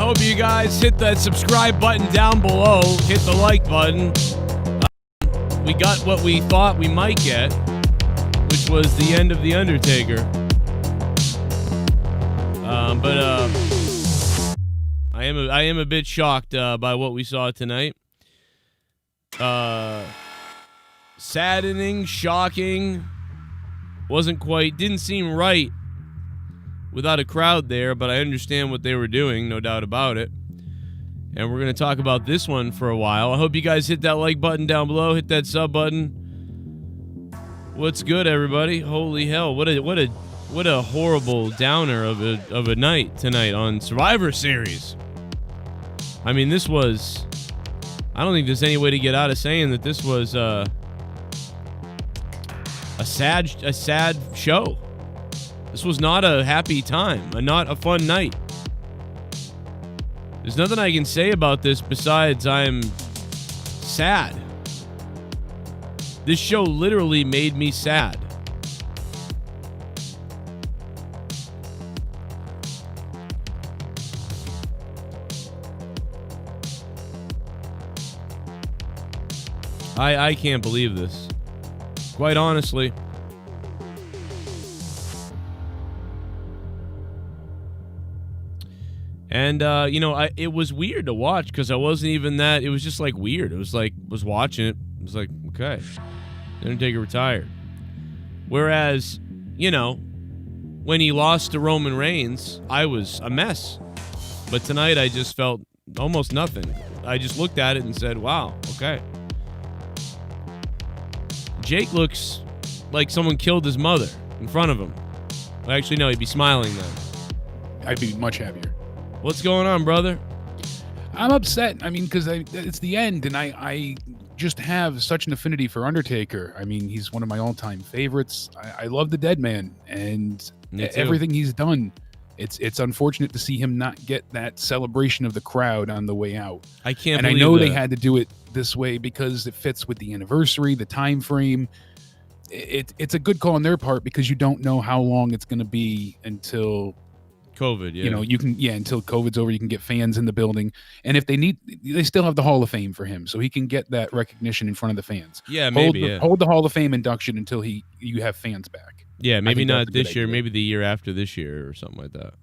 Hope you guys hit that subscribe button down below. Hit the like button. We got what we thought we might get, which was the end of The Undertaker. But I am a bit shocked by what we saw tonight. Saddening, shocking. Didn't seem right without a crowd there, but I understand what they were doing, no doubt about it. And we're going to talk about this one for a while. I hope you guys hit that like button down below, hit that sub button. What's good, everybody? Holy hell, what a horrible downer of a night tonight on Survivor Series. I mean, this was, I don't think there's any way to get out of saying that this was a sad show. This was not a happy time, not a fun night. There's nothing I can say about this besides I'm sad. This show literally made me sad. I can't believe this. Quite honestly. And, it was weird to watch because I wasn't even that. It was just like weird. It was like, was watching it. It was like, okay, Undertaker retired. Whereas, when he lost to Roman Reigns, I was a mess. But tonight I just felt almost nothing. I just looked at it and said, wow, okay. Jake looks like someone killed his mother in front of him. Actually, no, he'd be smiling then. I'd be much happier. What's going on, brother? I'm upset. I mean, because it's the end, and I just have such an affinity for Undertaker. I mean, he's one of my all-time favorites. I love the Dead Man, and everything he's done. It's unfortunate to see him not get that celebration of the crowd on the way out. I can't believe that. I know they had to do it this way because it fits with the anniversary, the time frame. It's a good call on their part because you don't know how long it's going to be until COVID, yeah. Until COVID's over, you can get fans in the building. And if they still have the Hall of Fame for him, so he can get that recognition in front of the fans. Yeah, maybe. Hold the Hall of Fame induction until you have fans back. Yeah, maybe not this year, maybe the year after this year or something like that.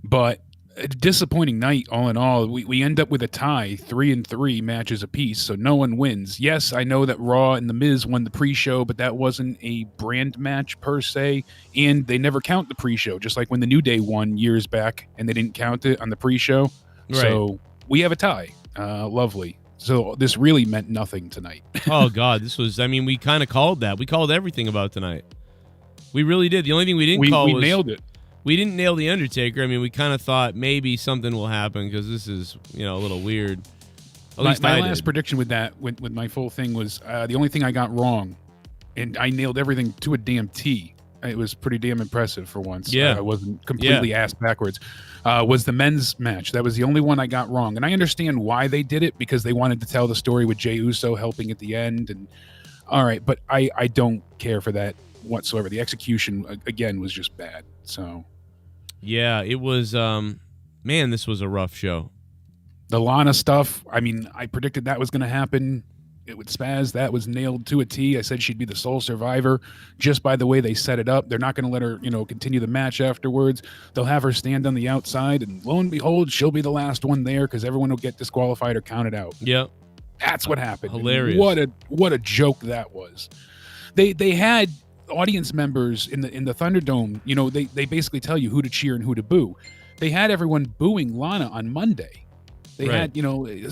But a disappointing night all in all. We end up with a tie, 3-3 matches apiece, so no one wins. Yes, I know that Raw and The Miz won the pre-show, but that wasn't a brand match per se, and they never count the pre-show, just like when the New Day won years back and they didn't count it on the pre-show. Right. So we have a tie. Lovely. So this really meant nothing tonight. Oh, God, we kind of called that. We called everything about tonight. We really did. The only thing we didn't call was... We nailed it. We didn't nail The Undertaker. I mean, we kind of thought maybe something will happen because this is, a little weird. My last prediction with that, with my full thing was the only thing I got wrong, and I nailed everything to a damn T. It was pretty damn impressive for once. Yeah. I wasn't completely ass backwards. Was the men's match. That was the only one I got wrong. And I understand why they did it because they wanted to tell the story with Jey Uso helping at the end. And all right, but I don't care for that whatsoever. The execution, again, was just bad. So, yeah, it was, this was a rough show. The Lana stuff, I mean, I predicted that was going to happen. It would spaz. That was nailed to a T. I said she'd be the sole survivor just by the way they set it up. They're not going to let her, continue the match afterwards. They'll have her stand on the outside, and lo and behold, she'll be the last one there because everyone will get disqualified or counted out. Yep. That's what happened. Hilarious. What a joke that was. They had audience members in the Thunderdome, they basically tell you who to cheer and who to boo. They had everyone booing Lana on Monday. They had,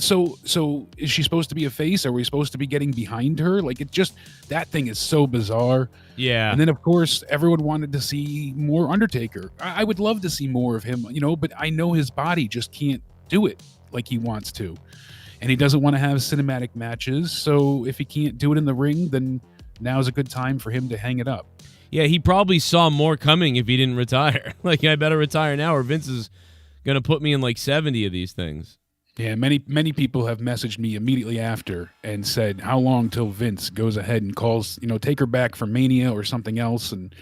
so is she supposed to be a face? Are we supposed to be getting behind her? Like, that thing is so bizarre. Yeah. And then, of course, everyone wanted to see more Undertaker. I would love to see more of him, but I know his body just can't do it like he wants to. And he doesn't want to have cinematic matches. So if he can't do it in the ring, then now's a good time for him to hang it up. Yeah, he probably saw more coming if he didn't retire. Like, I better retire now or Vince is going to put me in like 70 of these things. Yeah, many people have messaged me immediately after and said, how long till Vince goes ahead and calls, take her back for Mania or something else? And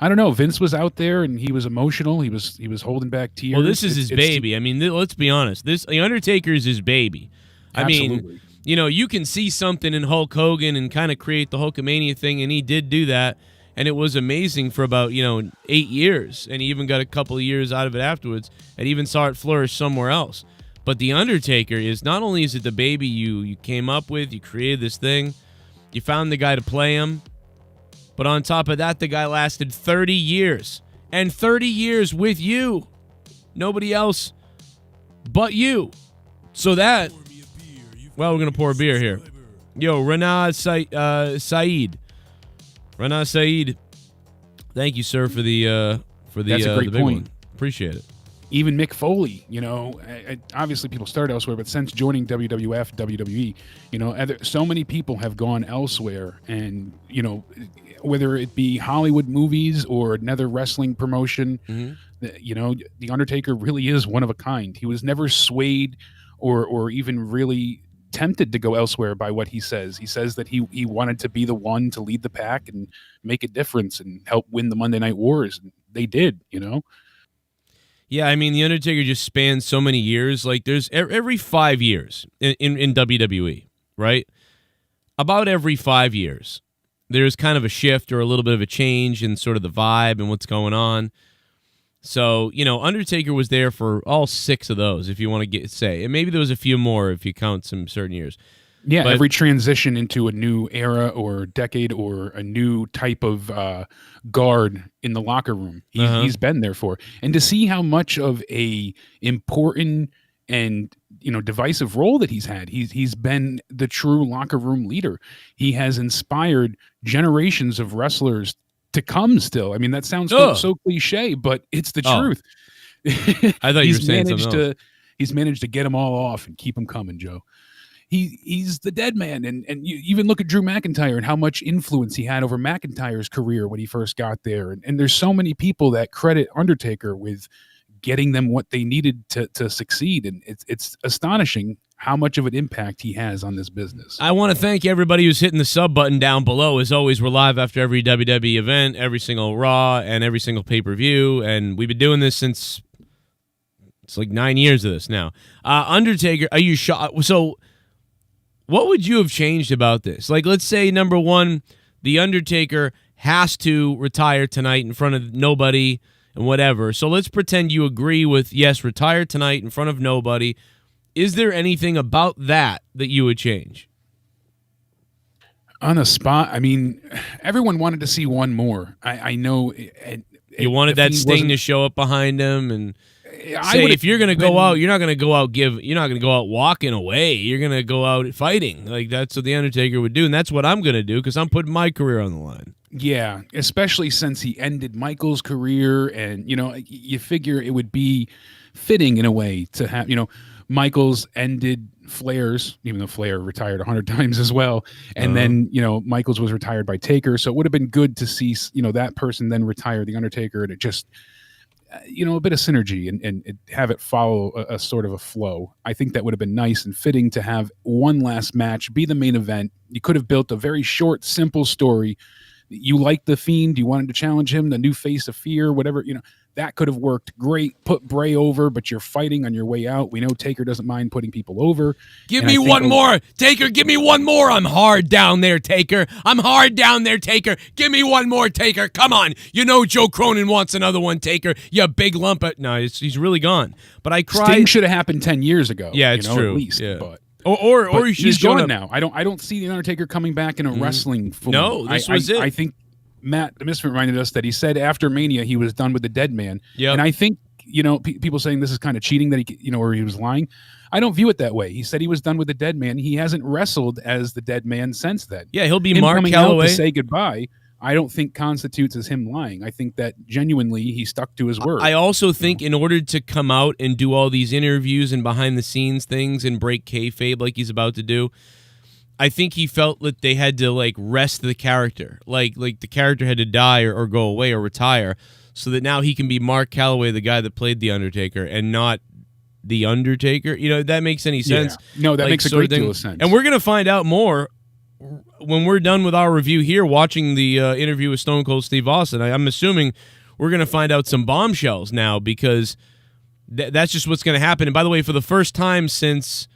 I don't know. Vince was out there and he was emotional. He was holding back tears. Well, this is his baby. I mean, let's be honest. The Undertaker is his baby. Absolutely. I mean, you can see something in Hulk Hogan and kind of create the Hulkamania thing, and he did do that, and it was amazing for about 8 years, and he even got a couple of years out of it afterwards, and even saw it flourish somewhere else. But the Undertaker is not only is it the baby you came up with, you created this thing, you found the guy to play him, but on top of that, the guy lasted 30 years, and 30 years with you, nobody else but you. So that. Well, we're going to pour a beer here. Yo, Rana Saeed. Rana Saeed. Thank you, sir, for the That's a great the big point. one. Appreciate it. Even Mick Foley, obviously people start elsewhere, but since joining WWF, WWE, so many people have gone elsewhere, and whether it be Hollywood movies or another wrestling promotion, the Undertaker really is one of a kind. He was never swayed or even really tempted to go elsewhere by what he says. He says that he wanted to be the one to lead the pack and make a difference and help win the Monday Night Wars. And they did, Yeah, I mean, the Undertaker just spans so many years. Like, there's every 5 years in WWE, right? About every 5 years, there's kind of a shift or a little bit of a change in sort of the vibe and what's going on. So, Undertaker was there for all 6 of those, if you want to say. And maybe there was a few more if you count some certain years. Yeah, but every transition into a new era or decade or a new type of guard in the locker room, he's been there for. And to see how much of a important and divisive role that he's had, he's been the true locker room leader. He has inspired generations of wrestlers to come still. I mean, that sounds so cliche, but it's the truth. I thought you were saying something else. He's managed to get them all off and keep them coming, Joe. He's the dead man, and you even look at Drew McIntyre and how much influence he had over McIntyre's career when he first got there. And there's so many people that credit Undertaker with getting them what they needed to succeed, and it's astonishing how much of an impact he has on this business. I want to thank everybody who's hitting the sub button down below. As always, we're live after every WWE event, every single Raw, and every single pay-per-view, and we've been doing this since it's like 9 years of this now. Undertaker, are you shocked? So what would you have changed about this? Like, let's say, number one, the Undertaker has to retire tonight in front of nobody and whatever. So let's pretend you agree with, yes, retire tonight in front of nobody. Is there anything about that you would change? On the spot, I mean, everyone wanted to see one more. I know. You wanted that Sting to show up behind him and say, if you're going to go out, you're not going to go out walking away. You're going to go out fighting. Like, that's what the Undertaker would do, and that's what I'm going to do because I'm putting my career on the line. Yeah, especially since he ended Michael's career, and you figure it would be fitting in a way to have Michael's ended Flair's, even though Flair retired 100 times as well, and then Michael's was retired by Taker, so it would have been good to see that person then retire the Undertaker, and it just a bit of synergy and have it follow a sort of a flow. I think that would have been nice and fitting to have one last match be the main event. You could have built a very short, simple story. You liked The Fiend, you wanted to challenge him, the new face of fear, whatever, that could have worked great. Put Bray over, but you're fighting on your way out. We know Taker doesn't mind putting people over. Give me one more, Taker. Give me one more. I'm hard down there, Taker. I'm hard down there, Taker. Give me one more, Taker. Come on. Joe Cronin wants another one, Taker. You big lump of... No, he's really gone. But I cried... Sting should have happened 10 years ago. Yeah, it's true. At least, yeah. But... Or he's gone now. I don't see the Undertaker coming back in a wrestling form. No, this was it. I think Matt the Misfit reminded us that he said after Mania he was done with the Dead Man. Yep. And I think people saying this is kind of cheating that he or he was lying. I don't view it that way. He said he was done with the Dead Man. He hasn't wrestled as the Dead Man since then. Yeah, he'll be Him Mark coming Calloway out to say goodbye. I don't think constitutes as him lying. I think that genuinely he stuck to his word. I also think in order to come out and do all these interviews and behind the scenes things and break kayfabe like he's about to do, I think he felt that they had to rest the character, like the character had to die or go away or retire, so that now he can be Mark Calloway, the guy that played the Undertaker, and not the Undertaker. If that makes any sense. Yeah. No, that makes a great deal of sense. And we're gonna find out more when we're done with our review here, watching the interview with Stone Cold Steve Austin, I'm assuming we're going to find out some bombshells now, because that's just what's going to happen. And by the way, for the first time since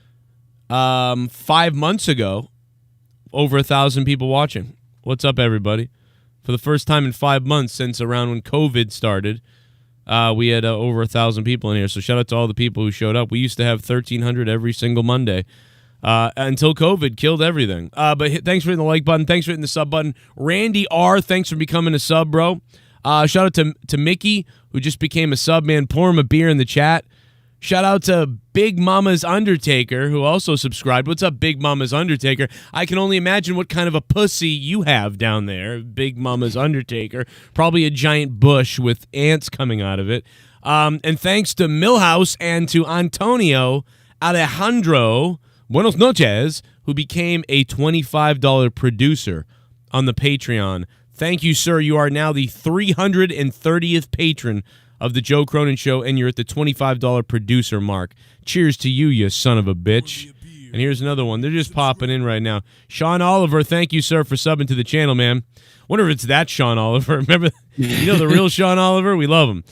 5 months ago, over 1,000 people watching. What's up, everybody? For the first time in 5 months since around when COVID started, we had over 1,000 people in here. So shout out to all the people who showed up. We used to have 1,300 every single Monday until COVID killed everything. But thanks for hitting the like button. Thanks for hitting the sub button. Randy R., thanks for becoming a sub, bro. Shout out to Mickey, who just became a sub, man. Pour him a beer in the chat. Shout out to Big Mama's Undertaker, who also subscribed. What's up, Big Mama's Undertaker? I can only imagine what kind of a pussy you have down there, Big Mama's Undertaker. Probably a giant bush with ants coming out of it. And thanks to Millhouse and to Antonio Alejandro, buenos noches, who became a $25 producer on the Patreon. Thank you, sir. You are now the 330th patron of the Joe Cronin Show, and you're at the $25 producer mark. Cheers to you, you son of a bitch. And here's another one. They're just popping in right now. Sean Oliver, thank you, sir, for subbing to the channel, man. Wonder if it's that Sean Oliver. Remember, the real Sean Oliver? We love him.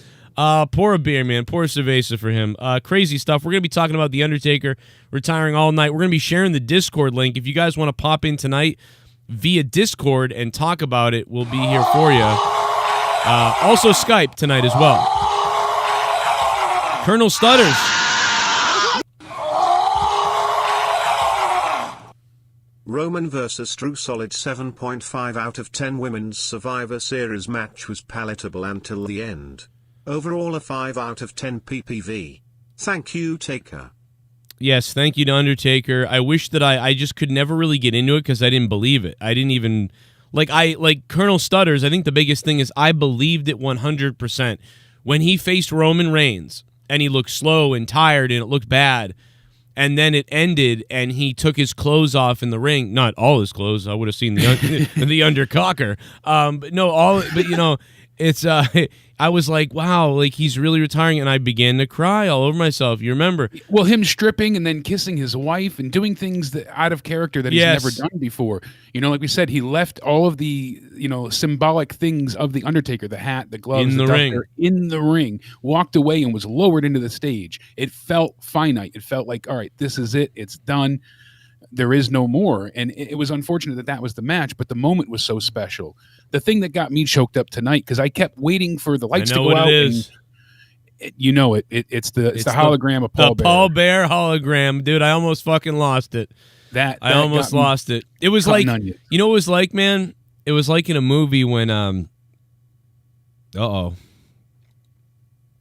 Pour a beer, man. Pour a cerveza for him. Crazy stuff. We're going to be talking about The Undertaker retiring all night. We're going to be sharing the Discord link. If you guys want to pop in tonight via Discord and talk about it, we'll be here for you. Also Skype tonight as well. Colonel Stutters. Roman vs. Drew. Solid 7.5 out of 10. Women's Survivor Series match was palatable until the end. Overall a 5 out of 10 PPV. Thank you, Taker. Yes, thank you to Undertaker. I wish that I just could never really get into it because I didn't believe it. I didn't even... Like Colonel Stutters, I think the biggest thing is I believed it 100%. When he faced Roman Reigns, and he looked slow and tired, and it looked bad, and then it ended, and he took his clothes off in the ring. Not all his clothes. I would have seen the undercocker. But it's I was like, wow, like he's really retiring, and I began to cry all over myself. You remember? Well, him stripping and then kissing his wife and doing things that out of character that he's never done before. Like we said, he left all of the symbolic things of the Undertaker, the hat, the gloves, in the ring, in the ring, walked away and was lowered into the stage. It felt finite. It felt like, all right, this is it. It's done. There is no more. And it was unfortunate that was the match, but the moment was so special. The thing that got me choked up tonight, because I kept waiting for the lights to go out. It's the hologram of Paul Bear. The Paul Bear hologram. Dude, I almost fucking lost it. I almost lost it. It was like, what it was like, man? It was like in a movie when, I'm going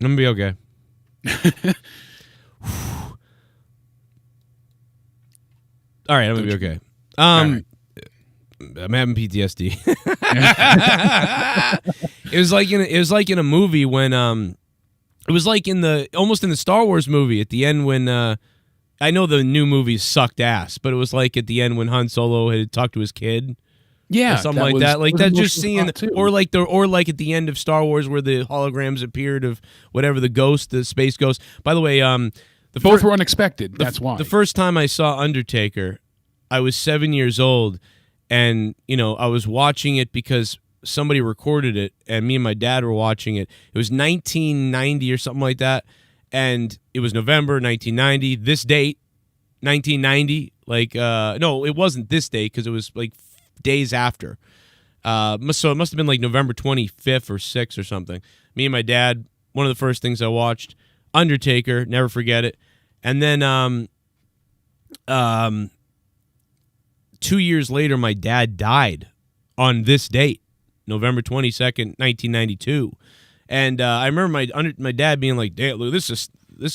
to be okay. All right, I'm going to be okay. I'm having PTSD. It was like in a movie when it was like almost in the Star Wars movie at the end when I know the new movies sucked ass, but it was like at the end when Han Solo had talked to his kid. Yeah, or something like that. Like that, just seeing, or like at the end of Star Wars where the holograms appeared of whatever the space ghost. By the way, both were unexpected. That's why. The first time I saw Undertaker, I was 7 years old, and I was watching it because somebody recorded it, and me and my dad were watching it. It was 1990 or something like that, and it was November 1990. This date, 1990. No, it wasn't this date because it was like days after. So it must have been like November 25th or 6th or something. Me and my dad, one of the first things I watched, Undertaker, never forget it. And then 2 years later, my dad died on this date, November 22nd, 1992. And I remember my dad being like, "Damn, look, this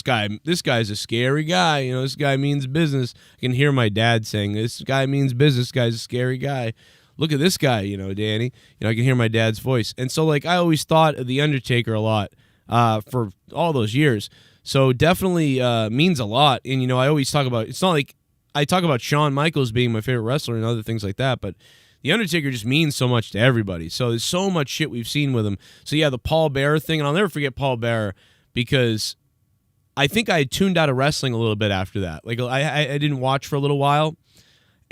guy's a scary guy. This guy means business." I can hear my dad saying, "This guy means business. This guy's a scary guy. Look at this guy, Danny." I can hear my dad's voice. And so, I always thought of The Undertaker a lot for all those years. So definitely means a lot. And, I always talk about, it's not like I talk about Shawn Michaels being my favorite wrestler and other things like that, but The Undertaker just means so much to everybody. So there's so much shit we've seen with him. So yeah, the Paul Bearer thing, and I'll never forget Paul Bearer because I think I had tuned out of wrestling a little bit after that. I didn't watch for a little while.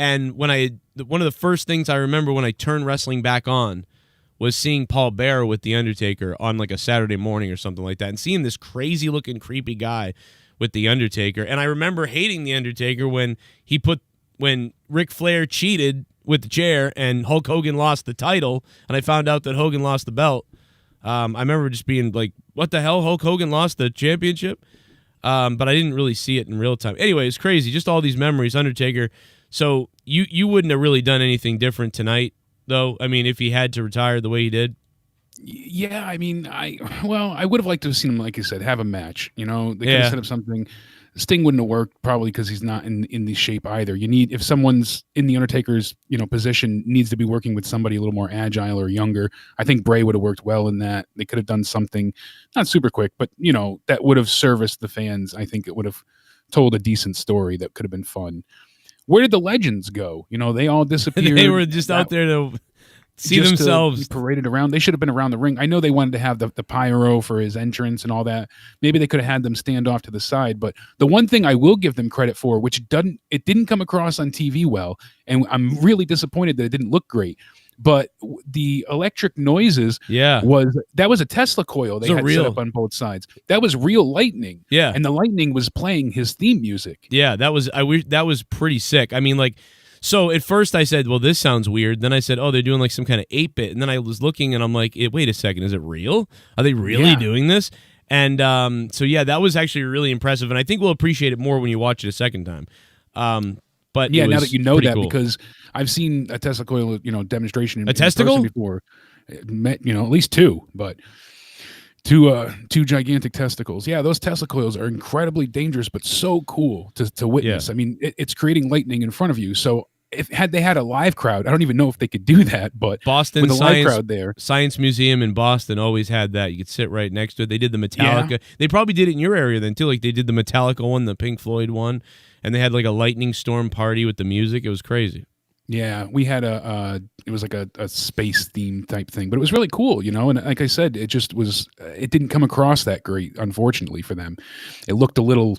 And one of the first things I remember when I turned wrestling back on was seeing Paul Bearer with The Undertaker on like a Saturday morning or something like that, and seeing this crazy-looking, creepy guy with The Undertaker. And I remember hating The Undertaker when Ric Flair cheated with the chair and Hulk Hogan lost the title, and I found out that Hogan lost the belt. I remember just being like, what the hell? Hulk Hogan lost the championship? But I didn't really see it in real time. Anyway, it's crazy. Just all these memories. Undertaker. So you wouldn't have really done anything different tonight, though? I mean, if he had to retire the way he did? Yeah, I mean, I would have liked to have seen him, like you said, have a match. You know, they could have set up something. Sting wouldn't have worked probably because he's not in the shape either. You need, if someone's in the Undertaker's position, needs to be working with somebody a little more agile or younger. I think Bray would have worked well in that. They could have done something not super quick, but that would have serviced the fans. I think it would have told a decent story that could have been fun. Where did the legends go? They all disappeared. They were just out there to see themselves paraded around. They should have been around the ring. I know they wanted to have the pyro for his entrance and all that. Maybe they could have had them stand off to the side. But the one thing I will give them credit for, which didn't come across on TV well, and I'm really disappointed that it didn't look great. But the electric noises, that was a Tesla coil they had set up on both sides. That was real lightning. Yeah, and the lightning was playing his theme music. Yeah, that was pretty sick. I mean, like. So at first I said, well, this sounds weird. Then I said, oh, they're doing like some kind of 8-bit. And then I was looking and I'm like, wait a second, is it real? Are they really doing this? And so, yeah, that was actually really impressive. And I think we'll appreciate it more when you watch it a second time. But yeah, now that you know that, cool. Because I've seen a Tesla coil, demonstration in testicle person before. At least two, but two gigantic testicles. Yeah, those Tesla coils are incredibly dangerous, but so cool to witness. Yeah. I mean, it's creating lightning in front of you. So had they had a live crowd, I don't even know if they could do that. But Boston with a live crowd there, Science Museum in Boston always had that. You could sit right next to it. They did the Metallica. Yeah. They probably did it in your area then too. Like they did the Metallica one, the Pink Floyd one, and they had like a lightning storm party with the music. It was crazy. Yeah, we had it was like a space theme type thing, but it was really cool, and like I said, it just was, it didn't come across that great, unfortunately for them. It looked a little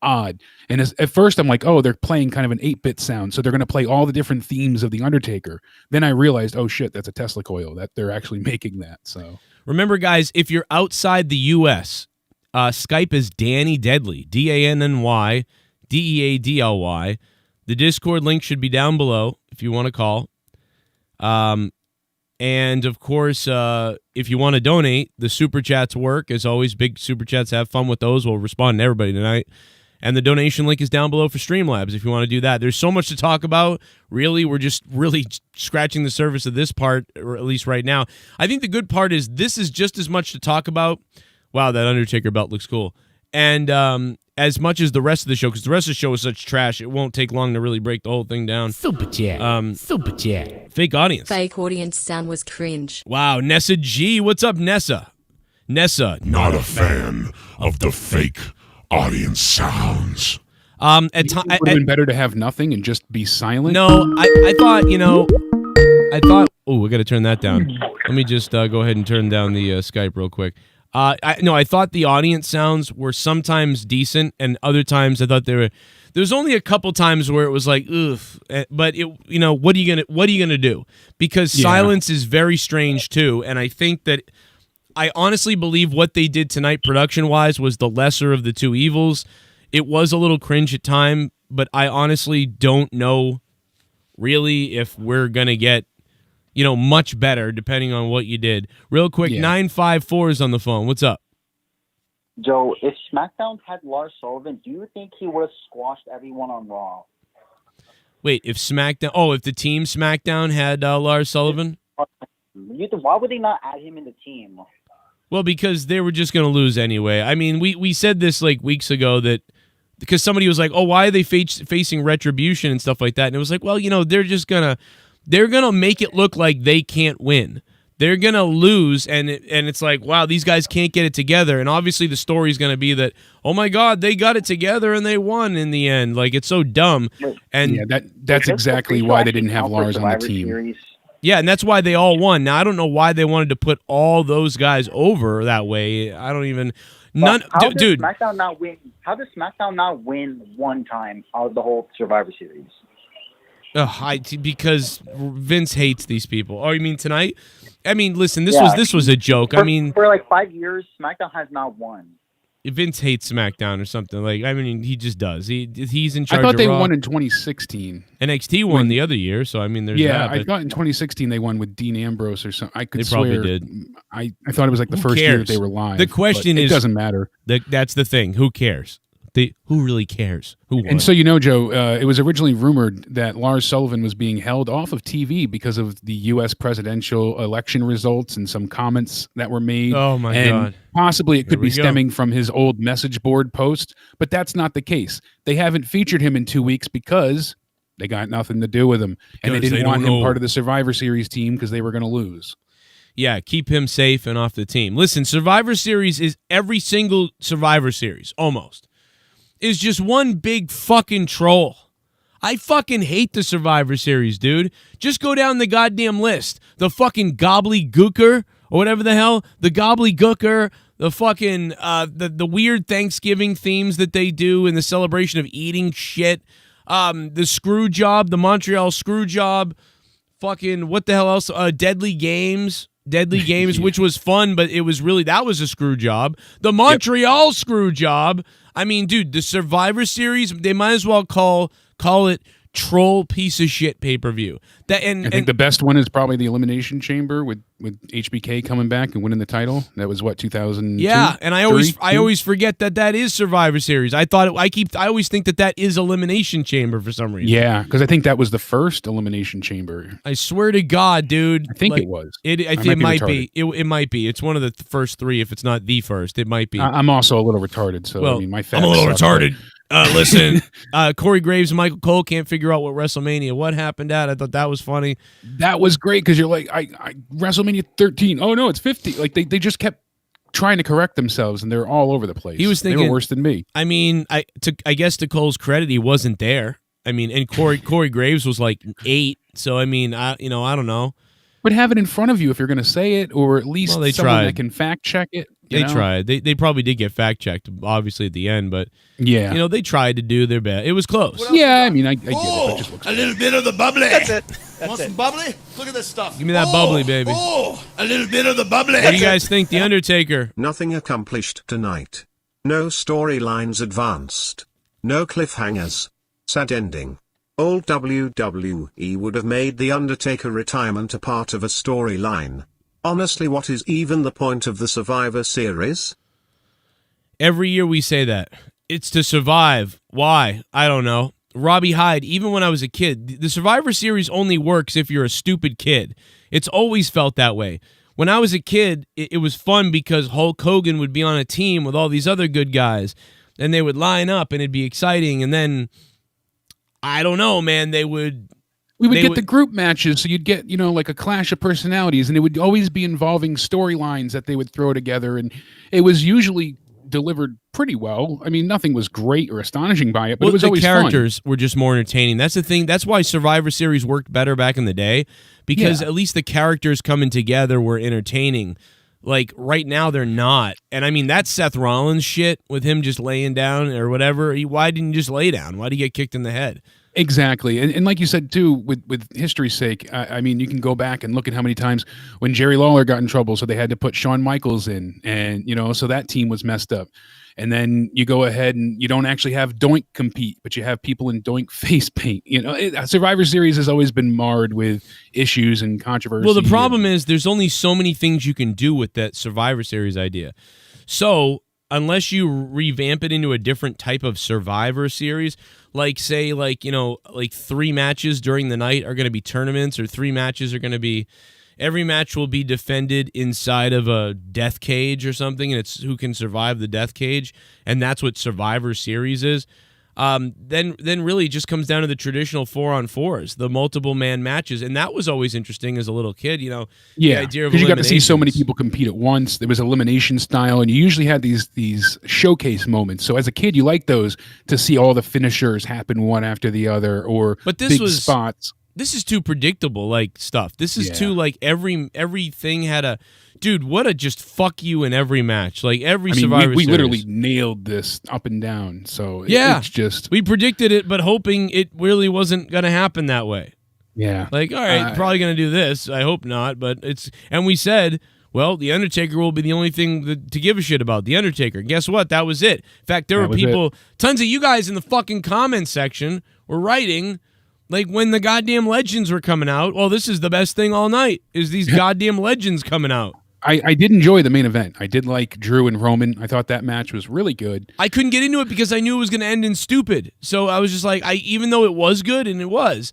odd. And at first I'm like, oh, they're playing kind of an 8-bit sound, so they're going to play all the different themes of The Undertaker. Then I realized, oh shit, that's a Tesla coil, that they're actually making that. So remember, guys, if you're outside the U.S., Skype is Danny Deadly, DANNY DEADLY. The Discord link should be down below if you want to call. And, of course, if you want to donate, the Super Chats work. As always, big Super Chats, have fun with those. We'll respond to everybody tonight. And the donation link is down below for Streamlabs if you want to do that. There's so much to talk about. Really, we're just really scratching the surface of this part, or at least right now. I think the good part is this is just as much to talk about. Wow, that Undertaker belt looks cool. And as much as the rest of the show, because the rest of the show is such trash, it won't take long to really break the whole thing down. Super chat. Super chat. Fake audience. Fake audience sound was cringe. Wow, Nessa G. What's up, Nessa? Nessa. Not a fan of the fake audience sounds. It would have been better to have nothing and just be silent. No, I thought, oh, I got to turn that down. Let me just go ahead and turn down the Skype real quick. I thought the audience sounds were sometimes decent, and other times I thought there was only a couple times where it was like, ugh. But what are you gonna do? Because silence is very strange too, and I think that I honestly believe what they did tonight, production wise, was the lesser of the two evils. It was a little cringe at time, but I honestly don't know really if we're gonna get much better depending on what you did. Real quick, 954 is on the phone. What's up? Joe, if SmackDown had Lars Sullivan, do you think he would have squashed everyone on Raw? Wait, if the team SmackDown had Lars Sullivan? Why would they not add him in the team? Well, because they were just going to lose anyway. I mean, we said this like weeks ago that because somebody was like, oh, why are they facing Retribution and stuff like that? And it was like, well, they're going to make it look like they can't win. They're going to lose, and it's like, wow, these guys can't get it together. And obviously the story is going to be that, oh, my God, they got it together and they won in the end. Like, it's so dumb. And that's exactly why they didn't have Lars on the team. Series. Yeah, and that's why they all won. Now, I don't know why they wanted to put all those guys over that way. I don't even... How does SmackDown not win one time out of the whole Survivor Series? Because Vince hates these people. Oh, you mean tonight? I mean, listen, this was a joke. For like 5 years, SmackDown has not won. Vince hates SmackDown or something. Like, I mean, he just does. He's in charge. I thought of they Raw. won in 2016. NXT won the other year, so I mean, there's that. I thought in 2016 they won with Dean Ambrose or something. I could They swear. probably did. I thought it was like the first year that they were live. The question is, it doesn't matter. That's the thing. Who cares? Who really cares? Who won? And so Joe, it was originally rumored that Lars Sullivan was being held off of TV because of the U.S. presidential election results and some comments that were made. Oh my God! Possibly it could be stemming from his old message board post, but that's not the case. They haven't featured him in 2 weeks because they got nothing to do with him, and they didn't want him part of the Survivor Series team because they were going to lose. Yeah, keep him safe and off the team. Listen, Survivor Series is every single Survivor Series, almost. Is just one big fucking troll. I fucking hate the Survivor Series, dude. Just go down the goddamn list. The fucking gobbledygooker, or whatever the hell. The gobbledygooker, the fucking, the weird Thanksgiving themes that they do in the celebration of eating shit. The screw job, the Montreal screw job. Fucking, what the hell else? Deadly Games, which was fun, but it was really, that was a screw job. The Montreal screw job. I mean, dude, the Survivor Series, they might as well call it troll piece of shit pay-per-view. I think the best one is probably the Elimination Chamber with HBK coming back and winning the title. That was what, 2002? Yeah, and I always forget that is Survivor Series. I always think that is Elimination Chamber for some reason. Yeah, because I think that was the first Elimination Chamber. I swear to God, dude. I think it was. It might be. It might be. It's one of the first three. If it's not the first, it might be. I'm also a little retarded, so I mean, my facts I'm a little suck, retarded. Listen, Corey Graves and Michael Cole can't figure out what WrestleMania. What happened at? I thought that was funny. That was great because you're like, I WrestleMania 13. Oh no, it's 50. Like they just kept trying to correct themselves, and they're all over the place. He was thinking they were worse than me. I mean, I guess to Cole's credit, he wasn't there. I mean, and Corey Graves was like 8. So I mean, I don't know. But have it in front of you if you're going to say it, or at least someone that can fact check it. They tried. They probably did get fact checked, obviously at the end, but yeah, they tried to do their best. It was close. Yeah, I mean, I get it. It just looks a little bit of the bubbly. That's it. Want some bubbly? Look at this stuff. Give me that bubbly, baby. Oh, a little bit of the bubbly. What do you guys think? The Undertaker. Nothing accomplished tonight. No storylines advanced. No cliffhangers. Sad ending. Old WWE would have made the Undertaker retirement a part of a storyline. Honestly, what is even the point of the Survivor Series? Every year we say that. It's to survive. Why? I don't know. Robbie Hyde, even when I was a kid, the Survivor Series only works if you're a stupid kid. It's always felt that way. When I was a kid, it was fun because Hulk Hogan would be on a team with all these other good guys, and they would line up, and it'd be exciting, and then, I don't know, man, we would get the group matches, so you'd get, like a clash of personalities, and it would always be involving storylines that they would throw together, and it was usually delivered pretty well. I mean, nothing was great or astonishing by it, but it was always fun. The characters were just more entertaining. That's the thing. That's why Survivor Series worked better back in the day, because at least the characters coming together were entertaining. Like, right now, they're not. And, I mean, that Seth Rollins shit with him just laying down or whatever, why didn't you just lay down? Why did he get kicked in the head? Exactly. And like you said, too, with history's sake, I mean, you can go back and look at how many times when Jerry Lawler got in trouble, so they had to put Shawn Michaels in, and, so that team was messed up. And then you go ahead and you don't actually have Doink compete, but you have people in Doink face paint. Survivor Series has always been marred with issues and controversy. Well, the problem is there's only so many things you can do with that Survivor Series idea. So unless you revamp it into a different type of Survivor Series, like say 3 matches during the night are going to be tournaments, or 3 matches are going to be, every match will be defended inside of a death cage or something, and it's who can survive the death cage, and that's what Survivor Series is. Then really it just comes down to the traditional 4-on-4s, the multiple man matches, and that was always interesting as a little kid. Yeah, the idea of because you got to see so many people compete at once. There was elimination style, and you usually had these showcase moments. So as a kid, you like those to see all the finishers happen one after the other, or big spots. This is too predictable, like stuff. This is too like everything had a dude, what a just fuck you in every match. Like every I mean, Survivor we Series. literally nailed this up and down. So it's just we predicted it, but hoping it really wasn't going to happen that way. Yeah. Like, all right, probably going to do this. I hope not, but it's... And we said, well, The Undertaker will be the only thing to give a shit about. The Undertaker. And guess what? That was it. In fact, there were people... Tons of you guys in the fucking comments section were writing, like, when the goddamn Legends were coming out, well, this is the best thing all night, is these goddamn Legends coming out. I did enjoy the main event. I did like Drew and Roman. I thought that match was really good. I couldn't get into it because I knew it was going to end in stupid. So I was just like, even though it was good, and it was...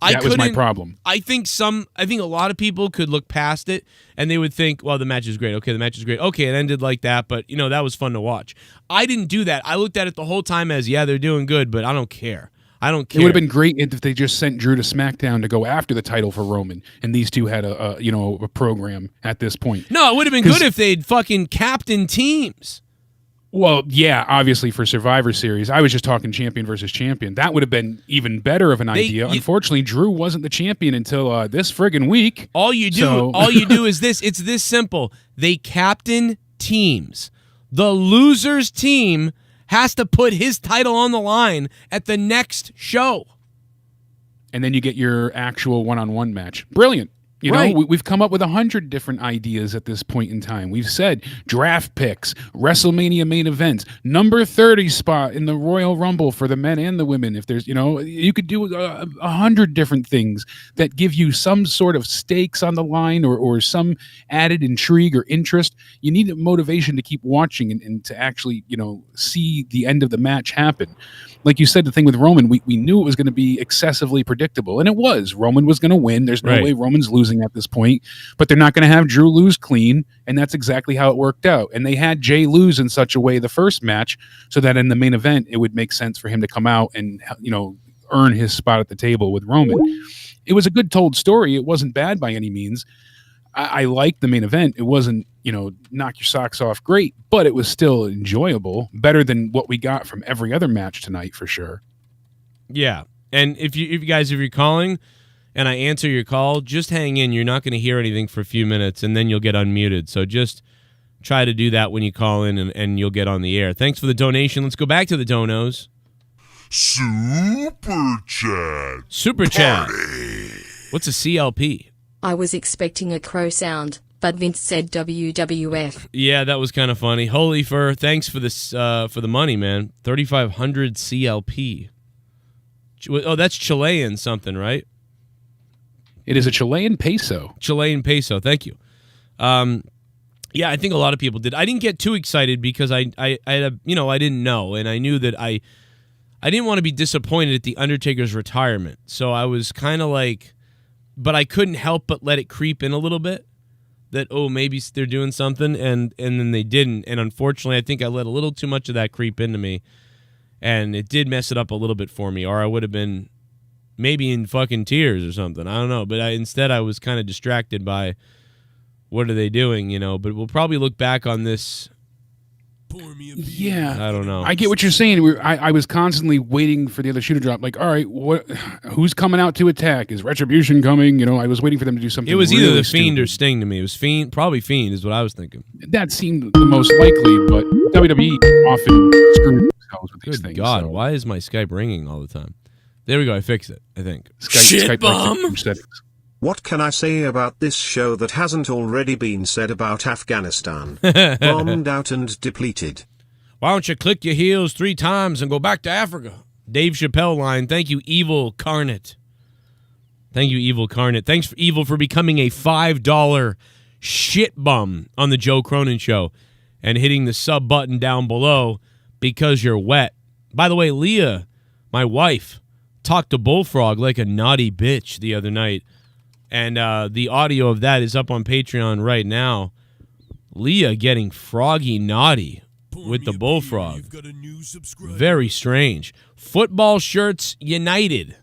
That was my problem. I think a lot of people could look past it and they would think, well, the match is great. Okay, the match is great. Okay, it ended like that, but, that was fun to watch. I didn't do that. I looked at it the whole time as, yeah, they're doing good, but I don't care. I don't care. It would have been great if they just sent Drew to SmackDown to go after the title for Roman, and these two had a program at this point. No, it would have been good if they'd fucking captain teams. Well, yeah, obviously for Survivor Series. I was just talking champion versus champion. That would have been even better of an idea. Unfortunately, Drew wasn't the champion until this friggin' week. All you do is this. It's this simple. They captain teams. The loser's team has to put his title on the line at the next show. And then you get your actual one-on-one match. Brilliant. You know, we've come up with 100 different ideas at this point in time. We've said draft picks, WrestleMania main events, number 30 spot in the Royal Rumble for the men and the women. If there's, you could do 100 different things that give you some sort of stakes on the line or some added intrigue or interest. You need a motivation to keep watching and to actually, see the end of the match happen. Like you said, the thing with Roman, we knew it was going to be excessively predictable, and it was. Roman was going to win. There's no way Roman's losing at this point, but they're not going to have Drew lose clean, and that's exactly how it worked out. And they had Jay lose in such a way the first match so that in the main event, it would make sense for him to come out and, earn his spot at the table with Roman. It was a good told story. It wasn't bad by any means. I liked the main event. It wasn't, knock your socks off great, but it was still enjoyable, better than what we got from every other match tonight for sure. Yeah. And if you're calling and I answer your call, just hang in. You're not going to hear anything for a few minutes and then you'll get unmuted. So just try to do that when you call in and you'll get on the air. Thanks for the donation. Let's go back to the donos. Super chat. What's a CLP? I was expecting a crow sound, but Vince said WWF. Yeah, that was kind of funny. Holy Fur, thanks for this for the money, man. 3,500 CLP. Oh, that's Chilean something, right? It is a Chilean peso. Chilean peso. Thank you. Yeah, I think a lot of people did. I didn't get too excited because I didn't know, and I knew that I didn't want to be disappointed at the Undertaker's retirement. So I was kind of like, but I couldn't help but let it creep in a little bit. That, maybe they're doing something, and then they didn't. And unfortunately, I think I let a little too much of that creep into me, and it did mess it up a little bit for me, or I would have been maybe in fucking tears or something. I don't know. But instead, I was kind of distracted by what are they doing, But we'll probably look back on this. Yeah, I don't know. I get what you're saying. I was constantly waiting for the other shoe to drop. Like, all right, who's coming out to attack? Is Retribution coming? I was waiting for them to do something. It was really either the stupid. Fiend or Sting to me. It was probably Fiend is what I was thinking. That seemed the most likely, but WWE often screw themselves with these things. Good God, so. why is my Skype ringing all the time? There we go. I fixed it, I think. Skype bum! What can I say about this show that hasn't already been said about Afghanistan? Bombed out and depleted. Why don't you click your heels 3 times and go back to Africa? Dave Chappelle line. Thank you, Evil Carnate. Thank you, Evil Carnate. Thanks, for Evil, for becoming a $5 shit bum on the Joe Cronin Show and hitting the sub button down below because you're wet. By the way, Leah, my wife, talked to Bullfrog like a naughty bitch the other night. And the audio of that is up on Patreon right now. Leah getting froggy naughty with the Bullfrog. Very strange. Football Shirts United.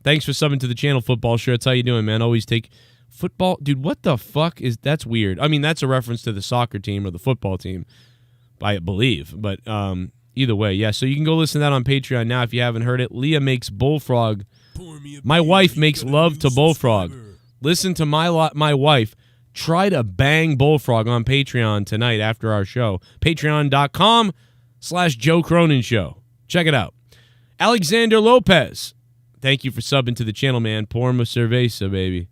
Thanks for subbing to the channel, Football Shirts. How you doing, man? Always take football. Dude, what the fuck is... That's weird. I mean, that's a reference to the soccer team or the football team, I believe. But either way, yeah. So you can go listen to that on Patreon now if you haven't heard it. Leah makes Bullfrog... My wife makes love to Bullfrog. Listen to my wife try to bang Bullfrog on Patreon tonight after our show. Patreon.com/Joe Cronin Show. Check it out. Alexander Lopez. Thank you for subbing to the channel, man. Porma Cerveza, baby.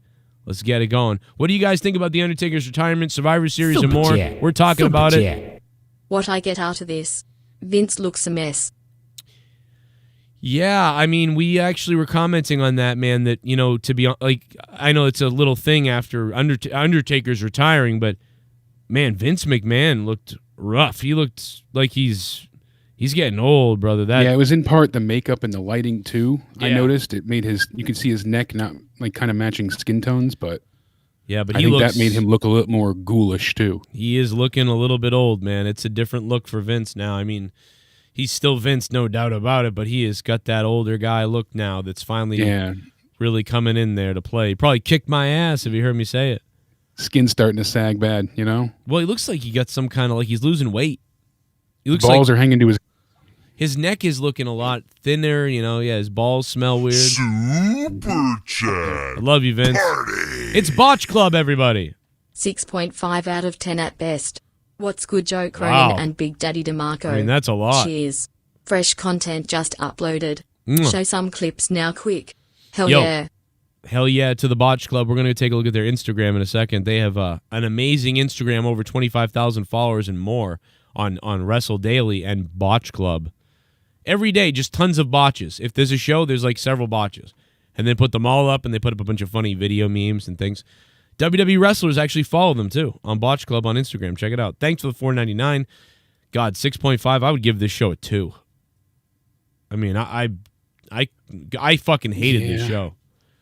Let's get it going. What do you guys think about The Undertaker's retirement, Survivor Series, and more? We're talking about it. What I get out of this? Vince looks a mess. Yeah, I mean, we actually were commenting on that, man, that, you know, to be like, I know it's a little thing after Undertaker's retiring, but, man, Vince McMahon looked rough. He looked like he's getting old, brother. Yeah, it was in part the makeup and the lighting, too. Yeah. I noticed it made you could see his neck not, like, kind of matching skin tones, but yeah, but I think that made him look a little more ghoulish, too. He is looking a little bit old, man. It's a different look for Vince now. I mean, he's still Vince, no doubt about it, but he has got that older guy look now that's finally really coming in there to play. He probably kicked my ass if you heard me say it. Skin's starting to sag bad, you know? Well, he looks like he got some kind of, like he's losing weight. He looks balls are hanging to his neck is looking a lot thinner, you know. Yeah, his balls smell weird. Super chat. I love you, Vince. Party. It's Botch Club, everybody. 6.5 out of 10 at best. What's good, Joe Cronin and Big Daddy DeMarco? I mean, that's a lot. Cheers. Fresh content just uploaded. Show some clips now, quick. Hell Yo. yeah. Hell yeah to the Botch Club. We're going to take a look at their Instagram in a second. They have an amazing Instagram, over 25,000 followers and more on Wrestle Daily and Botch Club. Every day, just tons of botches. If there's a show, there's like several botches. And they put them all up, and they put up a bunch of funny video memes and things. WWE wrestlers actually follow them, too, on Botch Club on Instagram. Check it out. Thanks for the $4.99. God, 6.5. I would give this show a 2. I mean, I fucking hated this show.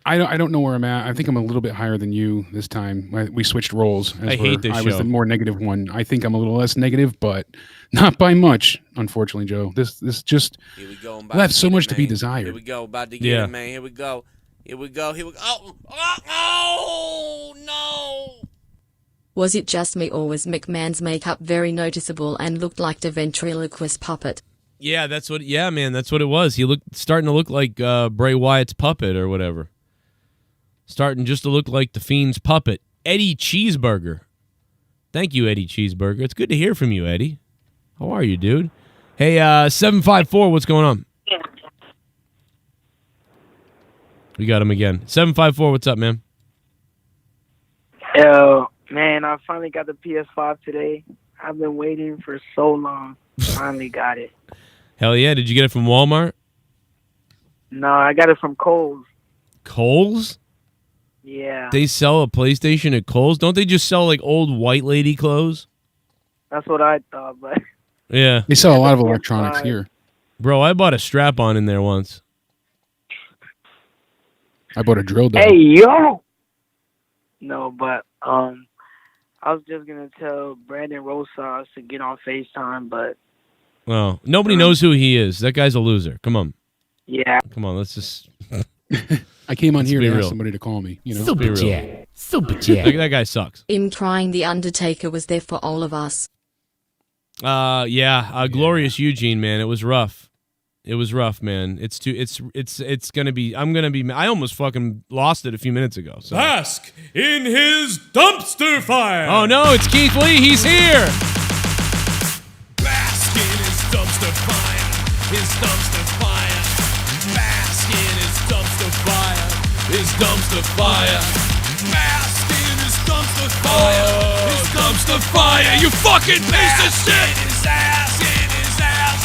I don't know where I'm at. I think I'm a little bit higher than you this time. We switched roles. I hate this show. I was the more negative one. I think I'm a little less negative, but not by much, unfortunately, Joe. This just Here we go, left so much to be desired. Here we go, about to get it, man. Here we go. Oh, no. Was it just me, or was McMahon's makeup very noticeable and looked like the ventriloquist puppet? Yeah, that's what. Yeah, man, that's what it was. He starting to look like Bray Wyatt's puppet or whatever. Starting just to look like the Fiend's puppet. Eddie Cheeseburger. Thank you, Eddie Cheeseburger. It's good to hear from you, Eddie. How are you, dude? Hey, 754, what's going on? We got him again. 754, what's up, man? Yo, man, I finally got the PS5 today. I've been waiting for so long. Finally got it. Hell yeah. Did you get it from Walmart? No, I got it from Kohl's. Kohl's? Yeah. They sell a PlayStation at Kohl's? Don't they just sell like old white lady clothes? That's what I thought, but... Yeah. They sell a lot of electronics here. Bro, I bought a strap-on in there once. I bought a drill down. Hey, yo! No, but I was just going to tell Brandon Rosas to get on FaceTime, but... Well, nobody knows who he is. That guy's a loser. Come on. Yeah. Come on, let's just... I came on here to real. ask somebody to call me. You know? Super chat. Super chat. That guy sucks. Him crying the Undertaker was there for all of us. Glorious Eugene, man. It was rough. It was rough, man. It's gonna be. I almost fucking lost it a few minutes ago. So. Bask in his dumpster fire. Oh no, it's Keith Lee. He's here. Bask in his dumpster fire. His dumpster fire. Bask in his dumpster fire. His dumpster fire. Bask in his dumpster fire. His dumpster fire. You fucking piece of shit. In his ass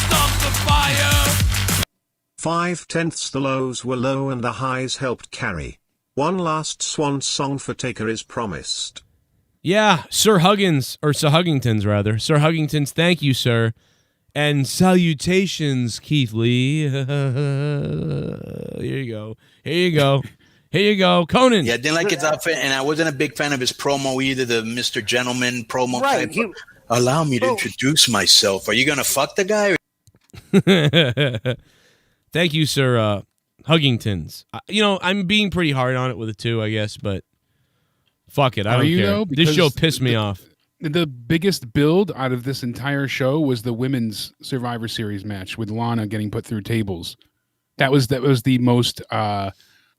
dumpster fire. 5/10 the lows were low and the highs helped carry. One last swan song for Taker is promised. Yeah, Sir Huggington's rather. Sir Huggington's, thank you, sir. And salutations, Keith Lee. Here you go. Here you go. Here you go. Conan. Yeah, I didn't like his outfit, and I wasn't a big fan of his promo either, the Mr. Gentleman promo. Right. Allow me to introduce myself. Are you going to fuck the guy? Thank you, Sir Huggington's. I'm being pretty hard on it with a 2, I guess, but fuck it. I don't care. This show pissed me off. The biggest build out of this entire show was the women's Survivor Series match with Lana getting put through tables. That was the most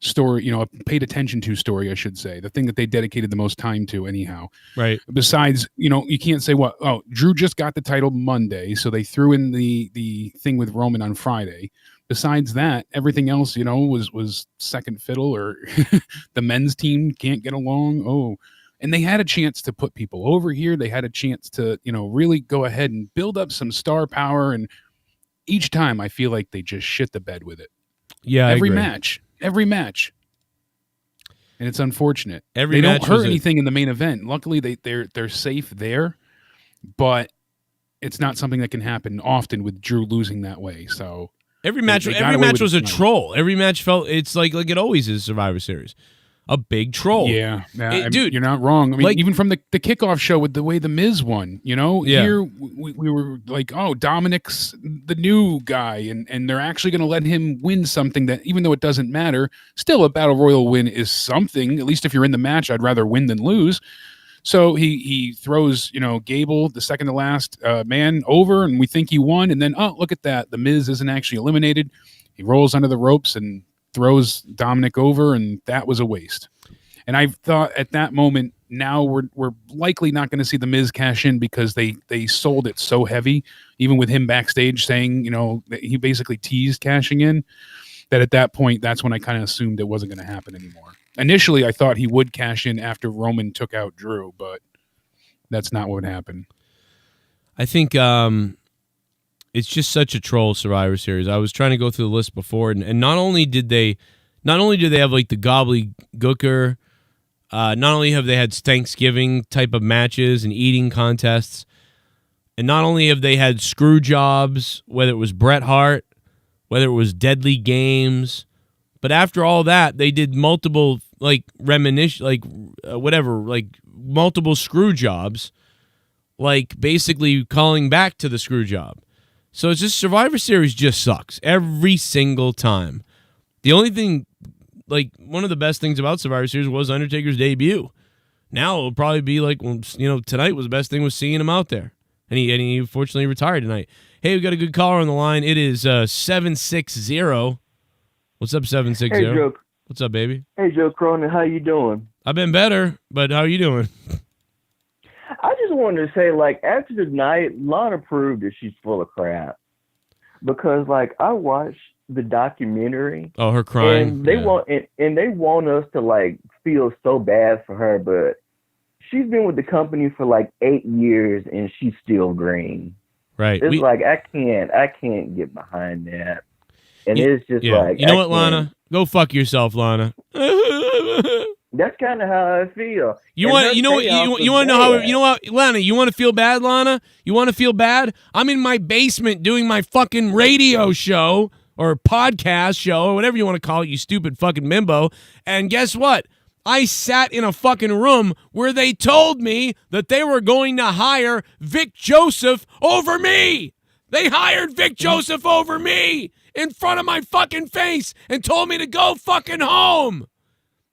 story, paid attention to story, I should say, the thing that they dedicated the most time to anyhow. Right. Besides, you can't say Drew just got the title Monday, so they threw in the thing with Roman on Friday. Besides that, everything else, was second fiddle, or the men's team can't get along. Oh, and they had a chance to put people over here. They had a chance to, really go ahead and build up some star power. And each time I feel like they just shit the bed with it. Yeah, every match. And it's unfortunate. They don't hurt anything in the main event. Luckily, they're safe there, but it's not something that can happen often with Drew losing that way. So every match was a troll. Every match it's like it always is Survivor Series. A big troll. Yeah. Dude, you're not wrong. I mean, even from the kickoff show with the way The Miz won, here we were like, oh, Dominic's the new guy, and they're actually going to let him win something that, even though it doesn't matter, still a Battle Royal win is something. At least if you're in the match, I'd rather win than lose. So he throws, Gable, the second to last man, over, and we think he won. And then, oh, look at that. The Miz isn't actually eliminated. He rolls under the ropes and throws Dominic over, and that was a waste. And I thought at that moment, now we're likely not going to see the Miz cash in, because they sold it so heavy, even with him backstage saying, that he basically teased cashing in, that at that point, that's when I kind of assumed it wasn't going to happen anymore. Initially, I thought he would cash in after Roman took out Drew, but that's not what happened. I think it's just such a troll Survivor Series. I was trying to go through the list before, and not only did they have like the gobbledygooker, not only have they had Thanksgiving type of matches and eating contests, and not only have they had screw jobs, whether it was Bret Hart, whether it was Deadly Games, but after all that, they did multiple multiple screw jobs, like basically calling back to the screw job. So it's just Survivor Series just sucks every single time. The only thing, one of the best things about Survivor Series was Undertaker's debut. Now it'll probably be tonight was the best thing was seeing him out there. And he unfortunately retired tonight. Hey, we got a good caller on the line. It is 760. What's up, 760? Hey, Joe. What's up, baby? Hey, Joe Cronin. How you doing? I've been better, but how are you doing? I just wanted to say, after tonight, Lana proved that she's full of crap. Because, I watched the documentary. Oh, her crying. And they want us to, feel so bad for her, but she's been with the company for, 8 years, and she's still green. Right. It's I can't get behind that. And it's just you know what, Lana? Go fuck yourself, Lana. That's kind of how I feel. You want to know what, Lana? You want to feel bad, Lana? You want to feel bad? I'm in my basement doing my fucking radio show or podcast show or whatever you want to call it, you stupid fucking mimbo. And guess what? I sat in a fucking room where they told me that they were going to hire Vic Joseph over me. They hired Vic Joseph over me in front of my fucking face and told me to go fucking home.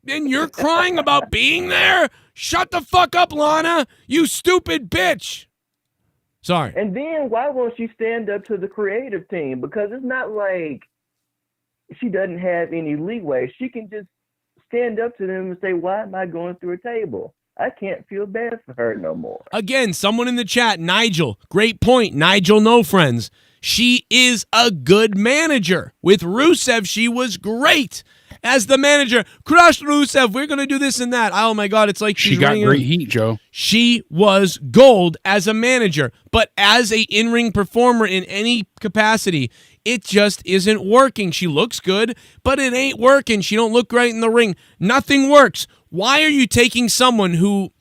And you're crying about being there? Shut the fuck up, Lana, you stupid bitch. Sorry. And then why won't she stand up to the creative team? Because it's not like she doesn't have any leeway. She can just stand up to them and say, why am I going through a table? I can't feel bad for her no more. Again, someone in the chat, Nigel, great point. Nigel, no friends. She is a good manager. With Rusev, she was great. As the manager, crush Rusev, we're going to do this and that. Oh, my God, it's like she got great heat, Joe. She was gold as a manager, but as a in-ring performer in any capacity, it just isn't working. She looks good, but it ain't working. She don't look right in the ring. Nothing works. Why are you taking someone who,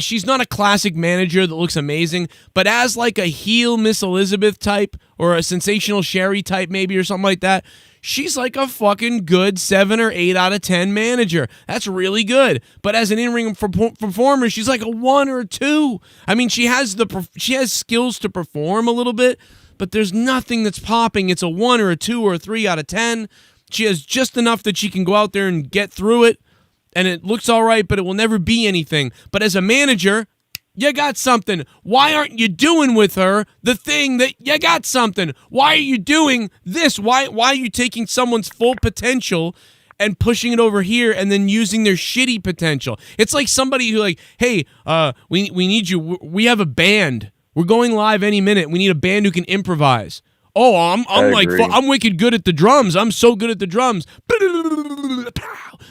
she's not a classic manager that looks amazing, but as like a heel Miss Elizabeth type or a sensational Sherry type maybe or something like that, she's like a fucking good 7 or 8 out of 10 manager. That's really good. But as an in-ring performer, she's like a 1 or 2. I mean, she has skills to perform a little bit, but there's nothing that's popping. It's a 1 or a 2 or a 3 out of 10. She has just enough that she can go out there and get through it, and it looks all right, but it will never be anything. But as a manager, you got something. Why aren't you doing with her the thing that you got something? Why are you doing this? Why are you taking someone's full potential and pushing it over here and then using their shitty potential. It's like somebody who like, hey, we need you. We have a band. We're going live any minute. We need a band who can improvise. Oh, I'm wicked good at the drums. I'm so good at the drums.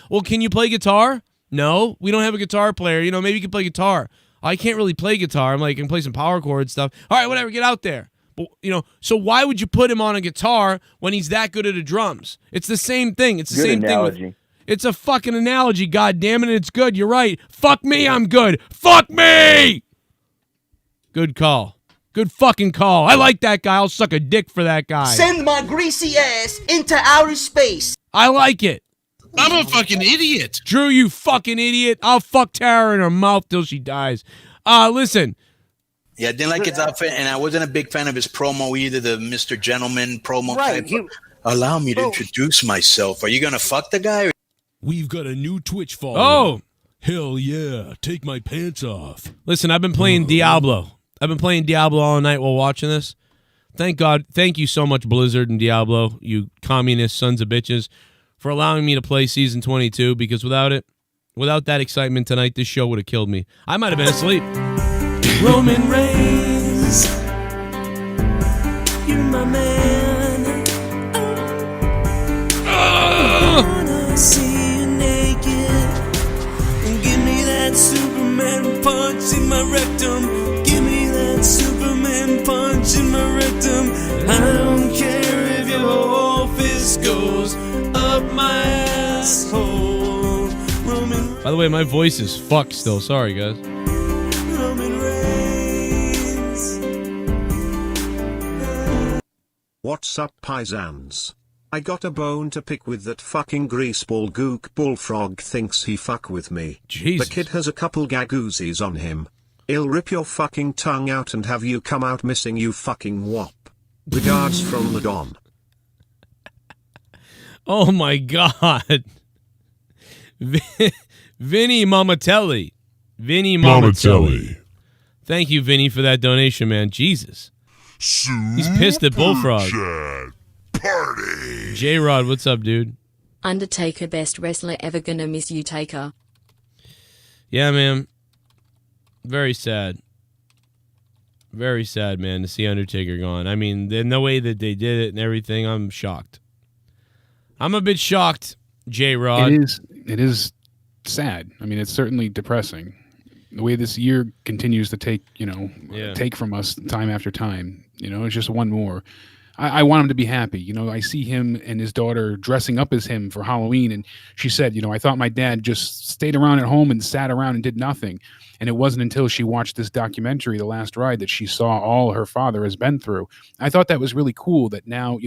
Well, can you play guitar? No, we don't have a guitar player. You know, maybe you can play guitar. I can't really play guitar. I'm like, I can play some power chord stuff. All right, whatever, get out there. But, you know, so why would you put him on a guitar when he's that good at the drums? It's the same thing. It's the same thing. It's a fucking analogy, God damn it. It's good. You're right. Fuck me, I'm good. Fuck me! Good call. Good fucking call. I like that guy. I'll suck a dick for that guy. Send my greasy ass into outer space. I like it. I'm a fucking idiot. Drew, you fucking idiot. I'll fuck Tarr in her mouth till she dies. Listen. Yeah, I didn't like his outfit, and I wasn't a big fan of his promo either, the Mr. Gentleman promo type. Allow me to introduce myself. Are you going to fuck the guy? We've got a new Twitch follower. Oh. Hell yeah. Take my pants off. Listen, I've been playing Diablo. I've been playing Diablo all night while watching this. Thank God. Thank you so much, Blizzard and Diablo, you communist sons of bitches, for allowing me to play Season 22, because without that excitement tonight, this show would have killed me. I might have been asleep. Roman Reigns, you're my man. I wanna see you naked and give me that Superman punch in my rectum. Give me that Superman punch in my rectum. I don't care if your whole fist goes up my asshole. Roman. By the way, my voice is fucked still. Sorry, guys. Roman Reigns. What's up, paisans? I got a bone to pick with that fucking greaseball gook bullfrog thinks he fuck with me. Jesus. The kid has a couple gagoozis on him. He'll rip your fucking tongue out and have you come out missing, you fucking wop. Regards from the Don. Oh my God. Vinny Mamatelli. Vinny Mamatelli. Thank you, Vinny, for that donation, man. Jesus. He's pissed at Bullfrog. Party. J-Rod, what's up, dude? Undertaker, best wrestler ever, gonna miss you, Taker. Yeah, man. Very sad. Very sad, man, to see Undertaker gone. I mean, in the way that they did it and everything, I'm shocked. I'm a bit shocked, J-Rod. It is sad. I mean, it's certainly depressing. The way this year continues to take, take from us time after time. It's just one more. I want him to be happy. I see him and his daughter dressing up as him for Halloween, and she said, I thought my dad just stayed around at home and sat around and did nothing. And it wasn't until she watched this documentary, The Last Ride, that she saw all her father has been through. I thought that was really cool that now,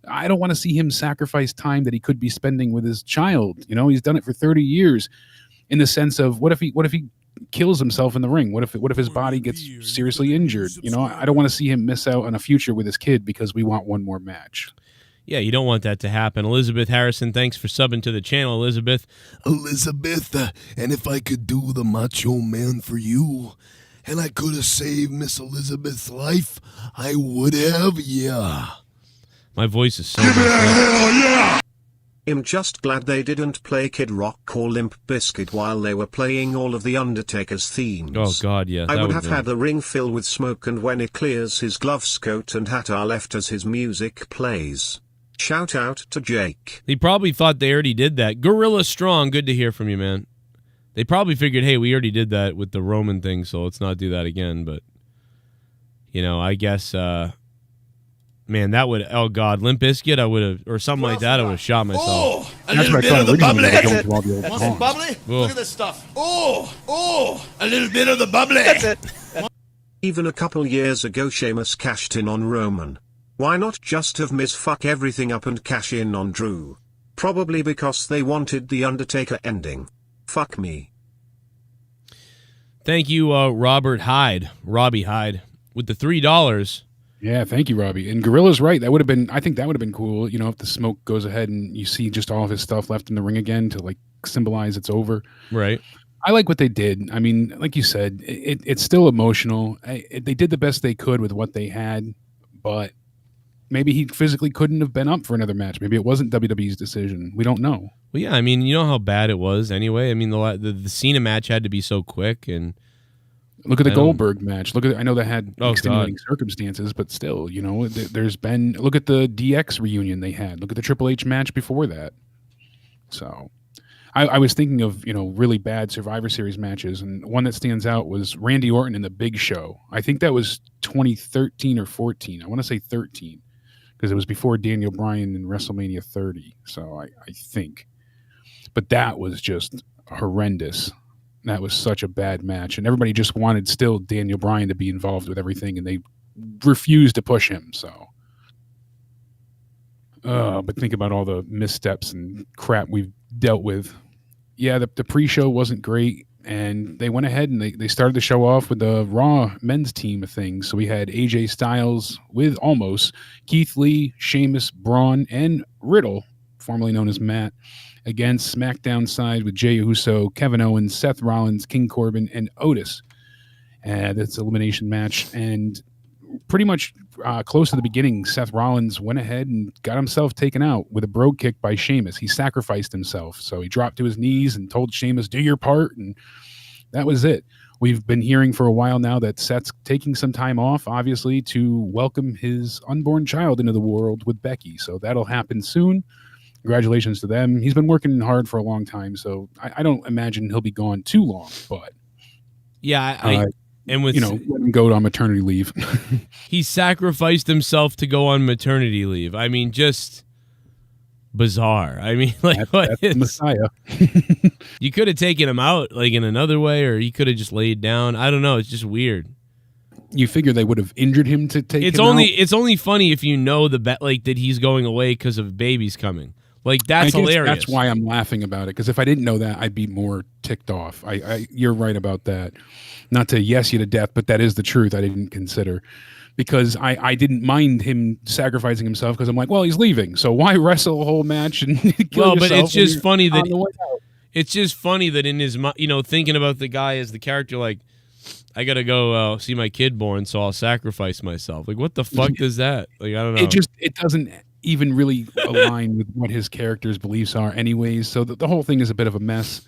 I don't want to see him sacrifice time that he could be spending with his child. He's done it for 30 years in the sense of what if he kills himself in the ring? What if his body gets seriously injured? I don't want to see him miss out on a future with his kid because we want one more match. Yeah, you don't want that to happen. Elizabeth Harrison, thanks for subbing to the channel, Elizabeth. And if I could do the macho man for you, and I could have saved Miss Elizabeth's life, I would have, yeah. My voice is so Give it a hell yeah! I'm just glad they didn't play Kid Rock or Limp Bizkit while they were playing all of the Undertaker's themes. Oh, God, yeah. I would have had the ring fill with smoke, and when it clears, his gloves, coat, and hat are left as his music plays. Shout out to Jake. He probably thought they already did that. Gorilla Strong, good to hear from you, man. They probably figured, hey, we already did that with the Roman thing, so let's not do that again. But, I guess... Man, that would, oh God, Limp Bizkit, I would have, or something like that, I would have shot myself. Oh, a little bit of the bubbly. Want some bubbly? Look at this stuff. Oh, a little bit of the bubbly. That's it. Even a couple years ago, Sheamus cashed in on Roman. Why not just have Miz fuck everything up and cash in on Drew? Probably because they wanted the Undertaker ending. Fuck me. Thank you, Robbie Hyde, with the $3. Yeah, thank you, Robbie. And Gorilla's right. I think that would have been cool, if the smoke goes ahead and you see just all of his stuff left in the ring again to symbolize it's over. Right. I like what they did. I mean, like you said, it's still emotional. They did the best they could with what they had, but maybe he physically couldn't have been up for another match. Maybe it wasn't WWE's decision. We don't know. Well, yeah, I mean, you know how bad it was anyway. I mean, the Cena match had to be so quick, and look at the Goldberg match. Look at, I know that had Oh, extenuating circumstances, but still, you know, there's been, look at the DX reunion they had. Look at the Triple H match before that. So I was thinking of, you know, really bad Survivor Series matches, and one that stands out was Randy Orton and the Big Show. I think that was 2013 or 14. I want to say 13 because it was before Daniel Bryan in WrestleMania 30. So I think. But that was just horrendous. That was such a bad match, and everybody just wanted still Daniel Bryan to be involved with everything, and they refused to push him. So, but think about all the missteps and crap we've dealt with. Yeah, the pre-show wasn't great, and they went ahead and they started the show off with the Raw men's team of things. So we had AJ Styles with Almost, Keith Lee, Sheamus, Braun, and Riddle, formerly known as Matt, against SmackDown side with Jey Uso, Kevin Owens, Seth Rollins, King Corbin, and Otis. That's an elimination match. And pretty much close to the beginning, Seth Rollins went ahead and got himself taken out with a brogue kick by Sheamus. He sacrificed himself. So he dropped to his knees and told Sheamus, do your part. And that was it. We've been hearing for a while now that Seth's taking some time off, obviously, to welcome his unborn child into the world with Becky. So that'll happen soon. Congratulations to them. He's been working hard for a long time, so I don't imagine he'll be gone too long. But yeah, and with, you know, let him go on maternity leave. He sacrificed himself to go on maternity leave. I mean, just bizarre. I mean, like, that's the Messiah. You could have taken him out like in another way, or he could have just laid down. I don't know. It's just weird. You figure they would have injured him to take it's him only out? It's only funny if you know like that he's going away because of babies coming. Like, that's hilarious. That's why I'm laughing about it, because if I didn't know that, I'd be more ticked off. You're right about that. Not to yes you to death, but that is the truth I didn't consider. Because I didn't mind him sacrificing himself, because I'm like, well, he's leaving, so why wrestle a whole match and kill well, but yourself it's just funny that in his mind, you know, thinking about the guy as the character, like, I gotta go see my kid born, so I'll sacrifice myself. Like, what the fuck does that? Like, I don't know. It doesn't even really align with what his character's beliefs are anyways, so the whole thing is a bit of a mess.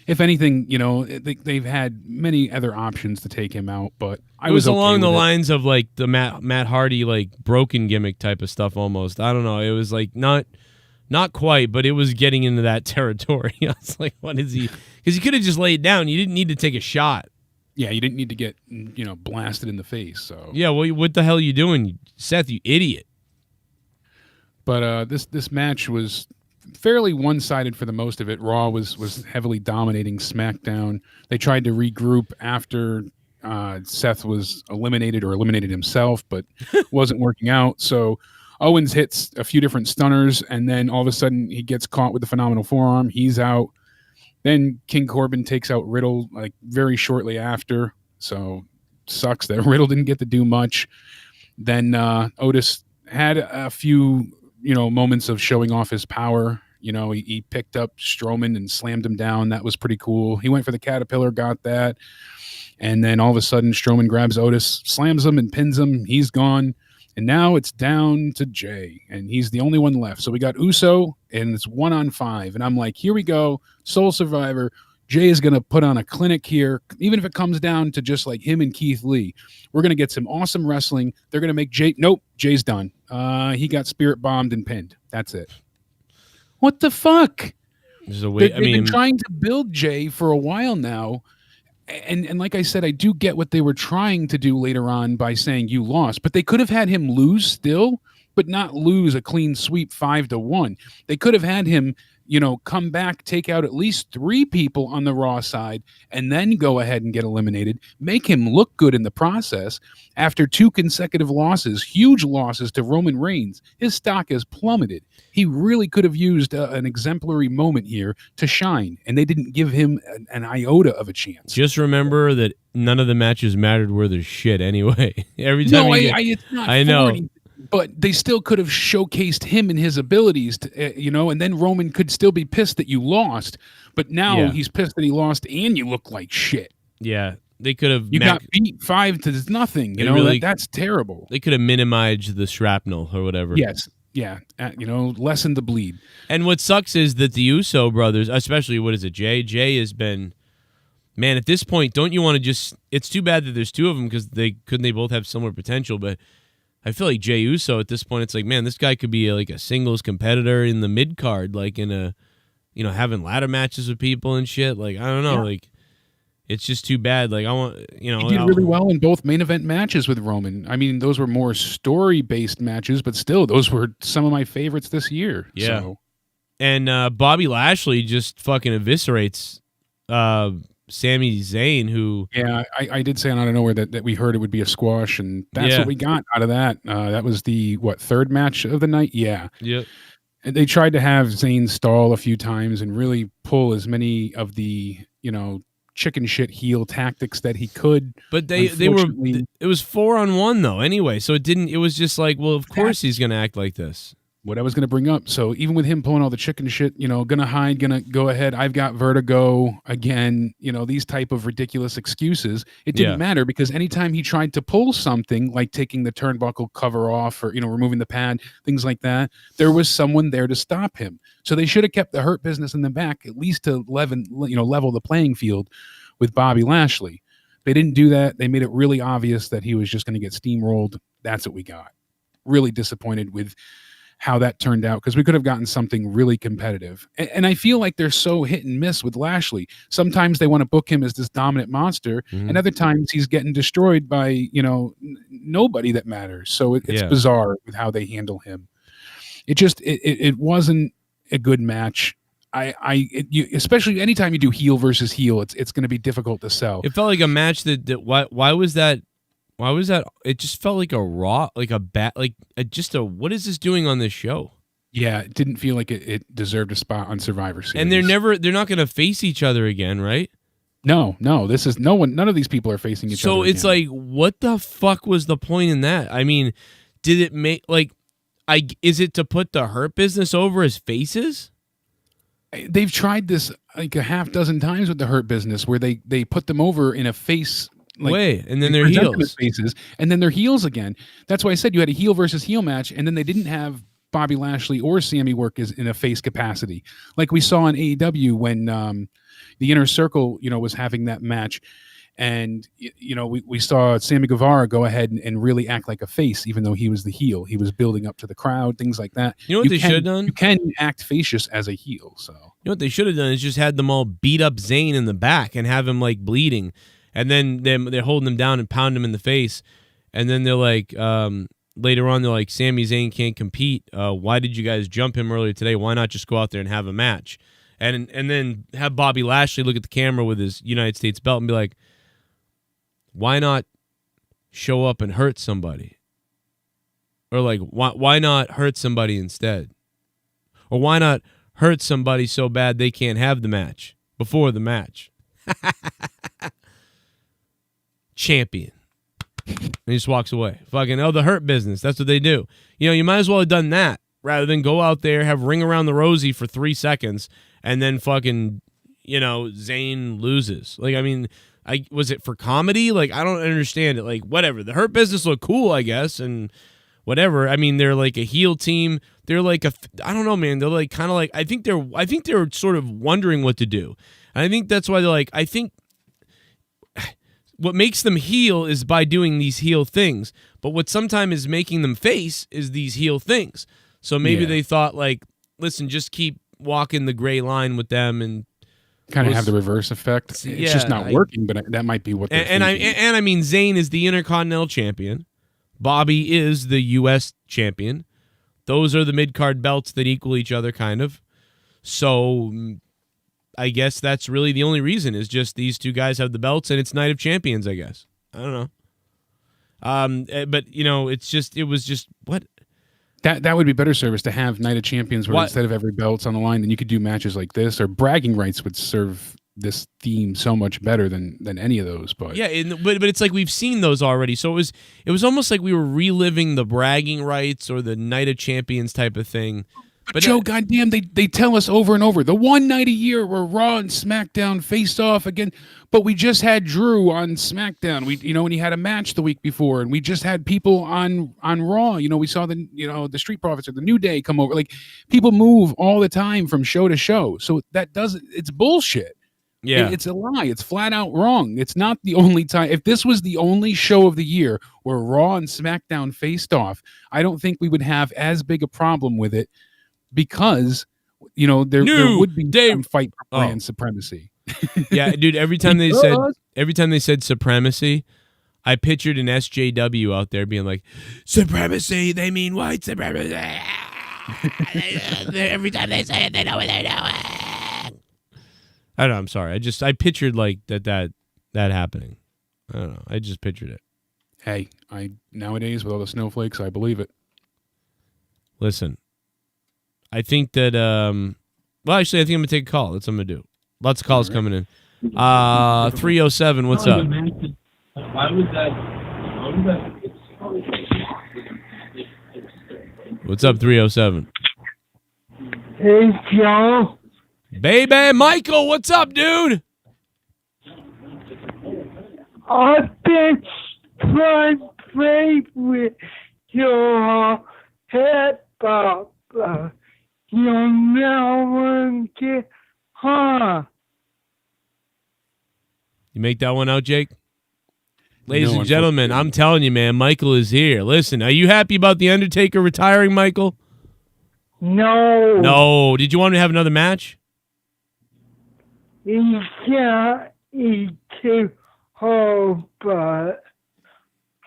If anything, you know, they've had many other options to take him out, but it was along the lines of like the Matt Hardy, like, broken gimmick type of stuff almost. I don't know. It was like not quite, but it was getting into that territory. I was like, what is he? Because he could have just laid down. You didn't need to take a shot. Yeah, you didn't need to get, you know, blasted in the face. So yeah, well, what the hell are you doing, Seth? You idiot. But this match was fairly one-sided for the most of it. Raw was heavily dominating SmackDown. They tried to regroup after Seth was eliminated himself, but wasn't working out. So Owens hits a few different stunners, and then all of a sudden he gets caught with the phenomenal forearm. He's out. Then King Corbin takes out Riddle like very shortly after. So sucks that Riddle didn't get to do much. Then Otis had a few, you know, moments of showing off his power. You know, he picked up Strowman and slammed him down. That was pretty cool. He went for the Caterpillar, got that. And then all of a sudden, Strowman grabs Otis, slams him and pins him. He's gone. And now it's down to Jay, and he's the only one left. So we got Uso, and it's 1-on-5. And I'm like, here we go, Soul Survivor. Jay is going to put on a clinic here, even if it comes down to just like him and Keith Lee. We're going to get some awesome wrestling. They're going to make Jay. Nope, Jay's done. He got spirit bombed and pinned. That's it. What the fuck? They've been trying to build Jay for a while now. And like I said, I do get what they were trying to do later on by saying you lost, but they could have had him lose still, but not lose a clean sweep 5-1. They could have had him, you know, come back, take out at least 3 people on the Raw side, and then go ahead and get eliminated, make him look good in the process. After 2 consecutive losses, huge losses to Roman Reigns, his stock has plummeted. He really could have used an exemplary moment here to shine, and they didn't give him an iota of a chance. Just remember that none of the matches mattered worth a shit anyway. Every time it's not I know. But they still could have showcased him and his abilities, to, you know, and then Roman could still be pissed that you lost. But now he's pissed that he lost and you look like shit. Yeah. They could have. You got beat 5-0. You know, really, that's terrible. They could have minimized the shrapnel or whatever. Yes. Yeah. You know, lessen the bleed. And what sucks is that the Uso brothers, especially, what is it, Jay? Jay has been, man, at this point, don't you want to just, it's too bad that there's two of them because they both have similar potential, but I feel like Jay Uso at this point, it's like, man, this guy could be like a singles competitor in the mid card, like in a, you know, having ladder matches with people and shit. Like, I don't know, like, it's just too bad. Like, I want, you know. He did really well in both main event matches with Roman. I mean, those were more story-based matches, but still, those were some of my favorites this year. Yeah. So. And Bobby Lashley just fucking eviscerates Sami Zayn, who... Yeah, I did say out of nowhere that we heard it would be a squash, and that's what we got out of that. That was the, third match of the night? Yeah. Yep. And they tried to have Zayn stall a few times and really pull as many of the, you know, chicken shit heel tactics that he could. But they were, it was 4-on-1 though anyway, so it was just like, well, of course he's going to act like this. What I was going to bring up. So even with him pulling all the chicken shit, you know, gonna hide, gonna go ahead, I've got vertigo again, you know, these type of ridiculous excuses, it didn't matter because anytime he tried to pull something like taking the turnbuckle cover off or, you know, removing the pad, things like that, there was someone there to stop him. So they should have kept the Hurt Business in the back, at least to level the playing field with Bobby Lashley. They didn't do that. They made it really obvious that he was just going to get steamrolled. That's what we got. Really disappointed with how that turned out because we could have gotten something really competitive. And I feel like they're so hit and miss with Lashley. Sometimes they want to book him as this dominant monster, and other times he's getting destroyed by, you know, nobody that matters. So it's bizarre with how they handle him. It wasn't a good match. Especially anytime you do heel versus heel, it's going to be difficult to sell. It felt like a match why was that? Why was that? It just felt like what is this doing on this show? Yeah, it didn't feel like it deserved a spot on Survivor Series. And they're not going to face each other again, right? No, this is none of these people are facing each other. So it's like, what the fuck was the point in that? I mean, did it make is it to put the Hurt Business over as faces? They've tried this like a half dozen times with the Hurt Business where they put them over in a face way, and then they're heels. Faces, and then they're heels again. That's why I said you had a heel versus heel match, and then they didn't have Bobby Lashley or Sammy work in a face capacity, like we saw in AEW when the Inner Circle, you know, was having that match, and you know we saw Sammy Guevara go ahead and really act like a face, even though he was the heel. He was building up to the crowd, things like that. You know what they should have done? You can act facious as a heel. So you know what they should have done is just had them all beat up Zayn in the back and have him like bleeding. And then they're holding him down and pound him in the face. And then they're like, later on, they're like, Sami Zayn can't compete. Why did you guys jump him earlier today? Why not just go out there and have a match? And then have Bobby Lashley look at the camera with his United States belt and be like, why not show up and hurt somebody? Or like, why not hurt somebody instead? Or why not hurt somebody so bad they can't have the match before the match? Champion. And he just walks away. Fucking, the Hurt Business. That's what they do. You know, you might as well have done that rather than go out there, have Ring Around the Rosie for 3 seconds, and then fucking, you know, Zayn loses. Like, I mean, was it for comedy? Like, I don't understand it. Like, whatever. The Hurt Business look cool, I guess, and whatever. I mean, they're like a heel team. They're like I don't know, man. They're like kind of like, I think they're sort of wondering what to do. And I think that's why they're like, I think what makes them heel is by doing these heel things. But what sometimes is making them face is these heel things. So maybe they thought, like, listen, just keep walking the gray line with them and kind of have the reverse effect. It's just not working, but that might be what they're thinking. I mean, Zayn is the Intercontinental Champion. Bobby is the U.S. Champion. Those are the mid-card belts that equal each other, kind of. So I guess that's really the only reason is just these two guys have the belts and it's Night of Champions, I guess. I don't know. But, you know, it was just, what? That would be better service to have Night of Champions where instead of every belt's on the line, then you could do matches like this, or bragging rights would serve this theme so much better than any of those. But yeah, but it's like we've seen those already. So it was almost like we were reliving the bragging rights or the Night of Champions type of thing. But Joe, goddamn, they tell us over and over the one night a year where Raw and SmackDown faced off again. But we just had Drew on SmackDown. When he had a match the week before, and we just had people on Raw. We saw the Street Profits or the New Day come over. Like, people move all the time from show to show. So it's bullshit. Yeah, it's a lie. It's flat out wrong. It's not the only time. If this was the only show of the year where Raw and SmackDown faced off, I don't think we would have as big a problem with it, because there would be some fight for brand supremacy. Yeah, dude. Every time they said supremacy, I pictured an SJW out there being like, supremacy. They mean white supremacy. Every time they say it, they know what they're doing. I don't know. I'm sorry. I pictured like that happening. I don't know. I just pictured it. Hey, nowadays with all the snowflakes, I believe it. Listen, I think that I think I'm gonna take a call. That's what I'm gonna do. Lots of calls coming in. 307. What's up? Why was that? What's up, 307? Hey, Joe. Baby Michael, what's up, dude? I've been trying to play with your head, Bob. You'll never get hard. You make that one out, Jake? Ladies and gentlemen, I'm telling you, man, Michael is here. Listen, are you happy about The Undertaker retiring, Michael? No. No. Did you want to have another match? You can't eat too hard, but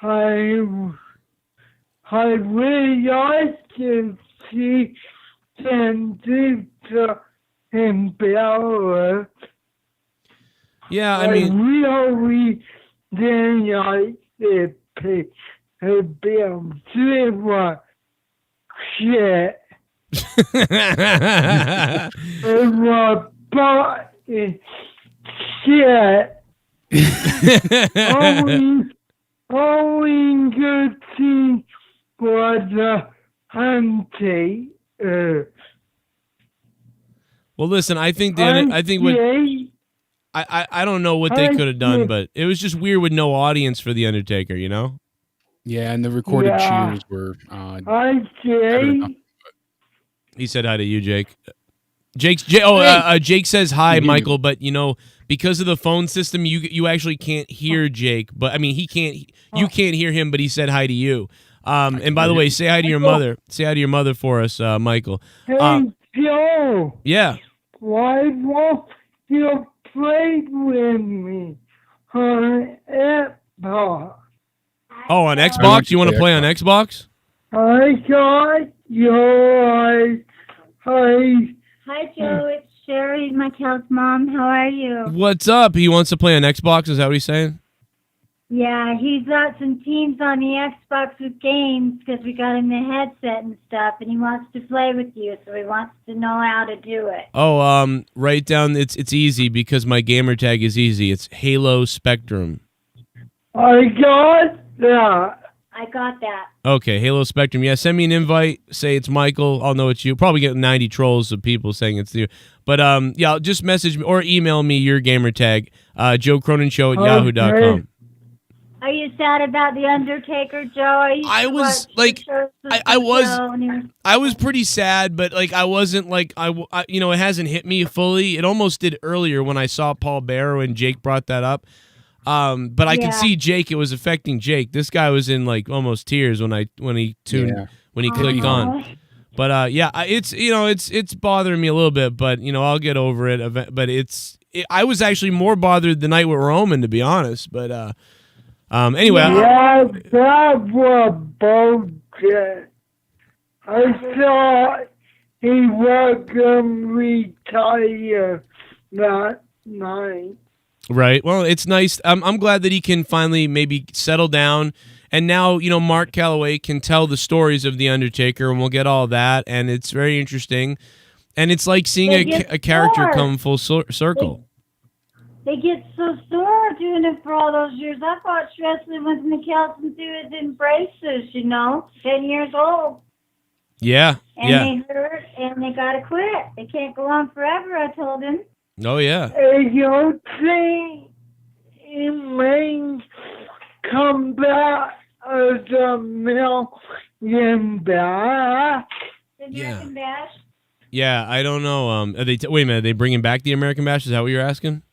I really like to see Sandita and Bella. Yeah, I mean, really didn't like the pick a Bill Zero shit. It was but shit. Only good thing was the hunting. Well, listen, I think I don't know what they could have done, but it was just weird with no audience for The Undertaker, you know? Yeah, and the recorded cheers were He said hi to you, Jake. Jake says hi, Michael, but because of the phone system, you actually can't hear Jake. But I mean, you can't hear him, but he said hi to you. And by the way, say hi to your mother. Say hi to your mother for us, Michael. Hey, Joe. Yeah. Why won't you play with me on Xbox? Oh, on Xbox? You want to play on Xbox? I got your... Hi, Joe. It's Sherry, Michael's mom. How are you? What's up? He wants to play on Xbox? Is that what he's saying? Yeah, he's got some teams on the Xbox with games because we got him the headset and stuff, and he wants to play with you, so he wants to know how to do it. Oh, write down. It's easy because my gamer tag is easy. It's Halo Spectrum. I got that. I got that. Okay, Halo Spectrum. Yeah, send me an invite. Say it's Michael. I'll know it's you. Probably get 90 trolls of people saying it's you. But yeah, just message me or email me your gamer tag. JoeCronenShow@yahoo.com. Are you sad about The Undertaker, Joe? I was like, I was pretty sad, but like I wasn't like it hasn't hit me fully. It almost did earlier when I saw Paul Bearer and Jake brought that up. But I could see Jake. It was affecting Jake. This guy was in like almost tears when he clicked on. But yeah, it's bothering me a little bit. But I'll get over it. But I was actually more bothered the night with Roman, to be honest. But anyway. Yeah, that was bullshit. I thought he was gonna retire that night. Right. Well, it's nice. I'm glad that he can finally maybe settle down. And now, Mark Calloway can tell the stories of The Undertaker, and we'll get all that. And it's very interesting. And it's like seeing a character come full circle. They get so sore doing it for all those years. I thought wrestling was Mcneil through his embraces, 10 years old. Yeah. And they hurt, and they gotta quit. They can't go on forever, I told him. Oh, yeah. You think it may come back as a million back? The American Bash? Yeah, I don't know. Are they wait a minute, are they bringing back the American Bash? Is that what you're asking?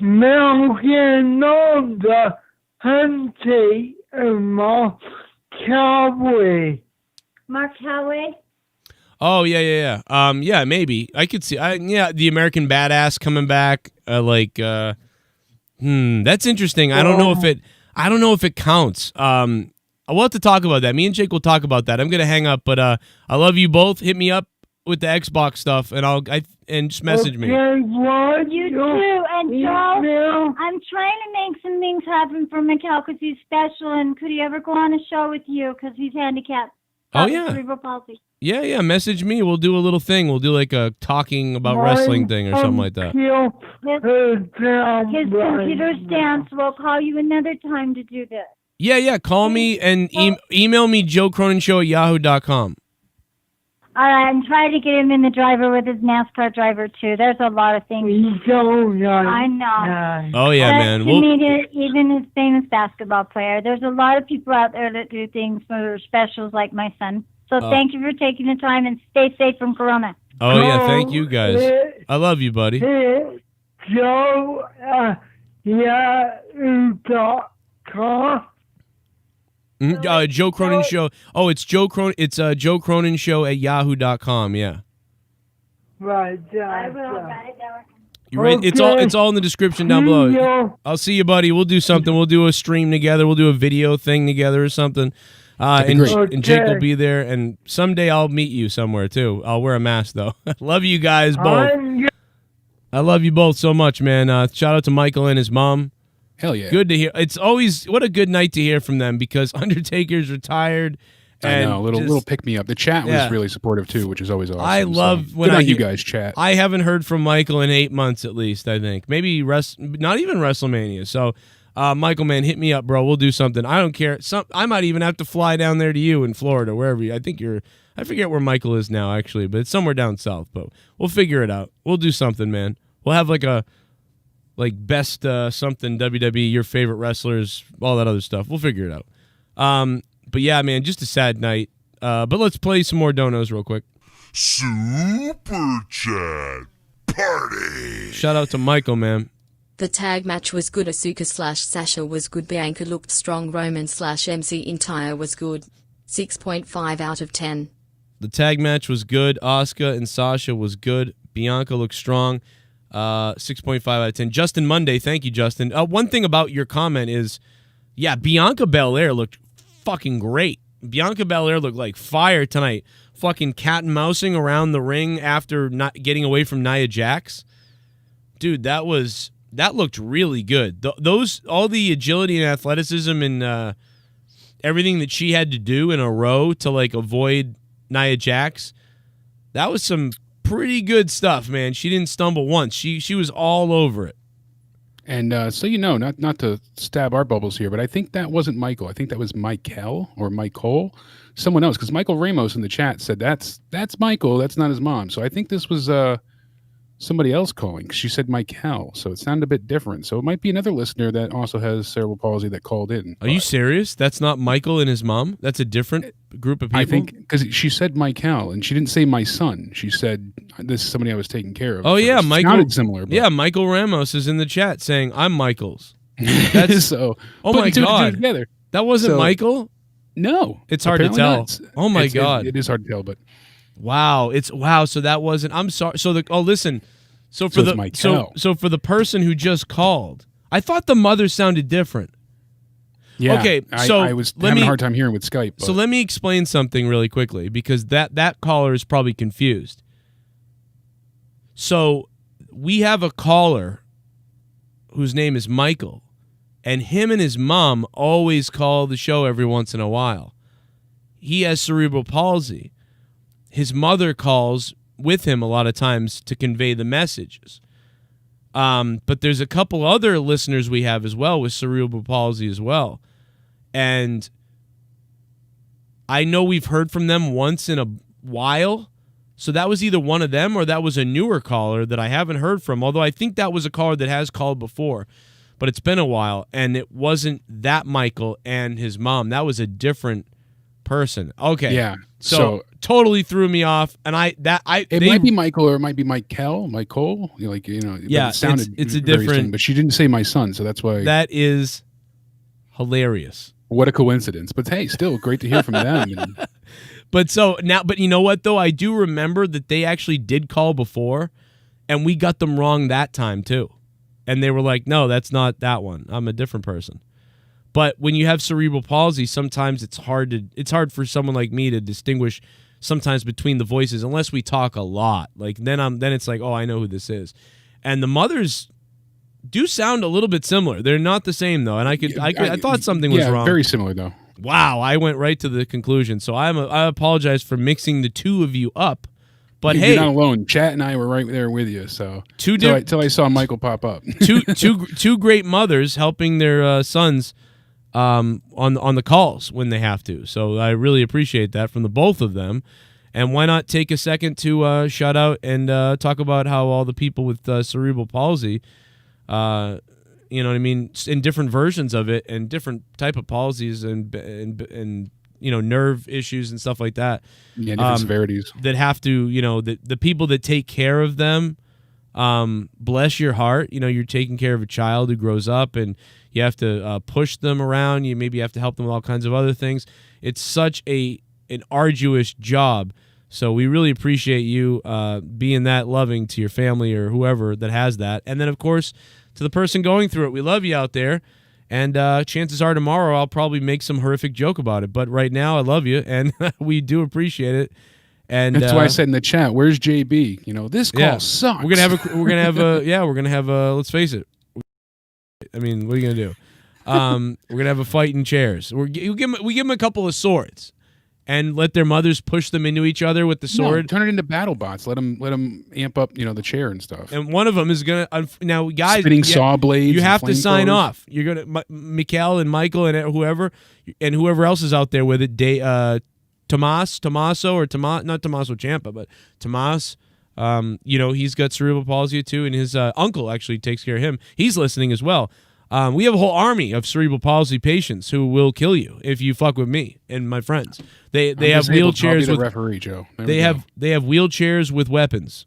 Million on the hunting and Mark Cowboy. Mark Cowboy? Oh, yeah. Yeah, maybe. I could see. The American Badass coming back. That's interesting. I don't know if it counts. We'll have to talk about that. Me and Jake will talk about that. I'm gonna hang up, but I love you both. Hit me up with the Xbox stuff, and just message me. You too. And Joe, I'm trying to make some things happen for Mcneil because he's special, and could he ever go on a show with you because he's handicapped? Oh, yeah. Cerebral palsy. Yeah. Message me. We'll do a little thing. We'll do like a talking about wrestling thing or something like that. His computer's down, so I'll call you another time to do this. Yeah. Call me and email me joecroningshow@yahoo.com. All right, and try to get him in the driver with his NASCAR driver, too. There's a lot of things. I know. Oh, yeah, man. Even his famous basketball player. There's a lot of people out there that do things for specials like my son. So thank you for taking the time, and stay safe from Corona. Oh, yeah, thank you, guys. I love you, buddy. Joe, yahoo.com. Joe Cronin Show. Oh, it's Joe Cronin. It's Joe Cronin Show at yahoo.com. Yeah. Right. I will write it down. You're right. It's all in the description down below. I'll see you, buddy. We'll do something. We'll do a stream together. We'll do a video thing together or something. And Jake will be there. And someday I'll meet you somewhere too. I'll wear a mask though. Love you guys both. I love you both so much, man. Shout out to Michael and his mom. Hell yeah. Good to hear. It's always, what a good night to hear from them because Undertaker's retired. I know, little pick me up. The chat was really supportive too, which is always awesome. I love when good night, you guys chat. I haven't heard from Michael in 8 months at least, I think. Maybe not even WrestleMania. So, Michael, man, hit me up, bro. We'll do something. I don't care. I might even have to fly down there to you in Florida, wherever you. I forget where Michael is now, actually, but it's somewhere down south. But we'll figure it out. We'll do something, man. We'll have like best something WWE, your favorite wrestlers, all that other stuff. We'll figure it out. But yeah, man, just a sad night. But let's play some more donos real quick. Super Chat Party. Shout out to Michael, man. The tag match was good. Asuka/Sasha was good. Bianca looked strong. Roman/MC Entire was good. 6.5 out of 10. The tag match was good. Asuka and Sasha was good. Bianca looked strong. 6.5 out of 10. Justin Monday, thank you, Justin. One thing about your comment is, yeah, Bianca Belair looked fucking great. Bianca Belair looked like fire tonight. Fucking cat and mousing around the ring after not getting away from Nia Jax. Dude, that looked really good. All the agility and athleticism and everything that she had to do in a row to like avoid Nia Jax. That was some pretty good stuff, man. She didn't stumble once. She was all over it. And so not to stab our bubbles here, but I think that wasn't Michael. I think that was Mcneil or Michael, someone else. Because Michael Ramos in the chat said that's Michael. That's not his mom. So I think this was somebody else calling. She said Mcneil, so it sounded a bit different. So it might be another listener that also has cerebral palsy that called in. Are you serious? That's not Michael and his mom? That's a different group of people? I think because she said Mcneil, and she didn't say my son. She said this is somebody I was taking care of. Oh, yeah, Michael. Sounded similar. But. Yeah, Michael Ramos is in the chat saying, I'm Michael's. That's so. Oh, my God. Together. That wasn't Michael? No. It's hard to tell. Not. Oh, my God. It is hard to tell, but. Wow. So that wasn't. I'm sorry. Listen. So for the person who just called, I thought the mother sounded different. Yeah. Okay. So I was having a hard time hearing with Skype. But. So let me explain something really quickly because that caller is probably confused. So we have a caller whose name is Michael, and him and his mom always call the show every once in a while. He has cerebral palsy. His mother calls with him a lot of times to convey the messages. But there's a couple other listeners we have as well with cerebral palsy as well. And I know we've heard from them once in a while, So that was either one of them or that was a newer caller that I haven't heard from, although I think that was a caller that has called before. But it's been a while, and it wasn't that Michael and his mom. That was a different person. Okay. Yeah. So totally threw me off, and it might be Michael or it might be Michael. Like yeah, it sounded it's a very different. similar, but she didn't say my son, so that's why. That is hilarious. What a coincidence! But hey, still great to hear from them. But you know what though? I do remember that they actually did call before, and we got them wrong that time too. And they were like, "No, that's not that one. I'm a different person." But when you have cerebral palsy, sometimes it's hard for someone like me to distinguish sometimes between the voices unless we talk a lot. Like then it's like, "Oh, I know who this is." And the mothers do sound a little bit similar. They're not the same though. And I thought something was wrong. Very similar though. Wow, I went right to the conclusion. So I apologize for mixing the two of you up. But hey, you're not alone. Chat and I were right there with you. So till I saw Michael pop up. two great mothers helping their sons on the calls when they have to. So I really appreciate that from the both of them. And why not take a second to shout out and talk about how all the people with cerebral palsy, you know what I mean, in different versions of it and different type of palsies and nerve issues and stuff like that. Yeah, different severities. That have to, the people that take care of them, bless your heart. You're taking care of a child who grows up and you have to push them around. You maybe have to help them with all kinds of other things. It's such an arduous job. So we really appreciate you being that loving to your family or whoever that has that. And then, of course, to the person going through it, we love you out there. And chances are tomorrow I'll probably make some horrific joke about it. But right now I love you, and we do appreciate it. And that's why I said in the chat, "Where's JB?" This call sucks. We're gonna have a. Let's face it. I mean, what are you gonna do? We're gonna have a fight in chairs. We give them a couple of swords, and let their mothers push them into each other with the sword. No, turn it into battle bots. Let them amp up, the chair and stuff. And one of them is gonna now, guys. Spinning saw blades. You have to sign off. You're gonna Mcneil and Michael and whoever else is out there with it. Tommaso or not Tommaso Ciampa, but Tomas. He's got cerebral palsy too, and his uncle actually takes care of him. He's listening as well. We have a whole army of cerebral palsy patients who will kill you if you fuck with me and my friends. They have wheelchairs with referee, Joe. They have wheelchairs with weapons.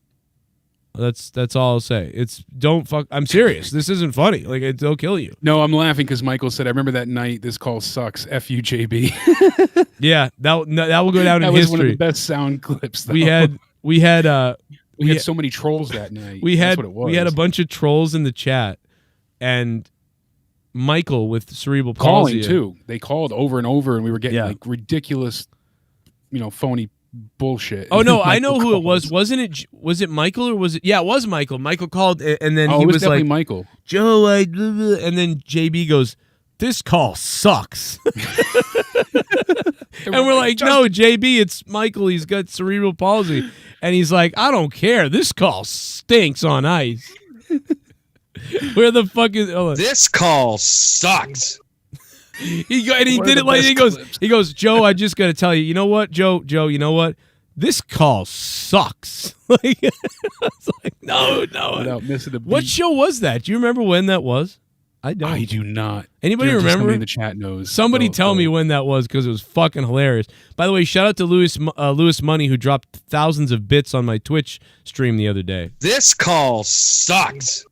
That's all I'll say. Don't fuck. I'm serious. This isn't funny. Like they'll kill you. No, I'm laughing because Michael said, "I remember that night. This call sucks. F you, JB." Yeah, that will go down in history. That was one of the best sound clips. Though. We had so many trolls that night. That's what it was. We had a bunch of trolls in the chat, and Michael with cerebral palsy calling too. They called over and over, and we were getting ridiculous, phony bullshit. Oh no, I know who it was. Wasn't it? Was it Michael or was it? Yeah, it was Michael. Michael called, and then he was like, "Michael, Joe," and then JB goes, "This call sucks." And we're like, "No, JB, it's Michael. He's got cerebral palsy," and he's like, "I don't care. This call stinks on ice." Where the fuck is this call sucks? He did it like he goes, "Joe, I just got to tell you, you know what, Joe, you know what? This call sucks." I was like, no. Without missing a beat. What show was that? Do you remember when that was? I don't. I do not. Anybody remember? Somebody in the chat knows. Somebody tell me when that was because it was fucking hilarious. By the way, shout out to Lewis Money who dropped thousands of bits on my Twitch stream the other day. This call sucks.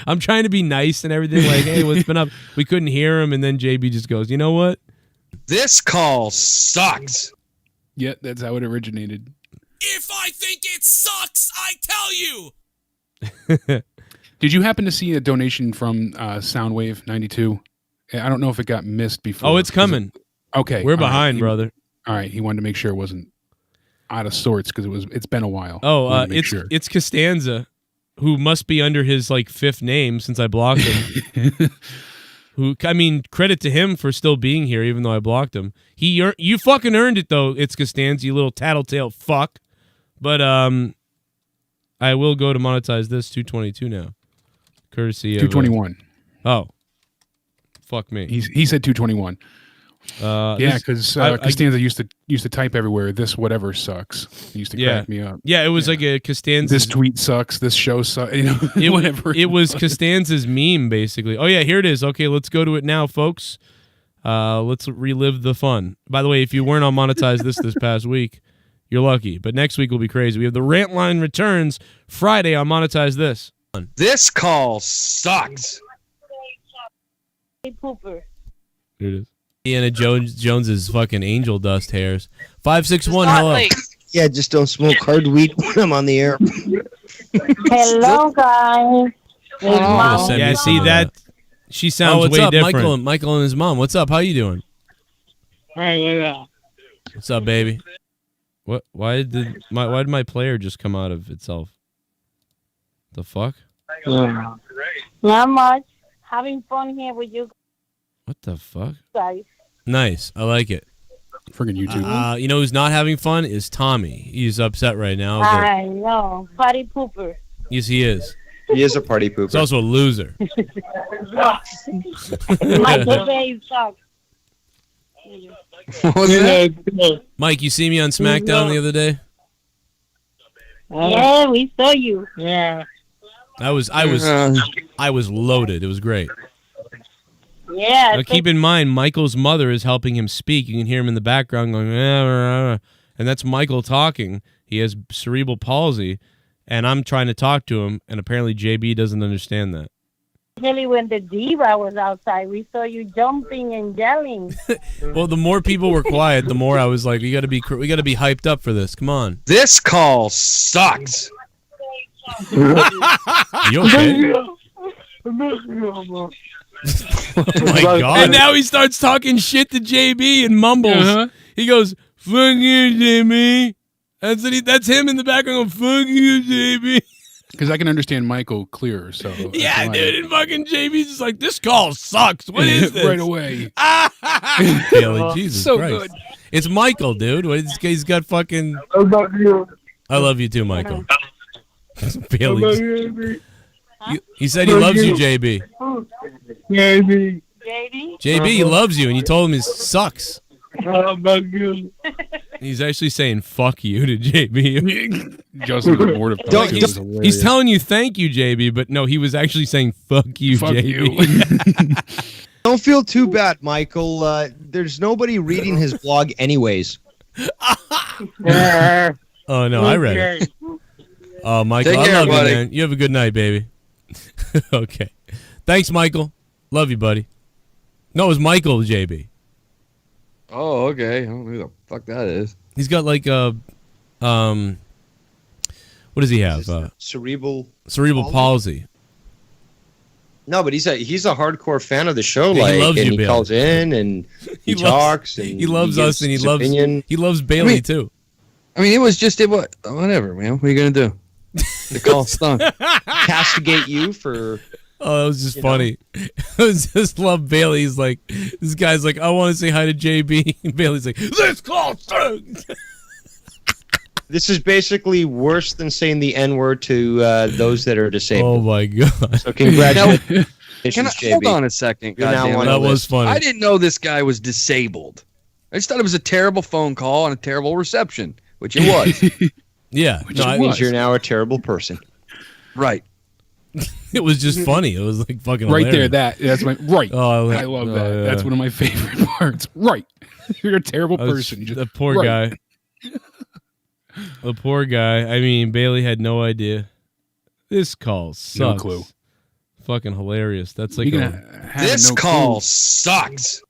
I'm trying to be nice and everything. Like, hey, what's been up? We couldn't hear him, and then JB just goes, "You know what? This call sucks." Yeah, that's how it originated. If I think it sucks, I tell you. Did you happen to see a donation from Soundwave 92? I don't know if it got missed before. Oh, it's coming. Okay, we're behind, brother. All right, he wanted to make sure it wasn't out of sorts because it's been a while. Oh, it's Costanza, who must be under his fifth name since I blocked him. Credit to him for still being here, even though I blocked him. You fucking earned it though. It's Costanza, you little tattletale fuck. But I will go to monetize this 222 now, courtesy 221. Oh, fuck me. He said 221. Yeah, because Costanza used to type everywhere. This whatever sucks. It used to crack me up. Yeah, it was like a Costanza. This tweet sucks. This show sucks. Whatever. It was Costanza's meme, basically. Oh yeah, here it is. Okay, let's go to it now, folks. Let's relive the fun. By the way, if you weren't on Monetize this past week, you're lucky. But next week will be crazy. We have the rant line returns Friday on Monetize This. This call sucks. Pooper. Here it is. Indiana Jones's fucking angel dust hairs. 561. Hello. Yeah, just don't smoke hard weed when I'm on the air. Hello, guys. Yeah, see that. She sounds way different. Michael and his mom. What's up? How you doing? What's up, baby? What? Why did my player just come out of itself? The fuck? Not much. Having fun here with you What the fuck? guys. Nice. I like it. Friggin' YouTube. You know who's not having fun is Tommy. He's upset right now. I know. Party pooper. Yes, he is. He is a party pooper. He's also a loser. My birthday sucks. Mike, you see me on SmackDown the other day? Yeah, we saw you. Yeah. I was loaded. It was great. Yeah. Now, keep in mind, Michael's mother is helping him speak. You can hear him in the background going, and that's Michael talking. He has cerebral palsy, and I'm trying to talk to him, and apparently JB doesn't understand that. Especially when the diva was outside, we saw you jumping and yelling. Well, the more people were quiet, the more I was like, we got to be hyped up for this. Come on. This call sucks. You okay? Oh my God. And now he starts talking shit to JB and mumbles. He goes, fuck you, JB. That's him in the background going, fuck you, JB. Because I can understand Michael clearer, so... Yeah, dude, and fucking JB's just like, this call sucks. What is this? Right away. Bailey, Jesus so Christ. Good. It's Michael, dude. He's got fucking... I love you. I love you too, Michael. Bailey. He said he loves you, JB. JB. JB, he loves you, and you told him he sucks. I love you. He's actually saying "fuck you" to JB. Justin was mortified. He's telling you "thank you, JB," but no, he was actually saying "fuck you, JB." Don't feel too bad, Michael. There's nobody reading his blog anyways. Oh no, I read it. Oh, Michael, I love you, man. You have a good night, baby. Okay. Thanks, Michael. Love you, buddy. No, it was Michael, JB. Oh, okay. I don't know who the fuck that is. He's got like a, what does he have? Cerebral palsy. No, but he's a hardcore fan of the show. Yeah, like, he loves and you, he Bailey. calls in and he talks. And he loves us, and he loves Bailey I mean, too. I mean, it was just whatever, man. What are you gonna do? The call stunk. Castigate you for. Oh, it was just funny. I just love Bailey. He's like, this guy's like, I want to say hi to JB. And Bailey's like, this call sucks. This is basically worse than saying the N-word to those that are disabled. Oh my God. So congratulations, Hold on a second. That was funny. I didn't know this guy was disabled. I just thought it was a terrible phone call and a terrible reception, which it was. Yeah. Which means you're now a terrible person. Right. It was just funny. It was like fucking right hilarious. there. That's my right. Oh, I love that. yeah. That's one of my favorite parts. Right. You're a terrible person. The poor guy. The poor guy. I mean, Bailey had no idea. This call sucks. No clue. Fucking hilarious. That's like this call sucks.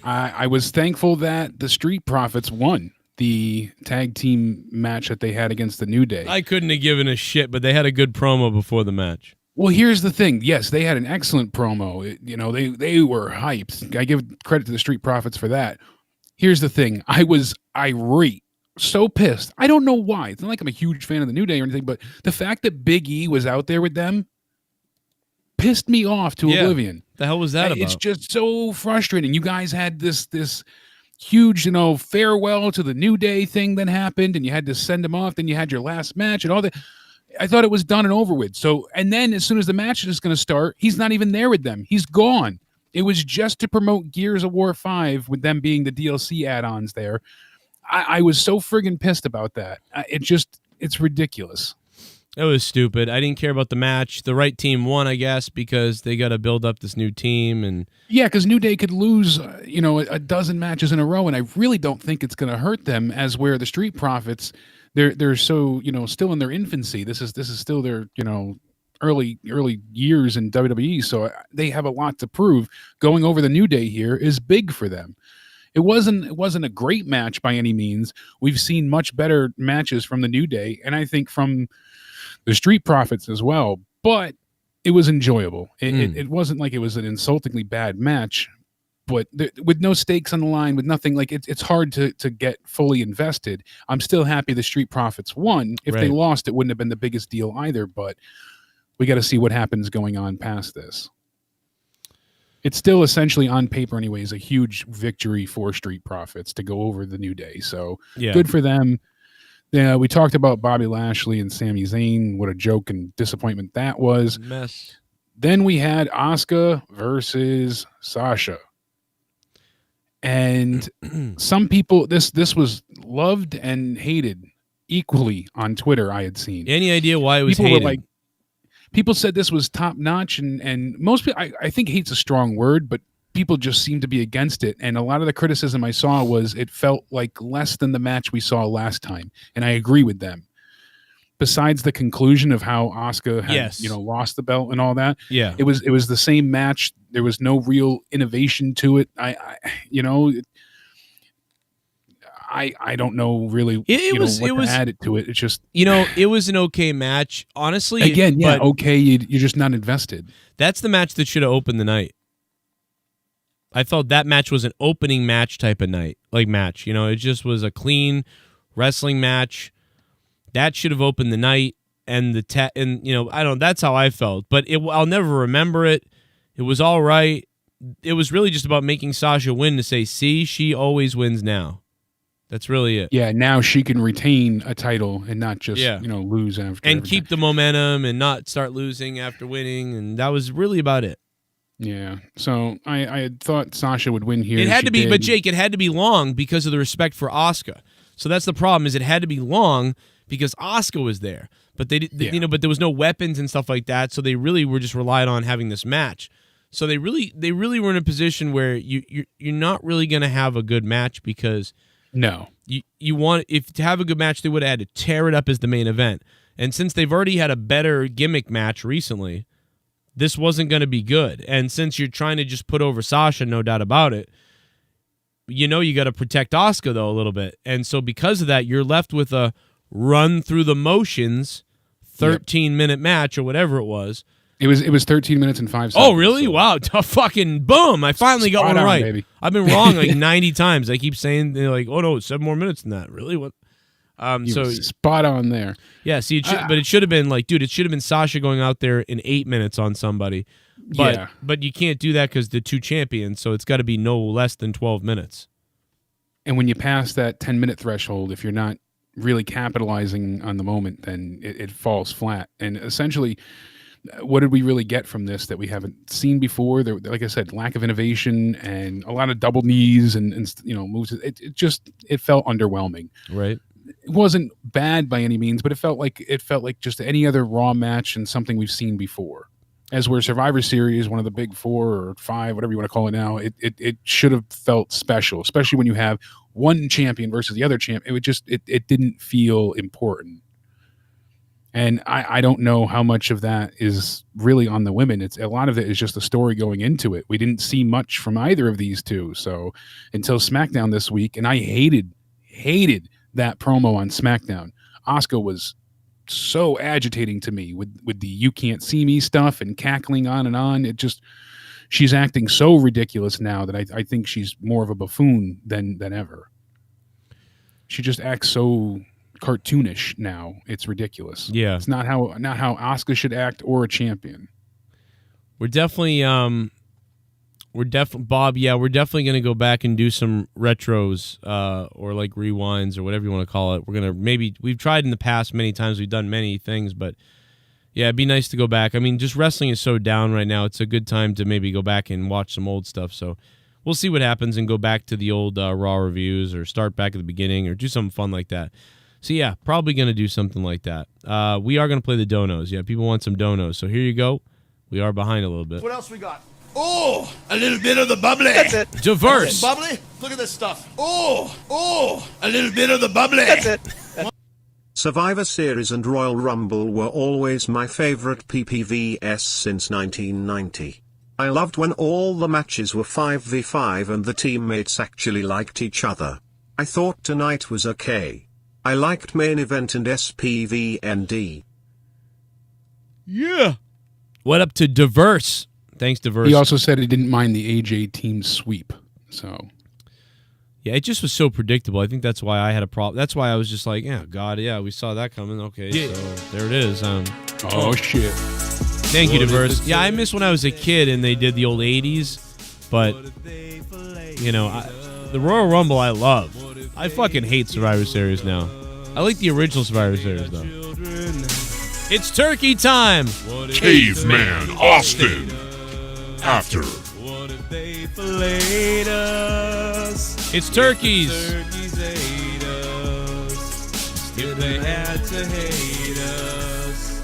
I was thankful that the Street Profits won the tag team match that they had against the New Day. I couldn't have given a shit, but they had a good promo before the match. Well, here's the thing. Yes, they had an excellent promo. They were hyped. I give credit to the Street Profits for that. Here's the thing. I was irate. So pissed. I don't know why. It's not like I'm a huge fan of the New Day or anything, but the fact that Big E was out there with them pissed me off to oblivion. The hell was that about? It's just so frustrating. You guys had this huge, farewell to the New Day thing that happened, and you had to send them off. Then you had your last match and all that. I thought it was done and over with. So, and then as soon as the match is going to start, he's not even there with them. He's gone. It was just to promote Gears of War 5 with them being the DLC add-ons there. I was so friggin' pissed about that. It's ridiculous. It was stupid. I didn't care about the match. The right team won, I guess, because they got to build up this new team. And yeah, because New Day could lose, a dozen matches in a row, and I really don't think it's going to hurt them. As where the Street Profits, they're so still in their infancy. This is still their early years in WWE, so they have a lot to prove. Going over the New Day here is big for them. It wasn't a great match by any means. We've seen much better matches from the New Day, and I think from the Street Profits as well. But it was enjoyable. It wasn't like it was an insultingly bad match, but with no stakes on the line, with nothing, like it's hard to get fully invested. I'm still happy the Street Profits won. If they lost, it wouldn't have been the biggest deal either. But we got to see what happens going on past this. It's still essentially on paper anyways, a huge victory for Street Profits to go over the New Day. So good for them. Yeah, we talked about Bobby Lashley and Sami Zayn. What a joke and disappointment that was. Mess. Then we had Asuka versus Sasha. And some people, this was loved and hated equally on Twitter, I had seen. Any idea why it was people hated? Were like, people said this was top notch, and most people, I think hate's a strong word, but people just seem to be against it. And a lot of the criticism I saw was it felt like less than the match we saw last time. And I agree with them. Besides the conclusion of how Asuka had, lost the belt and all that. Yeah. It was the same match. There was no real innovation to it. I don't know really what to add it to it. It's just it was an okay match. Honestly, again, okay, you're just not invested. That's the match that should have opened the night. I felt that match was an opening match type of night, match. It just was a clean wrestling match. That should have opened the night, and that's how I felt. But I'll never remember it. It was all right. It was really just about making Sasha win to say, see, she always wins now. That's really it. Yeah, now she can retain a title and not just lose after. And keep the momentum and not start losing after winning, and that was really about it. Yeah, so I had thought Sasha would win here. It had to be, but Jake, it had to be long because of the respect for Asuka. So that's the problem, is it had to be long because Asuka was there. But but there was no weapons and stuff like that, so they really were just relying on having this match. So they really were in a position where you're not really going to have a good match because you want, if to have a good match, they would have had to tear it up as the main event. And since they've already had a better gimmick match recently, this wasn't going to be good. And since you're trying to just put over Sasha, no doubt about it, you got to protect Asuka, though, a little bit. And so because of that, you're left with a run through the motions 13-minute match or whatever it was. It was 13 minutes and 5 seconds. Oh, really? So. Wow. Fucking boom. I finally got one right. Baby. I've been wrong 90 times. I keep saying, they're like, oh, no, it's 7 more minutes than that. Really? What? So spot on there. Yeah, see, but it should have been it should have been Sasha going out there in 8 minutes on somebody. But you can't do that because the two champions, so it's got to be no less than 12 minutes. And when you pass that 10-minute threshold, if you're not really capitalizing on the moment, then it falls flat. And essentially, what did we really get from this that we haven't seen before? There, like I said, lack of innovation and a lot of double knees and moves. It felt underwhelming. Right. It wasn't bad by any means, but it felt like just any other Raw match and something we've seen before. As where Survivor Series, one of the big 4 or 5, whatever you want to call it now, it should have felt special, especially when you have one champion versus the other champ. It didn't feel important. And I don't know how much of that is really on the women. A lot of it is just the story going into it. We didn't see much from either of these two. So until SmackDown this week, and I hated that promo on SmackDown. Asuka was so agitating to me with the "you can't see me" stuff and cackling on and on. She's acting so ridiculous now that I think she's more of a buffoon than ever. She just acts so cartoonish now. It's ridiculous. Yeah, it's not how Asuka should act or a champion. We're definitely Bob. Yeah, we're definitely going to go back and do some retros or like rewinds or whatever you want to call it. We're going to we've tried in the past many times. We've done many things, but Yeah, it'd be nice to go back. I mean, just wrestling is so down right now. It's a good time to maybe go back and watch some old stuff. So we'll see what happens and go back to the old Raw reviews or start back at the beginning or do something fun like that. So, yeah, probably going to do something like that. We are going to play the donos. Yeah, people want some donos. So here you go. We are behind a little bit. What else we got? Oh, a little bit of the bubbly. That's it. Diverse. That's it. Bubbly? Look at this stuff. Oh, a little bit of the bubbly. That's it. Survivor Series and Royal Rumble were always my favorite PPVS since 1990. I loved when all the matches were 5v5 and the teammates actually liked each other. I thought tonight was okay. I liked main event and SPVND. Yeah. What up to Diverse? Thanks, Diverse. He also said he didn't mind the AJ team sweep. So, yeah, it just was so predictable. I think that's why I had a problem. That's why I was just like, yeah, God, yeah, we saw that coming. Okay, Yeah. so there it is. Oh, shit. Thank you, Diverse. Yeah, I miss when I was a kid and they did the old 80s, but, you know, the Royal Rumble I love. I fucking hate Survivor Series now. I like the original Survivor Series, though. It's turkey time! Caveman Austin. After. It's turkeys! If they had to hate us,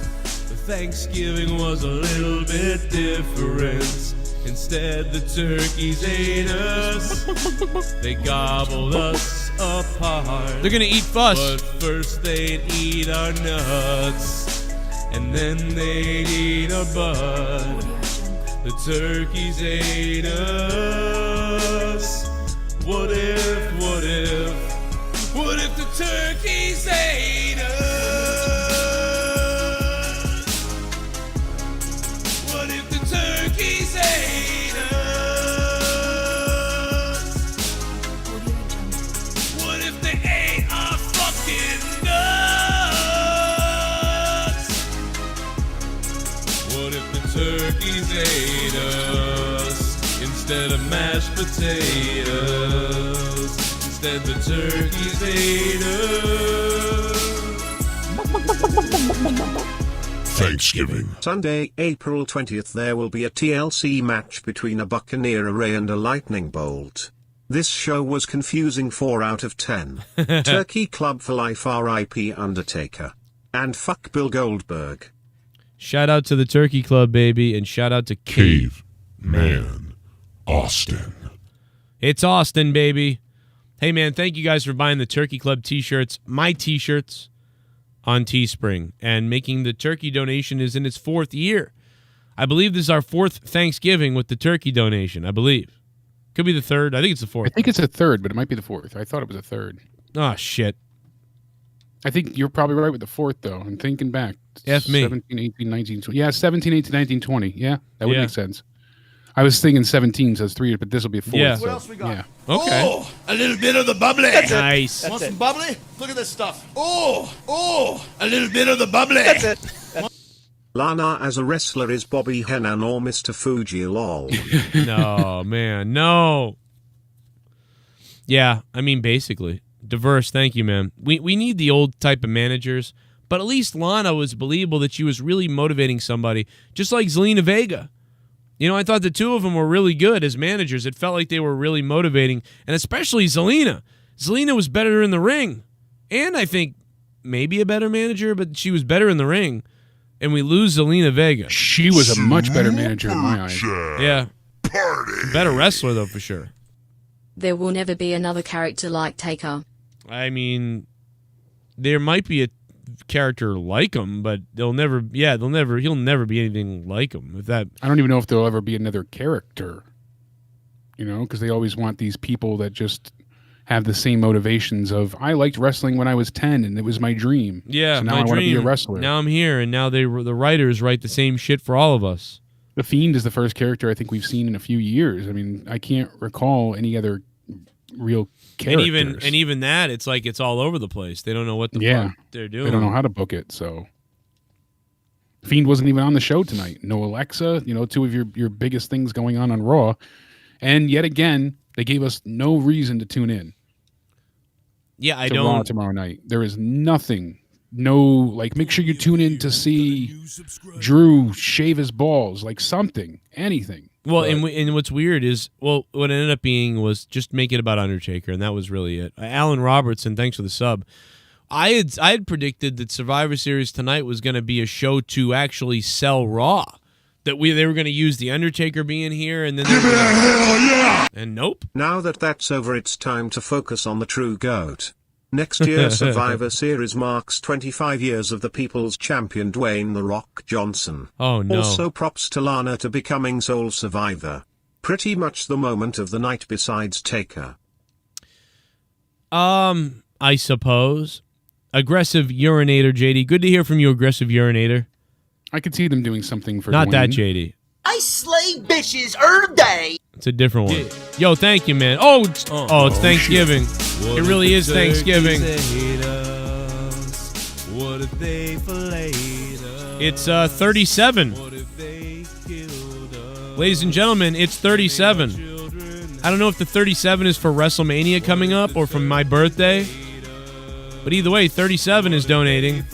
but Thanksgiving was a little bit different. Instead, the turkeys ate us. They gobbled us apart. They're gonna eat fuss. But first they'd eat our nuts, and then they'd eat our bud. The turkeys ate us. What if the turkeys ate us? What if the turkeys ate us? What if they ate our fucking nuts? What if the turkeys ate us instead of mashed potatoes? Instead the turkeys ate us. Thanksgiving. Sunday, April 20th, there will be a TLC match between a Buccaneer array and a lightning bolt. This show was confusing 4 out of 10. Turkey Club for Life, R.I.P. Undertaker. And fuck Bill Goldberg. Shout out to the Turkey Club, baby, and shout out to Caveman Austin. It's Austin, baby. Hey, man, thank you guys for buying the Turkey Club t-shirts, my t-shirts, on Teespring. And making the turkey donation is in its 4th year. I believe this is our 4th Thanksgiving with the turkey donation, I believe. Could be the 3rd. I think it's the 4th. I think it's a 3rd, but it might be the 4th. I thought it was a 3rd. Oh, shit. I think you're probably right with the 4th, though. I'm thinking back. F me. 17, 18, 19, 20. Yeah, 17, 18, 19, 20. Yeah, that would make sense. I was thinking 17 says 3, but this will be a 4th. Yeah. So, What else we got? Yeah. Okay. Oh, a little bit of the bubbly. That's it. Nice. That's Want it. some bubbly? Look at this stuff. Oh, a little bit of the bubbly. That's it. Lana as a wrestler is Bobby Heenan or Mr. Fuji lol. No, man, no. Yeah, I mean, basically. Diverse, thank you, man. We need the old type of managers, but at least Lana was believable that she was really motivating somebody, just like Zelina Vega. You know, I thought the two of them were really good as managers. It felt like they were really motivating, and especially Zelina. Zelina was better in the ring, and I think maybe a better manager, but she was better in the ring, and we lose Zelina Vega. She was a much better manager in my eyes. Yeah. Better wrestler, though, for sure. There will never be another character like Taker. I mean, there might be a character like him, but he'll never be anything like him. If that, I don't even know if there'll ever be another character, you know, because they always want these people that just have the same motivations of, I liked wrestling when I was 10 and it was my dream. yeah, so now my I want to be a dream. wrestler. Now I'm here, and now the writers write the same shit for all of us. The Fiend is the first character I think we've seen in a few years. I mean, I can't recall any other real characters. And even that, it's like it's all over the place. They don't know what the fuck they're doing. They don't know how to book it, so. Fiend wasn't even on the show tonight. No Alexa, you know, two of your biggest things going on Raw. And yet again, they gave us no reason to tune in. Yeah, I to Raw don't. tomorrow night. There is nothing make sure you tune in to see Drew shave his balls, like something, anything. Well, and what's weird is, what it ended up being was just make it about Undertaker, and that was really it. Alan Robertson, thanks for the sub. I had predicted that Survivor Series tonight was going to be a show to actually sell Raw. That they were going to use the Undertaker being here, and then and nope. Now that's over, it's time to focus on the true GOAT. Next year, Survivor Series marks 25 years of the People's Champion Dwayne "The Rock" Johnson. Oh no! Also, props to Lana to becoming sole survivor. Pretty much the moment of the night besides Taker. I suppose. Aggressive Urinator, JD. Good to hear from you, Aggressive Urinator. I could see them doing something for Not Dwayne. that, JD. I slay bitches every day. It's a different one. Yo, thank you, man. Oh, it's Thanksgiving. It really is Thanksgiving. What if they filleted It's 37. Ladies and gentlemen, it's 37. I don't know if the 37 is for WrestleMania coming up or from my birthday. But either way, 37 is donating.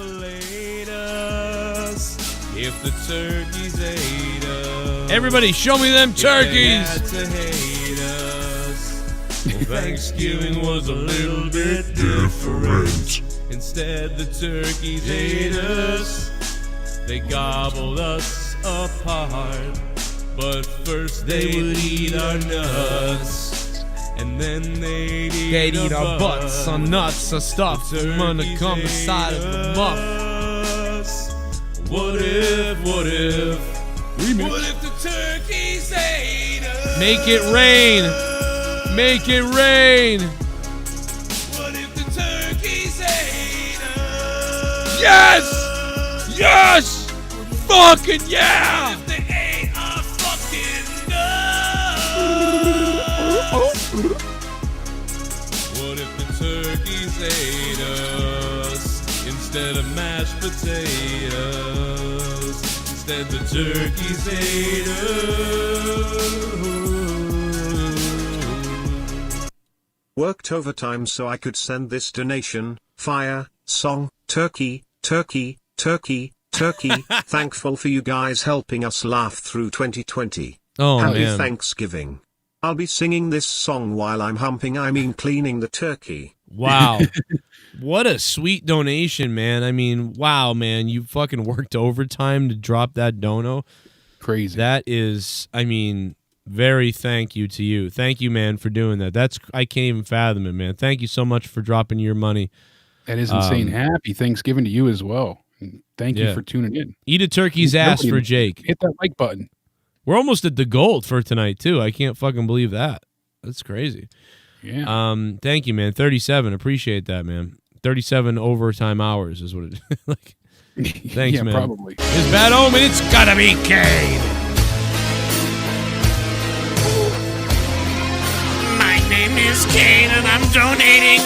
If the turkeys ate us, Everybody, show me them turkeys. to hate us. Well, Thanksgiving was a little bit different. Instead, the turkeys ate us. They gobbled us apart. But first they would eat our nuts. And then they'd eat our butts. Our nuts, our stuff. I'm gonna come inside of the muff. What if what if the turkeys ate us? Make it rain. Make it rain. What if the turkeys ate us? Yes! Yes! Fucking yeah! What if they ate our fucking nuts? What if the turkeys ate us instead of mashed potatoes? Instead the turkeys ate us. Worked overtime so I could send this donation. Fire, song, turkey, turkey, turkey, turkey. Thankful for you guys helping us laugh through 2020. Oh, Happy man. Thanksgiving. I'll be singing this song while I'm cleaning the turkey. Wow. What a sweet donation, man. I mean, wow, man. You fucking worked overtime to drop that dono. Crazy. That is, very thank you to you. Thank you, man, for doing that. I can't even fathom it, man. Thank you so much for dropping your money. That is insane. Happy Thanksgiving to you as well. And thank you for tuning in. Eat a turkey's ass for Jake. Hit that like button. We're almost at the gold for tonight, too. I can't fucking believe that. That's crazy. Yeah. Thank you, man. 37. Appreciate that, man. 37 overtime hours is what it is. Thanks, yeah, man. Probably. It's Bad Omen. It's gotta be Kane. My name is Kane and I'm donating.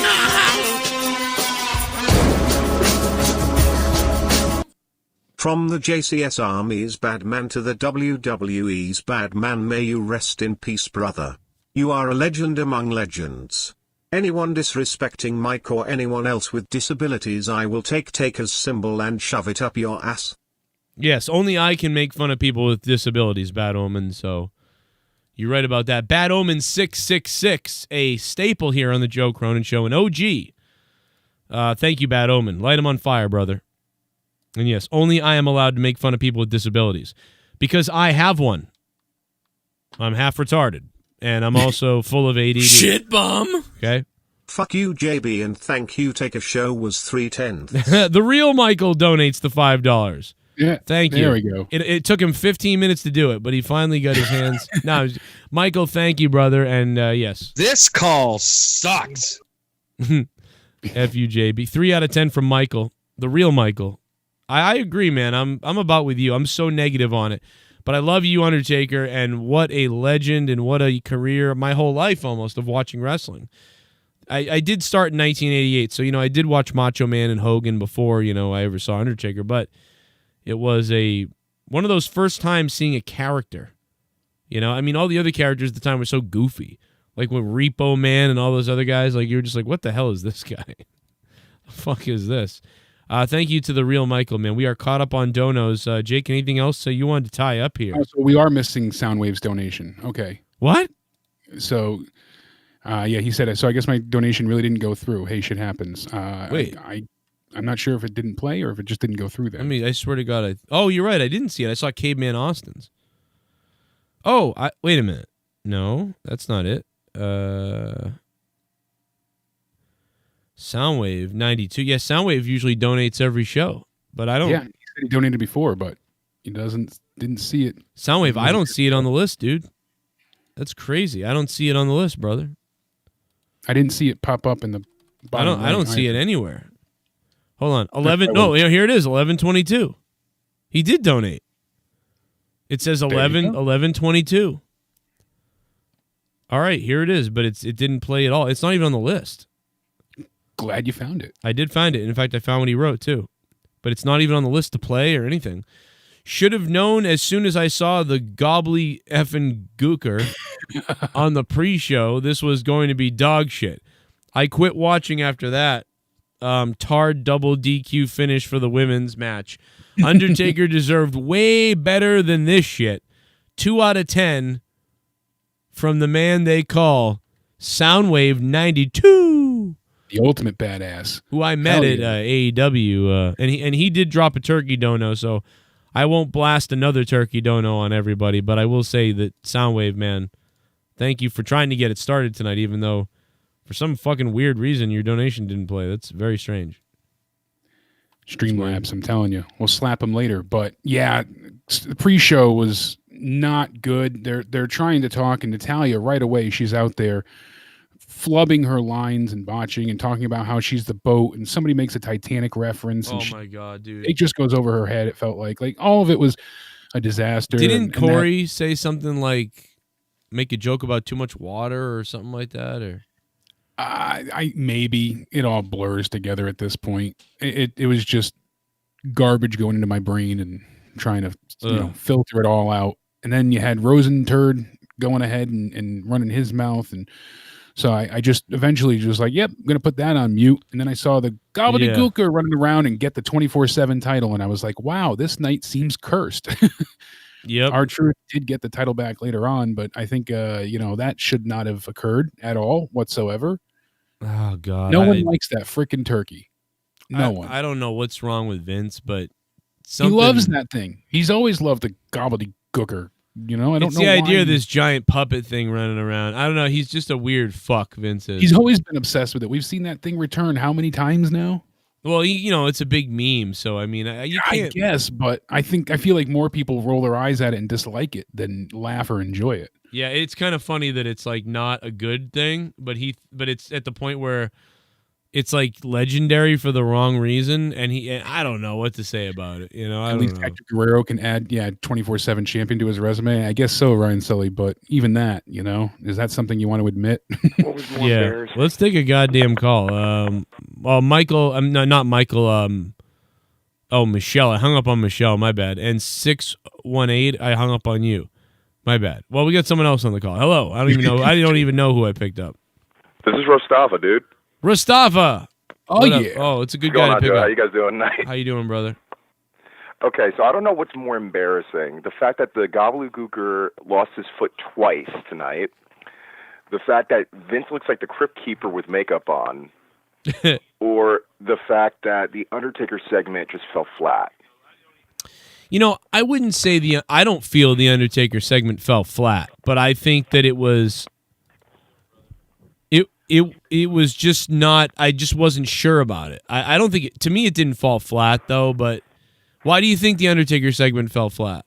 From the JCS Army's bad man to the WWE's bad man, may you rest in peace, brother. You are a legend among legends. Anyone disrespecting Mike or anyone else with disabilities, I will take Taker's symbol and shove it up your ass. Yes, only I can make fun of people with disabilities, Bad Omen, so you're right about that. Bad Omen 666, a staple here on the Joe Cronin Show, an OG. Thank you, Bad Omen. Light him on fire, brother. And yes, only I am allowed to make fun of people with disabilities because I have one. I'm half retarded, and I'm also full of ADD. Shit bomb. Okay. Fuck you, JB, and thank you. Taker show was 3/10. The real Michael donates the $5. Yeah. Thank you. There we go. It took him 15 minutes to do it, but he finally got his hands. No, Michael, thank you, brother, and yes. This call sucks. F you, JB. 3 out of 10 from Michael, the real Michael. I agree, man. I'm about with you. I'm so negative on it. But I love you, Undertaker, and what a legend and what a career, my whole life almost, of watching wrestling. I did start in 1988, so, I did watch Macho Man and Hogan before, I ever saw Undertaker, but it was one of those first times seeing a character. All the other characters at the time were so goofy. Like with Repo Man and all those other guys, you were just like, what the hell is this guy? The fuck is this? Thank you to the real Michael, man. We are caught up on donos. Jake, anything else you wanted to tie up here? Oh, so we are missing Soundwave's donation. Okay. What? So, yeah, he said it. So I guess my donation really didn't go through. Hey, shit happens. Wait. I'm not sure if it didn't play or if it just didn't go through then. I swear to God. Oh, you're right. I didn't see it. I saw Caveman Austin's. Oh, wait a minute. No, that's not it. Soundwave 92. Yeah, Soundwave usually donates every show, but I don't. Yeah, he said he donated before, but he didn't see it. Soundwave, I don't see it on the list, dude. That's crazy. I don't see it on the list, brother. I didn't see it pop up in the bottom. I don't see it anywhere. Hold on. 11. No, here it is. 11:22. He did donate. It says 11:22. All right, here it is, but it didn't play at all. It's not even on the list. Glad you found it. I did find it. In fact, I found what he wrote too, but it's not even on the list to play or anything. Should have known as soon as I saw the gobbly effing gooker on the pre-show, this was going to be dog shit. I quit watching after that. Tarr double DQ finish for the women's match. Undertaker deserved way better than this shit. 2 out of 10 from the man they call Soundwave 92. The ultimate badass. Who I met at AEW. And he did drop a turkey dono, so I won't blast another turkey dono on everybody, but I will say that Soundwave, man, thank you for trying to get it started tonight, even though for some fucking weird reason your donation didn't play. That's very strange. Streamlabs, I'm telling you. We'll slap them later. But yeah, the pre-show was not good. They're trying to talk, and Natalya right away, she's out there flubbing her lines and botching and talking about how she's the boat, and somebody makes a Titanic reference. And my God, dude. It just goes over her head, it felt like. Like, all of it was a disaster. Didn't Corey say something like, make a joke about too much water or something like that? Or I maybe it all blurs together at this point. It was just garbage going into my brain and trying to filter it all out. And then you had Rosenturd going ahead and running his mouth, and so I just eventually just like, yep, I'm gonna put that on mute. And then I saw the gobbledygooker running around and get the 24/7 title, and I was like, wow, this night seems cursed. Yep. R-Truth did get the title back later on, but I think that should not have occurred at all whatsoever. Oh God, no one likes that freaking turkey. No one. I don't know what's wrong with Vince, but he loves that thing. He's always loved the gobbledygooker. I don't know. It's the idea of this giant puppet thing running around. I don't know. He's just a weird fuck, Vince is. He's always been obsessed with it. We've seen that thing return how many times now? Well, it's a big meme, so I mean, you can't. I guess, but I feel like more people roll their eyes at it and dislike it than laugh or enjoy it. Yeah, it's kind of funny that it's like not a good thing, but it's at the point where it's like legendary for the wrong reason, and I don't know what to say about it. At least Hector Guerrero can add 24/7 champion to his resume. I guess so, Ryan Sully, but even that, is that something you want to admit? Yeah, let's take a goddamn call. Michael, not Michael. Michelle. I hung up on Michelle. My bad. And 618. I hung up on you. My bad. Well, we got someone else on the call. Hello. I don't even know. I don't even know who I picked up. This is Rostafa, dude. Rostafa. Oh, yeah. Oh, it's a good guy to pick up. How you guys doing tonight? How you doing, brother? Okay, so I don't know what's more embarrassing. The fact that the gobbledygooker lost his foot twice tonight. The fact that Vince looks like the Crypt Keeper with makeup on. Or the fact that the Undertaker segment just fell flat. I wouldn't say I don't feel the Undertaker segment fell flat, but I think that it was just not, I just wasn't sure about it. I don't think to me it didn't fall flat though, but why do you think the Undertaker segment fell flat?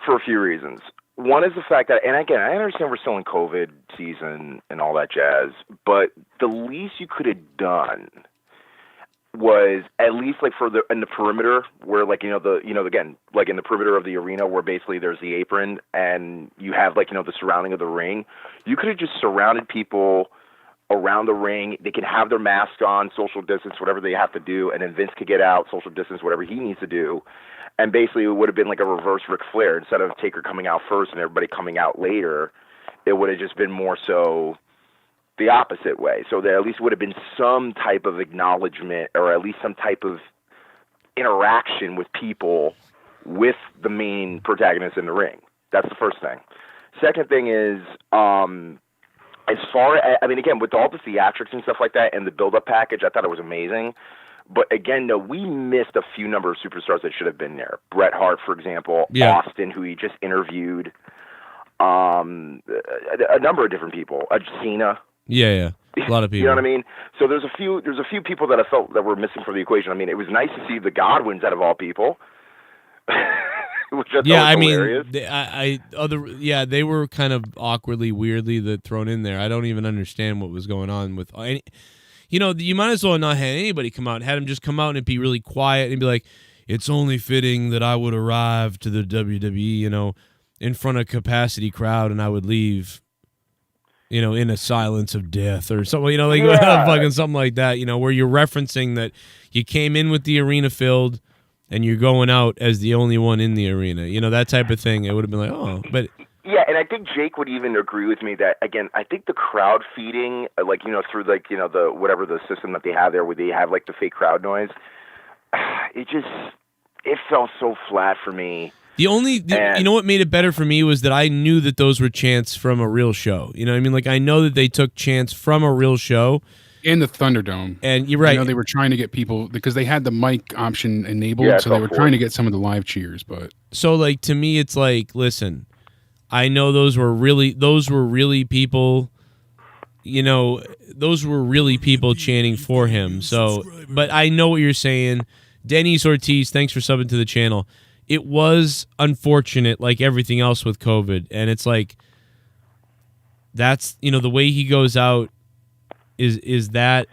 For a few reasons. One is the fact that, and again, I understand we're still in COVID season and all that jazz, but the least you could have done was at least like in the perimeter where again, like in the perimeter of the arena where basically there's the apron and you have like, the surrounding of the ring. You could have just surrounded people around the ring. They could have their mask on, social distance, whatever they have to do, and then Vince could get out, social distance, whatever he needs to do. And basically it would have been like a reverse Ric Flair. Instead of Taker coming out first and everybody coming out later, it would have just been more so the opposite way. So there at least would have been some type of acknowledgement or at least some type of interaction with people with the main protagonist in the ring. That's the first thing. Second thing is, as far as, I mean, again, with all the theatrics and stuff like that and the build-up package, I thought it was amazing. But again, no, we missed a few number of superstars that should have been there. Bret Hart, for example, Austin, who he just interviewed, a number of different people, Cena. Yeah, a lot of people. You know what I mean? So there's a few people that I felt that were missing from the equation. I mean, it was nice to see the Godwins out of all people. Which I thought was hilarious. They were kind of awkwardly, weirdly thrown in there. I don't even understand what was going on with any. You know, you might as well not had anybody come out. Had him just come out and be really quiet and be like, "It's only fitting that I would arrive to the WWE, you know, in front of a capacity crowd, and I would leave, you know, in a silence of death or something, you know, like fucking something like that, you know, where you're referencing that you came in with the arena filled and you're going out as the only one in the arena, you know, that type of thing. It would have been like, oh, but yeah, and I think Jake would even agree with me that, again, I think the crowd feeding, like, you know, through, like, you know, the whatever the system that they have there where they have, like, the fake crowd noise, it felt so flat for me. You know what made it better for me was that I knew that those were chants from a real show. You know what I mean? Like, I know that they took chants from a real show. In the Thunderdome. And you're right. I know they were trying to get people, because they had the mic option enabled, so they were trying to get some of the live cheers. But so, like, to me, it's like, listen, I know those were really people, you know, those were really people chanting for him. So, but I know what you're saying. Denny's Ortiz, thanks for subbing to the channel. It was unfortunate, like everything else with COVID, and it's like, that's, you know, the way he goes out is that,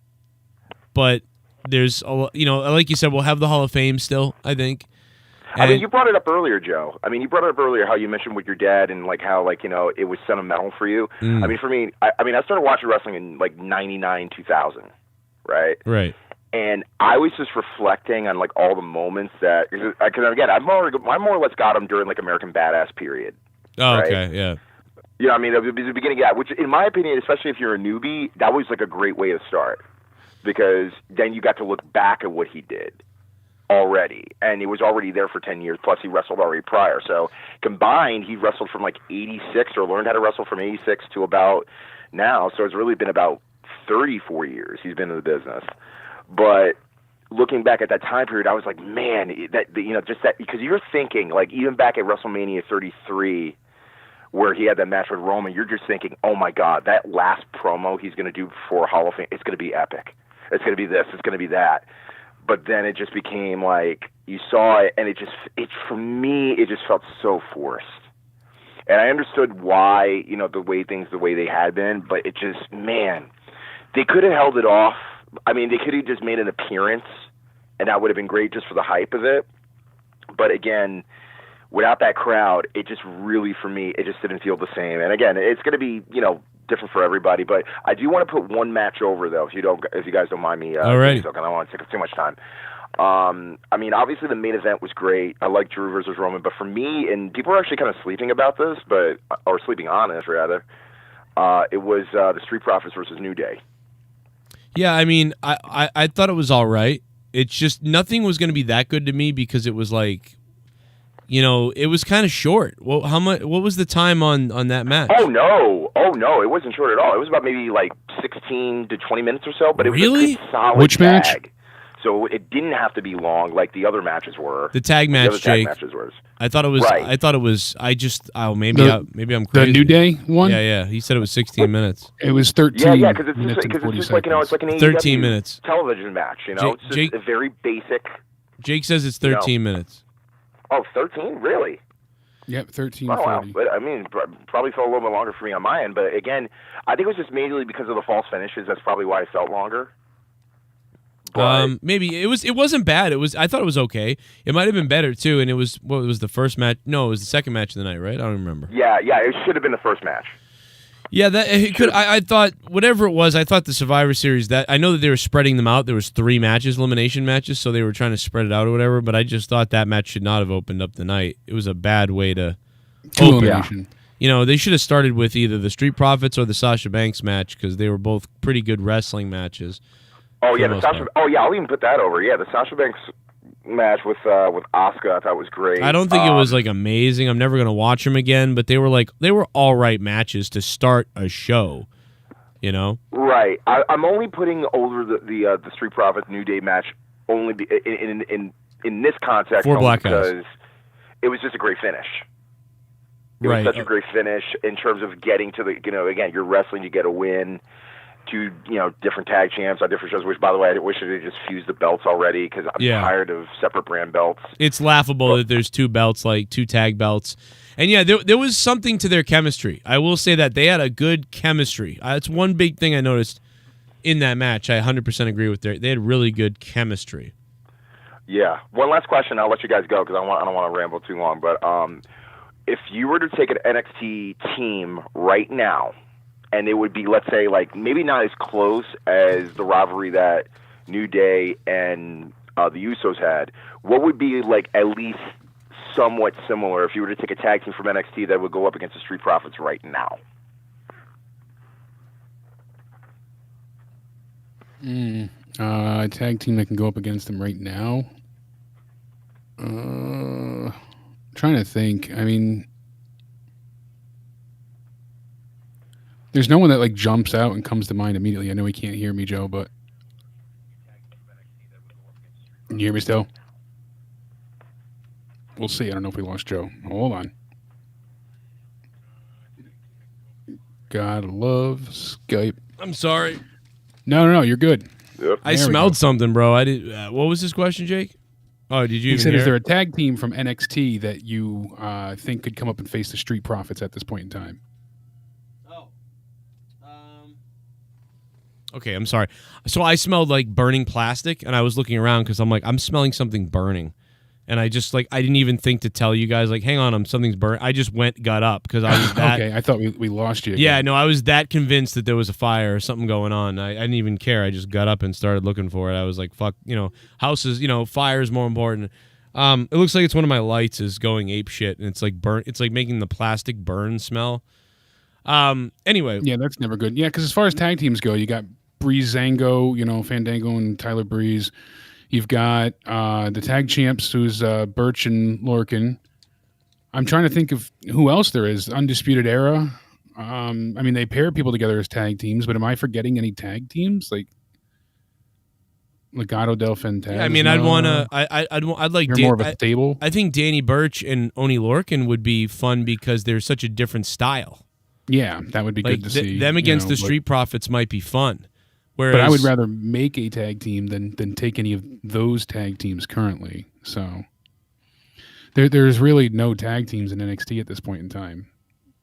but there's a, you know, like you said, we'll have the Hall of Fame still, I think. I mean, you brought it up earlier, Joe. I mean, you brought it up earlier how you mentioned with your dad and, like, how, like, you know, it was sentimental for you. I mean, for me, I started watching wrestling in, like, 99, 2000, right? Right. And I was just reflecting on, like, all the moments that, because again, I more or less got them during, like, American Badass period. Oh, right? okay, yeah. You know, I mean, the beginning of that, which, in my opinion, especially if you're a newbie, that was, like, a great way to start, because then you got to look back at what he did already, and he was already there for 10 years, plus he wrestled already prior. So combined, he wrestled from, like, 86, or learned how to wrestle from 86 to about now, so it's really been about 34 years he's been in the business. But looking back at that time period, I was like, man, that, you know, just that, because you're thinking, like, even back at WrestleMania 33, where he had that match with Roman, you're just thinking, oh my God, that last promo he's going to do for Hall of Fame, it's going to be epic. It's going to be this, it's going to be that. But then it just became like, you saw it, and for me, it just felt so forced. And I understood why, you know, the way they had been, but it just, man, they could have held it off. I mean, they could have just made an appearance, and that would have been great just for the hype of it. But again, without that crowd, it just really, for me, it just didn't feel the same. And again, it's going to be, you know, different for everybody. But I do want to put one match over, though, if you guys don't mind me. All right. I don't want to take up too much time. I mean, obviously the main event was great. I like Drew versus Roman, but for me, and people are actually kind of sleeping about this, or sleeping on this rather. It was the Street Profits versus New Day. Yeah, I mean, I thought it was all right. It's just nothing was going to be that good to me because it was like, you know, it was kind of short. Well, what was the time on that match? Oh no, it wasn't short at all. It was about maybe like 16 to 20 minutes or so, but it was a good solid Which match? tag. So it didn't have to be long like the other matches were. The tag match, the other Jake. Tag matches were. I thought it was. Right. I thought it was. Maybe I'm crazy. The New Day one. Yeah. He said it was 16 minutes. It was 13. Yeah, because it's just like, you know, it's like an 13 AEW minutes television match. You know, it's just a very basic. Jake says it's 13 minutes. Oh, 13? Really? Yep, 13. Oh, wow. But I mean, probably felt a little bit longer for me on my end. But again, I think it was just mainly because of the false finishes. That's probably why it felt longer. Maybe it wasn't bad. I thought it was okay. It might have been better too. And it was the first match? No, it was the second match of the night, right? I don't remember. Yeah. It should have been the first match. Yeah, that it could. I thought whatever it was. I thought the Survivor Series. That I know that they were spreading them out. There was 3 matches, elimination matches, so they were trying to spread it out or whatever. But I just thought that match should not have opened up the night. It was a bad way to open. Elimination. You know, they should have started with either the Street Profits or the Sasha Banks match because they were both pretty good wrestling matches. Oh yeah, the Sasha. Oh yeah, I'll even put that over. Yeah, the Sasha Banks match with Asuka, I thought was great. I don't think it was like amazing. I'm never gonna watch them again, but they were all right matches to start a show. You know, right? I'm only putting over the Street Profits New Day match only in this context for Black because Guys. It was just a great finish. It Right. was such a great finish in terms of getting to the again, you're wrestling, you get a win. To different tag champs on different shows. Which, by the way, I wish they just fused the belts already because I'm tired of separate brand belts. It's laughable that there's two belts, like two tag belts. And yeah, there was something to their chemistry. I will say that they had a good chemistry. It's one big thing I noticed in that match. I 100% agree with they had really good chemistry. Yeah. One last question. I'll let you guys go because I don't want to ramble too long. But if you were to take an NXT team right now, and it would be, let's say, like maybe not as close as the rivalry that New Day and the Usos had, what would be like at least somewhat similar if you were to take a tag team from NXT that would go up against the Street Profits right now? A tag team that can go up against them right now? Trying to think. I mean, there's no one that like jumps out and comes to mind immediately. I know he can't hear me, Joe, but can you hear me still? We'll see. I don't know if we lost Joe. Hold on. Gotta love Skype. I'm sorry. No, you're good. Yep. I smelled something, bro. I did. What was this question, Jake? Oh, did you? He even said, hear "Is there it? a tag team from NXT that you think could come up and face the Street Profits at this point in time?" Okay, I'm sorry. So I smelled like burning plastic, and I was looking around because I'm like, I'm smelling something burning, and I just I didn't even think to tell you guys like, hang on, something's burning. I just got up because I was that. Okay, I thought we lost you again. Yeah, no, I was that convinced that there was a fire or something going on. I didn't even care. I just got up and started looking for it. I was like, fuck, houses, fire is more important. It looks like it's one of my lights is going ape shit, and it's like burnt. It's like making the plastic burn smell. Anyway. Yeah, that's never good. Yeah, because as far as tag teams go, you got Breezango, Fandango and Tyler Breeze. You've got the tag champs, who's Birch and Lorcan. I'm trying to think of who else there is. Undisputed Era. I mean, they pair people together as tag teams, but am I forgetting any tag teams? Like Legado del Fantasma? Yeah, I mean, I'd want to. I'd like. You're more of a stable. I think Danny Birch and Oni Lorcan would be fun because they're such a different style. Yeah, that would be good to see. Them against the Street Profits might be fun. Whereas, but I would rather make a tag team than take any of those tag teams currently. So there's really no tag teams in NXT at this point in time.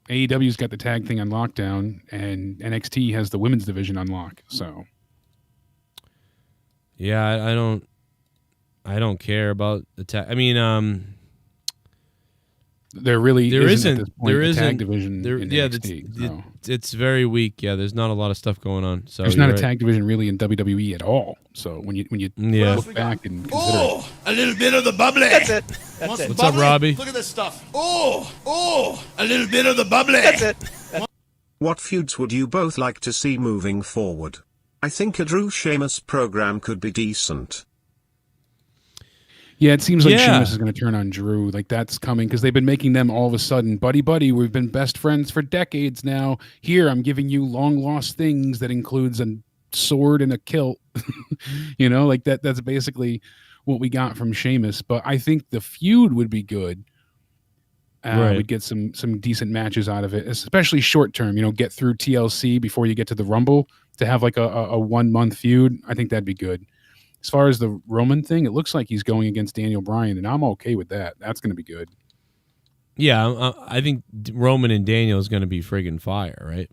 AEW's got the tag thing on lockdown, and NXT has the women's division on lock. So yeah, I don't care about the tag. I mean, there isn't at this point there a isn't tag division in NXT. It's very weak. Yeah, there's not a lot of stuff going on. So there's not a right. tag division really in WWE at all. So when you look back and consider a little bit of the bubbly. That's it. What's up, Robbie? Look at this stuff. A little bit of the bubbly. That's it. What feuds would you both like to see moving forward? I think a Drew Sheamus program could be decent. Yeah, it seems like Sheamus is going to turn on Drew. Like that's coming because they've been making them all of a sudden, buddy, we've been best friends for decades now. Here, I'm giving you long lost things that includes a sword and a kilt. Like that's basically what we got from Sheamus. But I think the feud would be good. We'd get some decent matches out of it, especially short term. Get through TLC before you get to the Rumble to have like a 1 month feud. I think that'd be good. As far as the Roman thing, it looks like he's going against Daniel Bryan, and I'm okay with that. That's going to be good. Yeah, I think Roman and Daniel is going to be friggin' fire, right?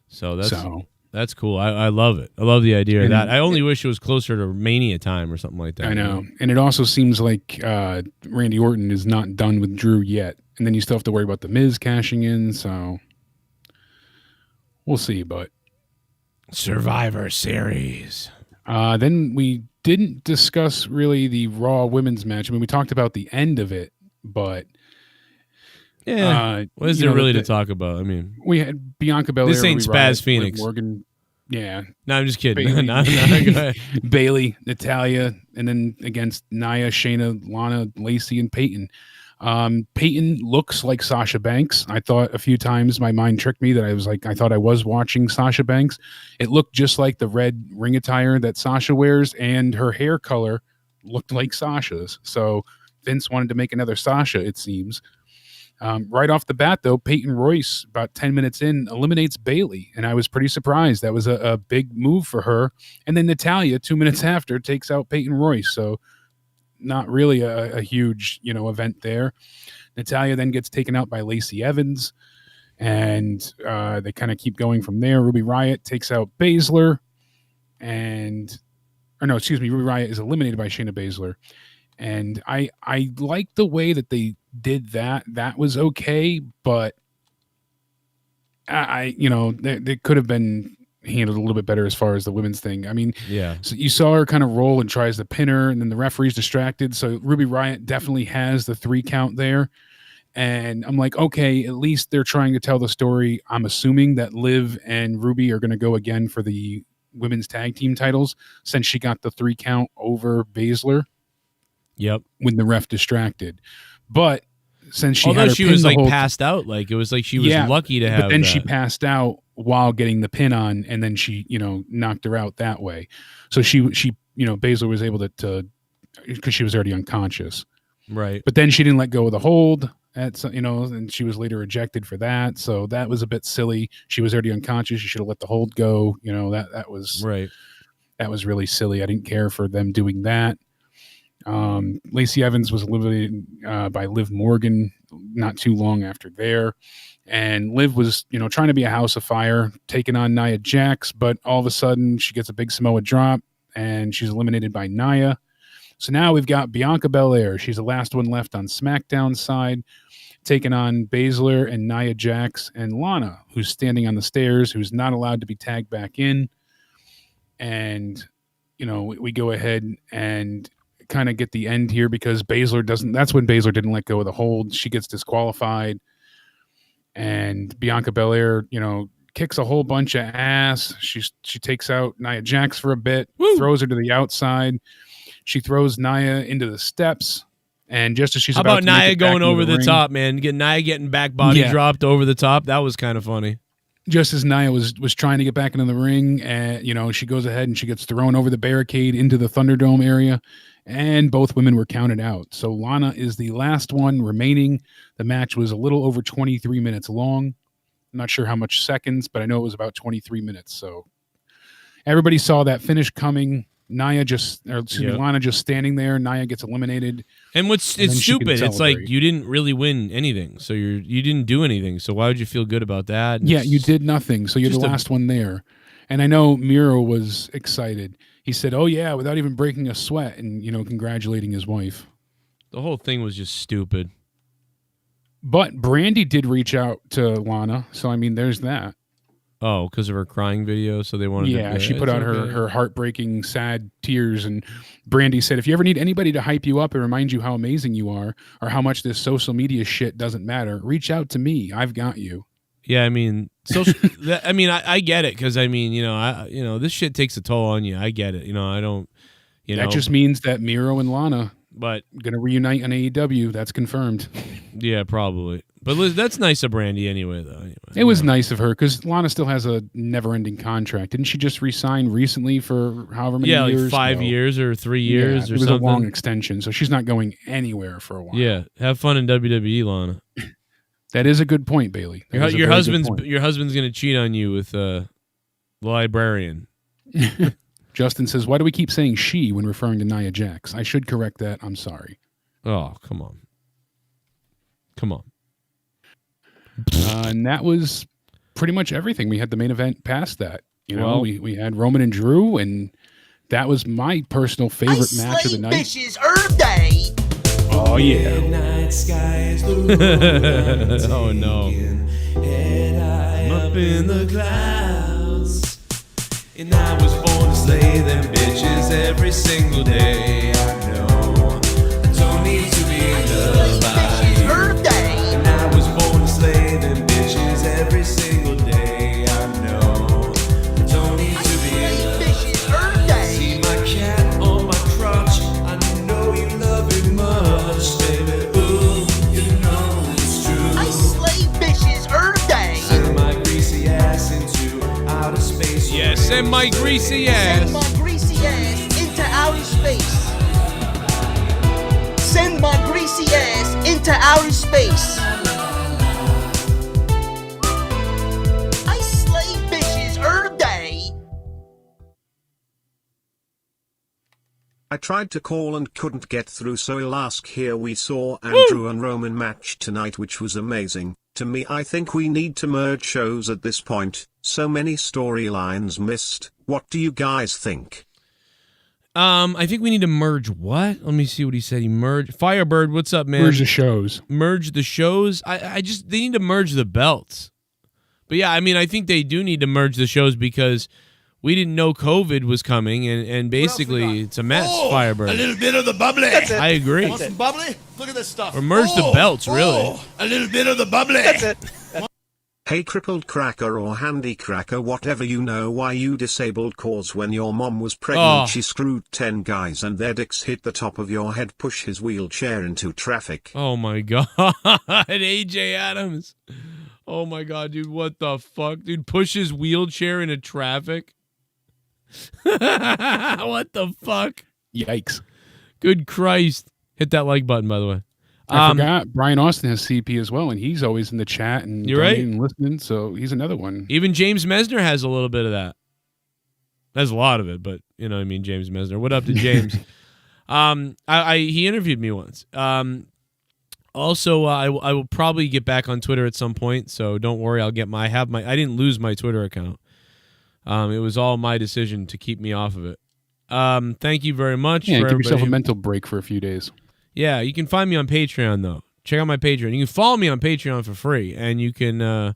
So that's cool. I love it. I love the idea of that. I only wish it was closer to Mania time or something like that. I know. And it also seems like Randy Orton is not done with Drew yet. And then you still have to worry about The Miz cashing in, so we'll see. But Survivor Series. Then we didn't discuss really the Raw women's match. I mean, we talked about the end of it, but what is there really to talk about? I mean, we had Bianca Belair. This ain't Spaz Phoenix. Morgan. Yeah. No, I'm just kidding. Bailey, no, go ahead. Bailey, Natalia, and then against Nia, Shayna, Lana, Lacey, and Peyton. Peyton looks like Sasha Banks. I thought a few times my mind tricked me that I thought I was watching Sasha Banks. It looked just like the red ring attire that Sasha wears, and her hair color looked like Sasha's. So Vince wanted to make another Sasha, it seems. Right off the bat, though, Peyton Royce, about 10 minutes in, eliminates Bayley, and I was pretty surprised. That was a big move for her. And then Natalya, 2 minutes after, takes out Peyton Royce. So not really a huge, event there. Natalya then gets taken out by Lacey Evans, and they kind of keep going from there. Ruby Riott takes out Baszler, Ruby Riott is eliminated by Shayna Baszler. And I like the way that they did that. That was okay, but they could have been handled a little bit better as far as the women's thing. I mean, yeah. So you saw her kind of roll and tries to pin her, and then the referee's distracted. So Ruby Riott definitely has the 3 count there. And I'm like, okay, at least they're trying to tell the story. I'm assuming that Liv and Ruby are going to go again for the women's tag team titles since she got the 3 count over Baszler. Yep. When the ref distracted. But since she Although had her she pin was the like whole passed out, like it was like she was lucky to have but then that. she passed out while getting the pin on, and then she, knocked her out that way. So she Baszler was able to because she was already unconscious. Right. But then she didn't let go of the hold and she was later ejected for that. So that was a bit silly. She was already unconscious. She should have let the hold go. That was right. That was really silly. I didn't care for them doing that. Lacey Evans was eliminated by Liv Morgan not too long after there. And Liv was, trying to be a house of fire, taking on Nia Jax, but all of a sudden she gets a big Samoa drop and she's eliminated by Nia. So now we've got Bianca Belair. She's the last one left on SmackDown side, taking on Baszler and Nia Jax and Lana, who's standing on the stairs, who's not allowed to be tagged back in. And, we go ahead and kind of get the end here because that's when Baszler didn't let go of the hold. She gets disqualified, and Bianca Belair, kicks a whole bunch of ass. She takes out Nia Jax for a bit, throws her to the outside. She throws Nia into the steps, and just as she's about to Nia going over the top, man, Nia getting back body dropped over the top, that was kind of funny. Just as Nia was trying to get back into the ring, she goes ahead and she gets thrown over the barricade into the Thunderdome area, and both women were counted out. So Lana is the last one remaining. The match was a little over 23 minutes long. I'm not sure how much seconds, but I know it was about 23 minutes. So everybody saw that finish coming. Lana just standing there. Nia gets eliminated. And it's stupid. It's like you didn't really win anything, so you didn't do anything. So why would you feel good about that? Yeah, you did nothing. So you're the last one there. And I know Miro was excited. He said, "Oh yeah," without even breaking a sweat, and congratulating his wife. The whole thing was just stupid. But Brandy did reach out to Lana, so I mean, there's that. Oh, because of her crying video, so they wanted to... Yeah, she put out her heartbreaking, sad tears, and Brandy said, if you ever need anybody to hype you up and remind you how amazing you are, or how much this social media shit doesn't matter, reach out to me. I've got you. Yeah, I mean, I get it, because, this shit takes a toll on you. I get it. I don't... That just means that Miro and Lana but going to reunite on AEW. That's confirmed. Yeah, probably. But that's nice of Brandy anyway, though. Anyway, it was nice of her because Lana still has a never-ending contract. Didn't she just resign recently for however many years? Yeah, like 5 years or 3 years or something. It was a long extension, so she's not going anywhere for a while. Yeah, have fun in WWE, Lana. That is a good point, Bailey. Your husband's going to cheat on you with the librarian. Justin says, why do we keep saying she when referring to Nia Jax? I should correct that. I'm sorry. Oh, come on. And that was pretty much everything. We had the main event past that. We had Roman and Drew, and that was my personal favorite match of the night. Bitches Earth Day. Oh, yeah. Night sky is the oh, no. I'm up in the clouds. And I was born to slay them bitches every single day. I know I don't need to be loved by you. And I was born to slay them bitches every single day. I know I don't need to be loved. See my cat on my crotch my greasy ass. Send my greasy ass into outer space. Send my greasy ass into outer space. I slay bitches every day. I tried to call and couldn't get through, so I'll ask here. We saw Andrew and Roman match tonight, which was amazing. To me, I think we need to merge shows at this point. So many storylines missed. What do you guys think? I think we need to merge what? Let me see what he said. He merged. Firebird, what's up, man? Merge the shows. Merge the shows? they need to merge the belts. But yeah, I mean, I think they do need to merge the shows because we didn't know COVID was coming, and basically it's a mess, Firebird. A little bit of the bubbly. I agree. Want some bubbly? Look at this stuff. Or merge the belts, really. A little bit of the bubbly. That's it. Hey crippled cracker or handy cracker, whatever, you know why you disabled cause when your mom was pregnant she screwed 10 guys and their dicks hit the top of your head, push his wheelchair into traffic. Oh my god. AJ Adams. Oh my god, dude, what the fuck? Dude, push his wheelchair into traffic? What the fuck? Yikes. Good Christ. Hit that like button, by the way. I forgot Brian Austin has CP as well, and he's always in the chat and You're right. and listening, so he's another one. Even James Metzler has a little bit of that. Has a lot of it, but you know what I mean, James Metzler. What up to James? He interviewed me once. Also, I will probably get back on Twitter at some point, so don't worry. I didn't lose my Twitter account. It was all my decision to keep me off of it. Thank you very much. Yeah, for give yourself a everybody mental break for a few days. Yeah, you can find me on Patreon, though. Check out my Patreon. You can follow me on Patreon for free, and you can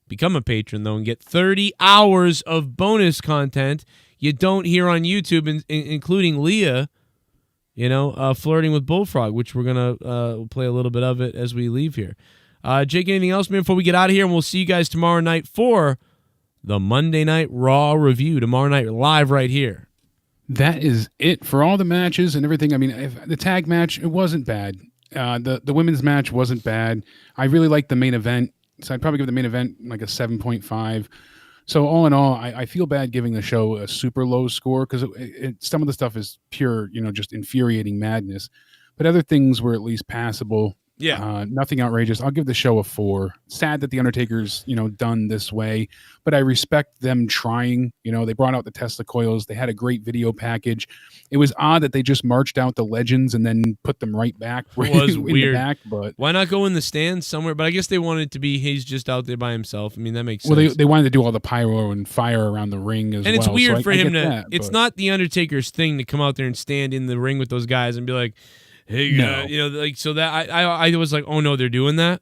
become a patron, though, and get 30 hours of bonus content you don't hear on YouTube, including Leah, flirting with Bullfrog, which we're going to play a little bit of it as we leave here. Jake, anything else, man, before we get out of here? And we'll see you guys tomorrow night for the Monday Night Raw review. Tomorrow night, live right here. That is it for all the matches and everything. I mean, the tag match, it wasn't bad. The women's match wasn't bad. I really liked the main event, so I'd probably give the main event like a 7.5. So all in all, I feel bad giving the show a super low score because some of the stuff is pure, just infuriating madness. But other things were at least passable. Yeah. Nothing outrageous. I'll give the show a 4. Sad that the Undertaker's, done this way, but I respect them trying. They brought out the Tesla coils. They had a great video package. It was odd that they just marched out the legends and then put them right back. It was in weird. The back, but why not go in the stands somewhere? But I guess they wanted it to be he's just out there by himself. I mean, that makes sense. Well, they wanted to do all the pyro and fire around the ring as well. And it's weird so for I him get to. that, it's but not the Undertaker's thing to come out there and stand in the ring with those guys and be like, hey, No. so that I was like, oh no, they're doing that.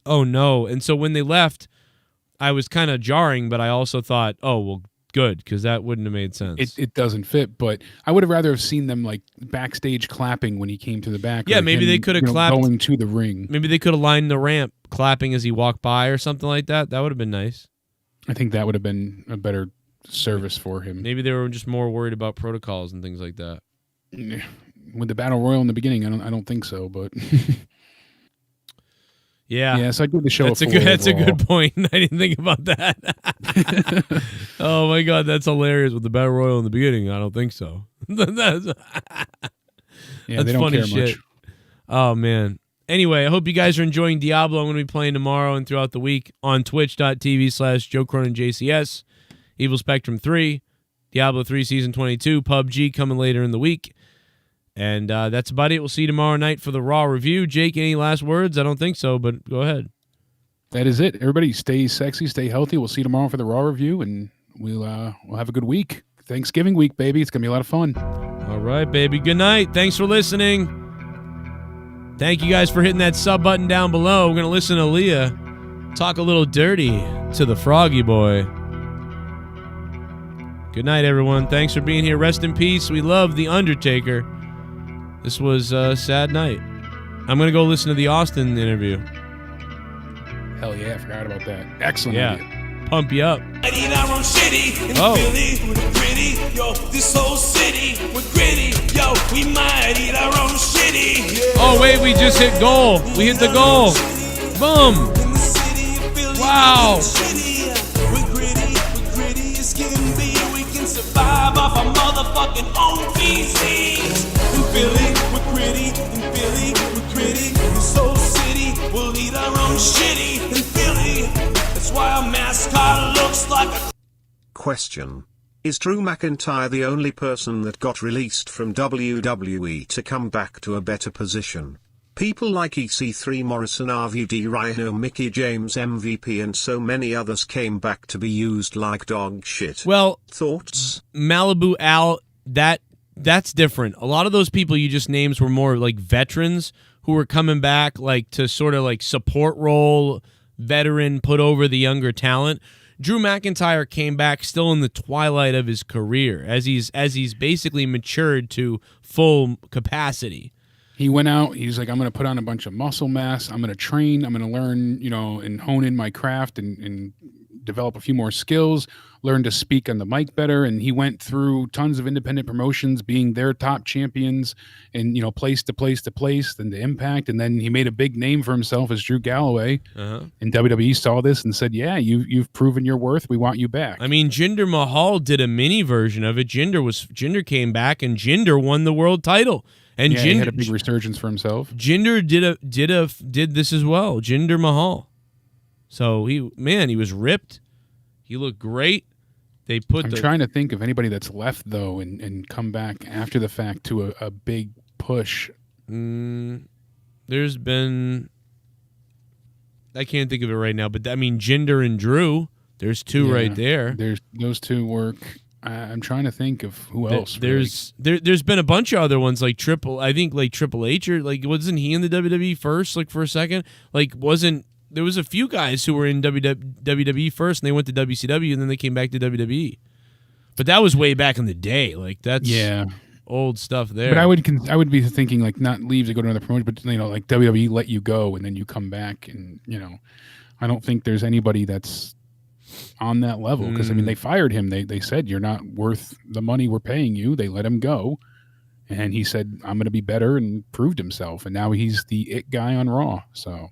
Oh no. And so when they left, I was kind of jarring, but I also thought, oh, well, good, because that wouldn't have made sense. It doesn't fit, but I would have rather have seen them like backstage clapping when he came to the back. Yeah, or maybe him, they could have clapped going to the ring. Maybe they could have lined the ramp clapping as he walked by or something like that. That would have been nice. I think that would have been a better service for him. Maybe they were just more worried about protocols and things like that. With the Battle Royal in the beginning, I don't think so, but yeah, so I give the show that's a 4 that's a overall. good point. I didn't think about that. Oh my god, that's hilarious with the Battle Royal in the beginning. I don't think so. That's they don't funny care shit. much. Oh man. Anyway, I hope you guys are enjoying Diablo. I'm going to be playing tomorrow and throughout the week on twitch.tv/JoeCroninJCS, Evil Spectrum 3, Diablo 3 Season 22, PUBG coming later in the week. And that's about it. We'll see you tomorrow night for the Raw review. Jake, any last words? I don't think so, but go ahead. That is it. Everybody stay sexy, stay healthy. We'll see you tomorrow for the Raw review, and we'll have a good week. Thanksgiving week, baby. It's going to be a lot of fun. All right, baby. Good night. Thanks for listening. Thank you guys for hitting that sub button down below. We're going to listen to Leah talk a little dirty to the Froggy Boy. Good night, everyone. Thanks for being here. Rest in peace. We love The Undertaker. This was a sad night. I'm going to go listen to the Austin interview. Hell yeah, I forgot about that. Excellent. Yeah. Idea. Pump you up. Oh. Yo, this whole city, we're gritty. Yo, we might eat our own shitty. Yeah. Oh, wait, we just hit goal. We hit the goal. Boom. Wow. We're gritty as can be. We can motherfucking OVZs. In Philly, we're gritty. In Philly, we're gritty. In Soul City, we'll eat our own shitty. In Philly, that's why our mascot looks like a... Question. Is Drew McIntyre the only person that got released from WWE to come back to a better position? People like EC3 Morrison, RVD Rhino, Mickie James MVP and so many others came back to be used like dog shit. Well, thoughts? Malibu Al, that's different. A lot of those people you just named were more like veterans who were coming back like to sort of like support role, veteran, put over the younger talent. Drew McIntyre came back still in the twilight of his career as he's basically matured to full capacity. He went out, he's like, I'm going to put on a bunch of muscle mass, I'm going to train, I'm going to learn, and hone in my craft and develop a few more skills, learn to speak on the mic better. And he went through tons of independent promotions, being their top champions and, place to place to place, then to Impact. And then he made a big name for himself as Drew Galloway. Uh-huh. And WWE saw this and said, yeah, you've proven your worth. We want you back. I mean, Jinder Mahal did a mini version of it. Jinder came back and Jinder won the world title. And he had a big resurgence for himself. Jinder did this as well. Jinder Mahal. So he was ripped. He looked great. I'm trying to think of anybody that's left though and come back after the fact to a big push. There's been, I can't think of it right now, but I mean Jinder and Drew. There's two right there. There's those two work. I'm trying to think of who else. There's been a bunch of other ones like Triple H or like wasn't he in the WWE first like for a second? There was a few guys who were in WWE first and they went to WCW and then they came back to WWE. But that was way back in the day. Like that's old stuff there. But I would be thinking like not leave to go to another promotion, but like WWE let you go and then you come back and I don't think there's anybody that's on that level because I mean they fired him. They said you're not worth the money we're paying you. They let him go, and he said I'm going to be better and proved himself. And now he's the it guy on Raw. So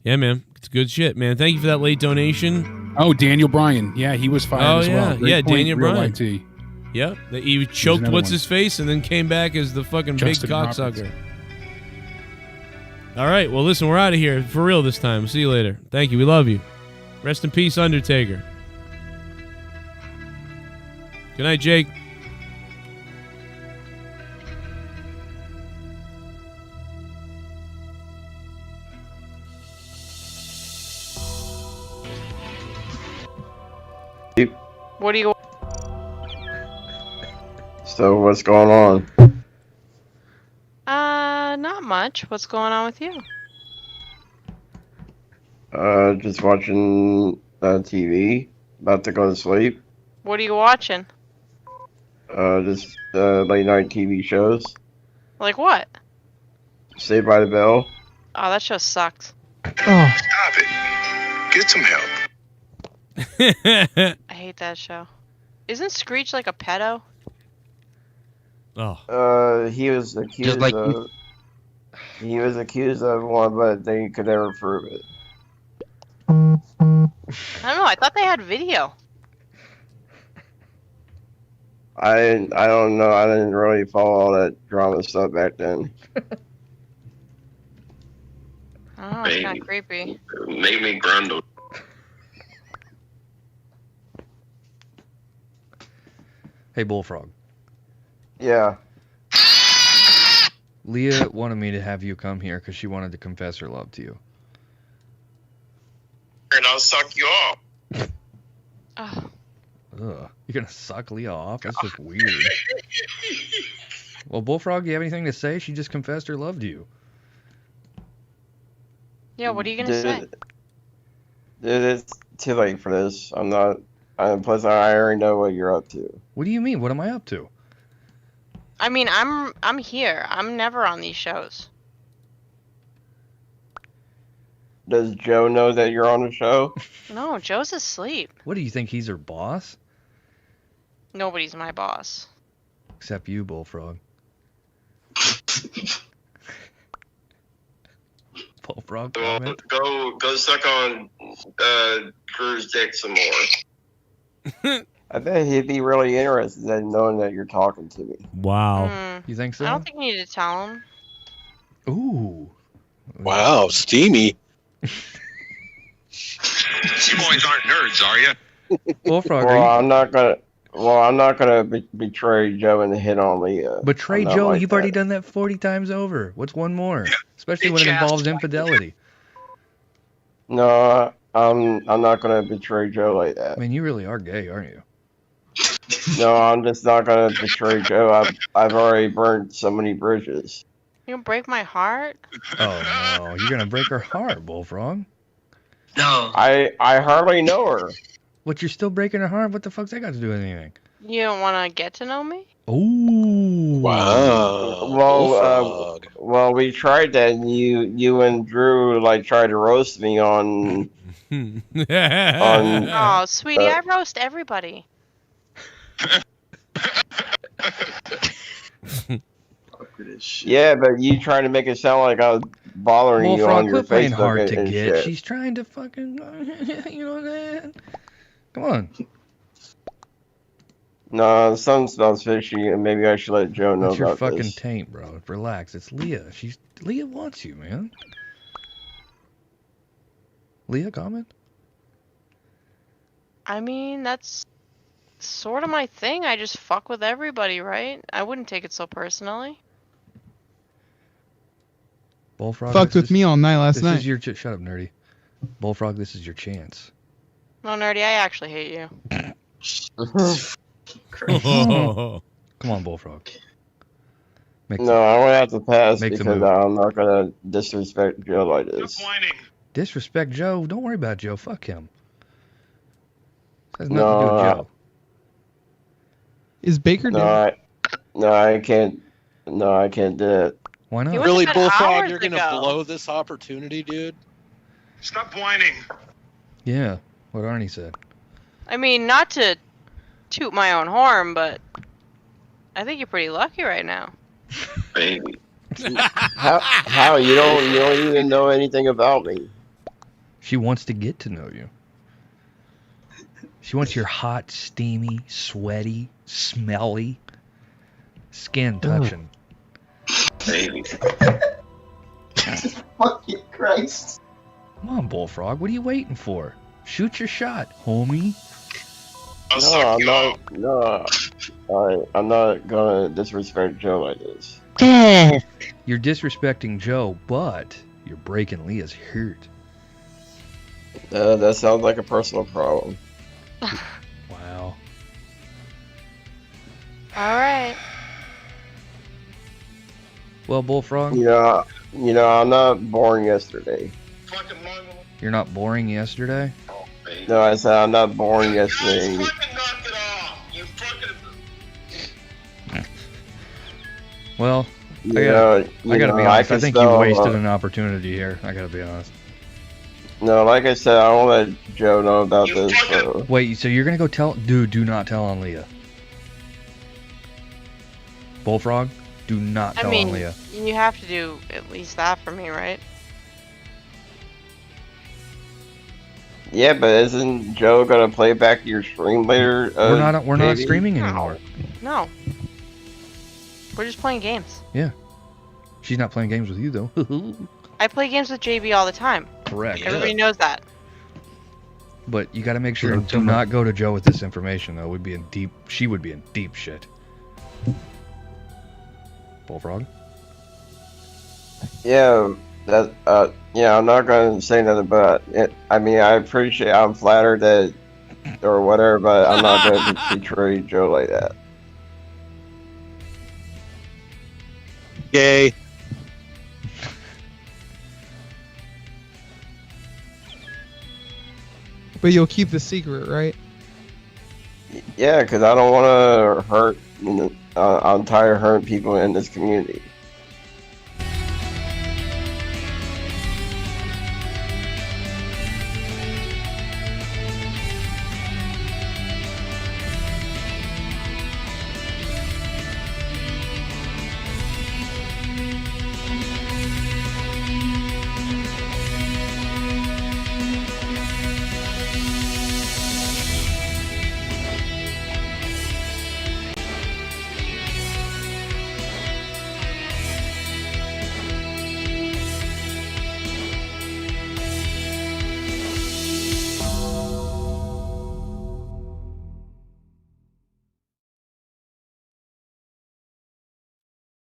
yeah, man, it's good shit, man. Thank you for that late donation. Oh, Daniel Bryan, yeah, he was fired as well. Great point, Daniel Bryan. YT. Yeah, he choked what's his face and then came back as the fucking Justin big cocksucker. All right, well listen, we're out of here for real this time. See you later. Thank you. We love you. Rest in peace, Undertaker. Good night, Jake. What do you... So what's going on? Not much. What's going on with you? Just watching TV. About to go to sleep. What are you watching? Just late night TV shows. Like what? Saved by the Bell. Oh, that show sucks. Oh. Stop it. Get some help. I hate that show. Isn't Screech like a pedo? Oh. He was accused of... He was accused of one, but they could never prove it. I don't know. I thought they had video. I don't know. I didn't really follow all that drama stuff back then. Oh, it's kind of creepy. Make me grundle. Hey, Bullfrog. Yeah. Leah wanted me to have you come here because she wanted to confess her love to you. And I'll suck you off. Oh. Ugh. You're going to suck Leah off? That's just weird. Well, Bullfrog, you have anything to say? She just confessed her love to you. Yeah, what are you going to say? Dude, it's too late for this. I'm not... plus, I already know what you're up to. What do you mean? What am I up to? I mean, I'm here. I'm never on these shows. Does Joe know that you're on the show? No, Joe's asleep. What, do you think he's her boss? Nobody's my boss. Except you, Bullfrog. Bullfrog, comment? Go suck on Crew's dick some more. I bet he'd be really interested in knowing that you're talking to me. Wow. You think so? I don't think you need to tell him. Ooh. Wow, steamy. You boys aren't nerds, are you? Bullfrog, Well, I'm not gonna betray Joe and hit on Leah. betray I'm not Joe. like You've that. already done that 40 times over. What's one more? Especially when it involves infidelity. No, I'm not gonna betray Joe like that. I mean, you really are gay, aren't you? No, I'm just not gonna betray Joe. I've already burned so many bridges. You gonna break my heart? Oh no, you're gonna break her heart, Bullfrog. No. I hardly know her. But you're still breaking her heart. What the fuck's that got to do with anything? You don't want to get to know me? Ooh. Wow. Well, we tried that, and you and Drew tried to roast me on. Oh, sweetie, I roast everybody. Yeah, but you trying to make it sound like I was bothering you on your quit playing Facebook hard and to get. shit. She's trying to fucking, you know that. Come on. No, something smells fishy, and maybe I should let Joe know That's your about fucking this. taint, bro. Relax. It's Leah. Leah wants you, man. Leah, comment? I mean, that's sort of my thing. I just fuck with everybody, right? I wouldn't take it so personally. Bullfrog. Fucked with me all night last night. This is your shut up, nerdy. Bullfrog, this is your chance. No, nerdy, I actually hate you. Come on, Bullfrog. No, I'm gonna have to pass Make the because move. I'm not gonna disrespect Joe like this. Disrespect Joe? Don't worry about Joe. Fuck him. This has nothing No, to do with Joe. Is Baker dead? I can't. No, I can't do it. Why not? Really, dead Bullfrog, hours you're gonna ago. blow this opportunity, dude? Stop whining. Yeah, what Arnie said. I mean, not to toot my own horn, but I think you're pretty lucky right now. Baby. How you don't even know anything about me? She wants to get to know you. She wants your hot, steamy, sweaty, smelly skin touching. Baby. Fucking Christ! Come on, Bullfrog. What are you waiting for? Shoot your shot, homie. No, I'm not. No, I'm not gonna disrespect Joe like this. You're disrespecting Joe, but you're breaking Leah's heart. That sounds like a personal problem. Wow. Alright. Well, Bullfrog, You know, I'm not born yesterday. you're not boring yesterday. No, I said I'm not born yesterday. Well, I You gotta know, be I honest. I can think you spell, wasted an opportunity here. I gotta be honest. No, like I said, I won't let Joe know about this. So. Wait, so you're gonna go tell? Dude, do not tell on Leah. Bullfrog, do not tell I mean, on Leah. you have to do at least that for me, right? Yeah, but isn't Joe gonna play back your stream later? We're not maybe? streaming anymore. No. We're just playing games. Yeah. She's not playing games with you though. I play games with JB all the time. Correct. Everybody knows that. But you got to make sure to do not go to Joe with this information though. She would be in deep shit. Bullfrog. Yeah, I'm not gonna say nothing, but I mean, I'm flattered that, or whatever, but I'm not gonna betray Joe like that. Gay. But you'll keep the secret, right? Yeah, because I don't want to hurt. I'm tired of hurting people in this community.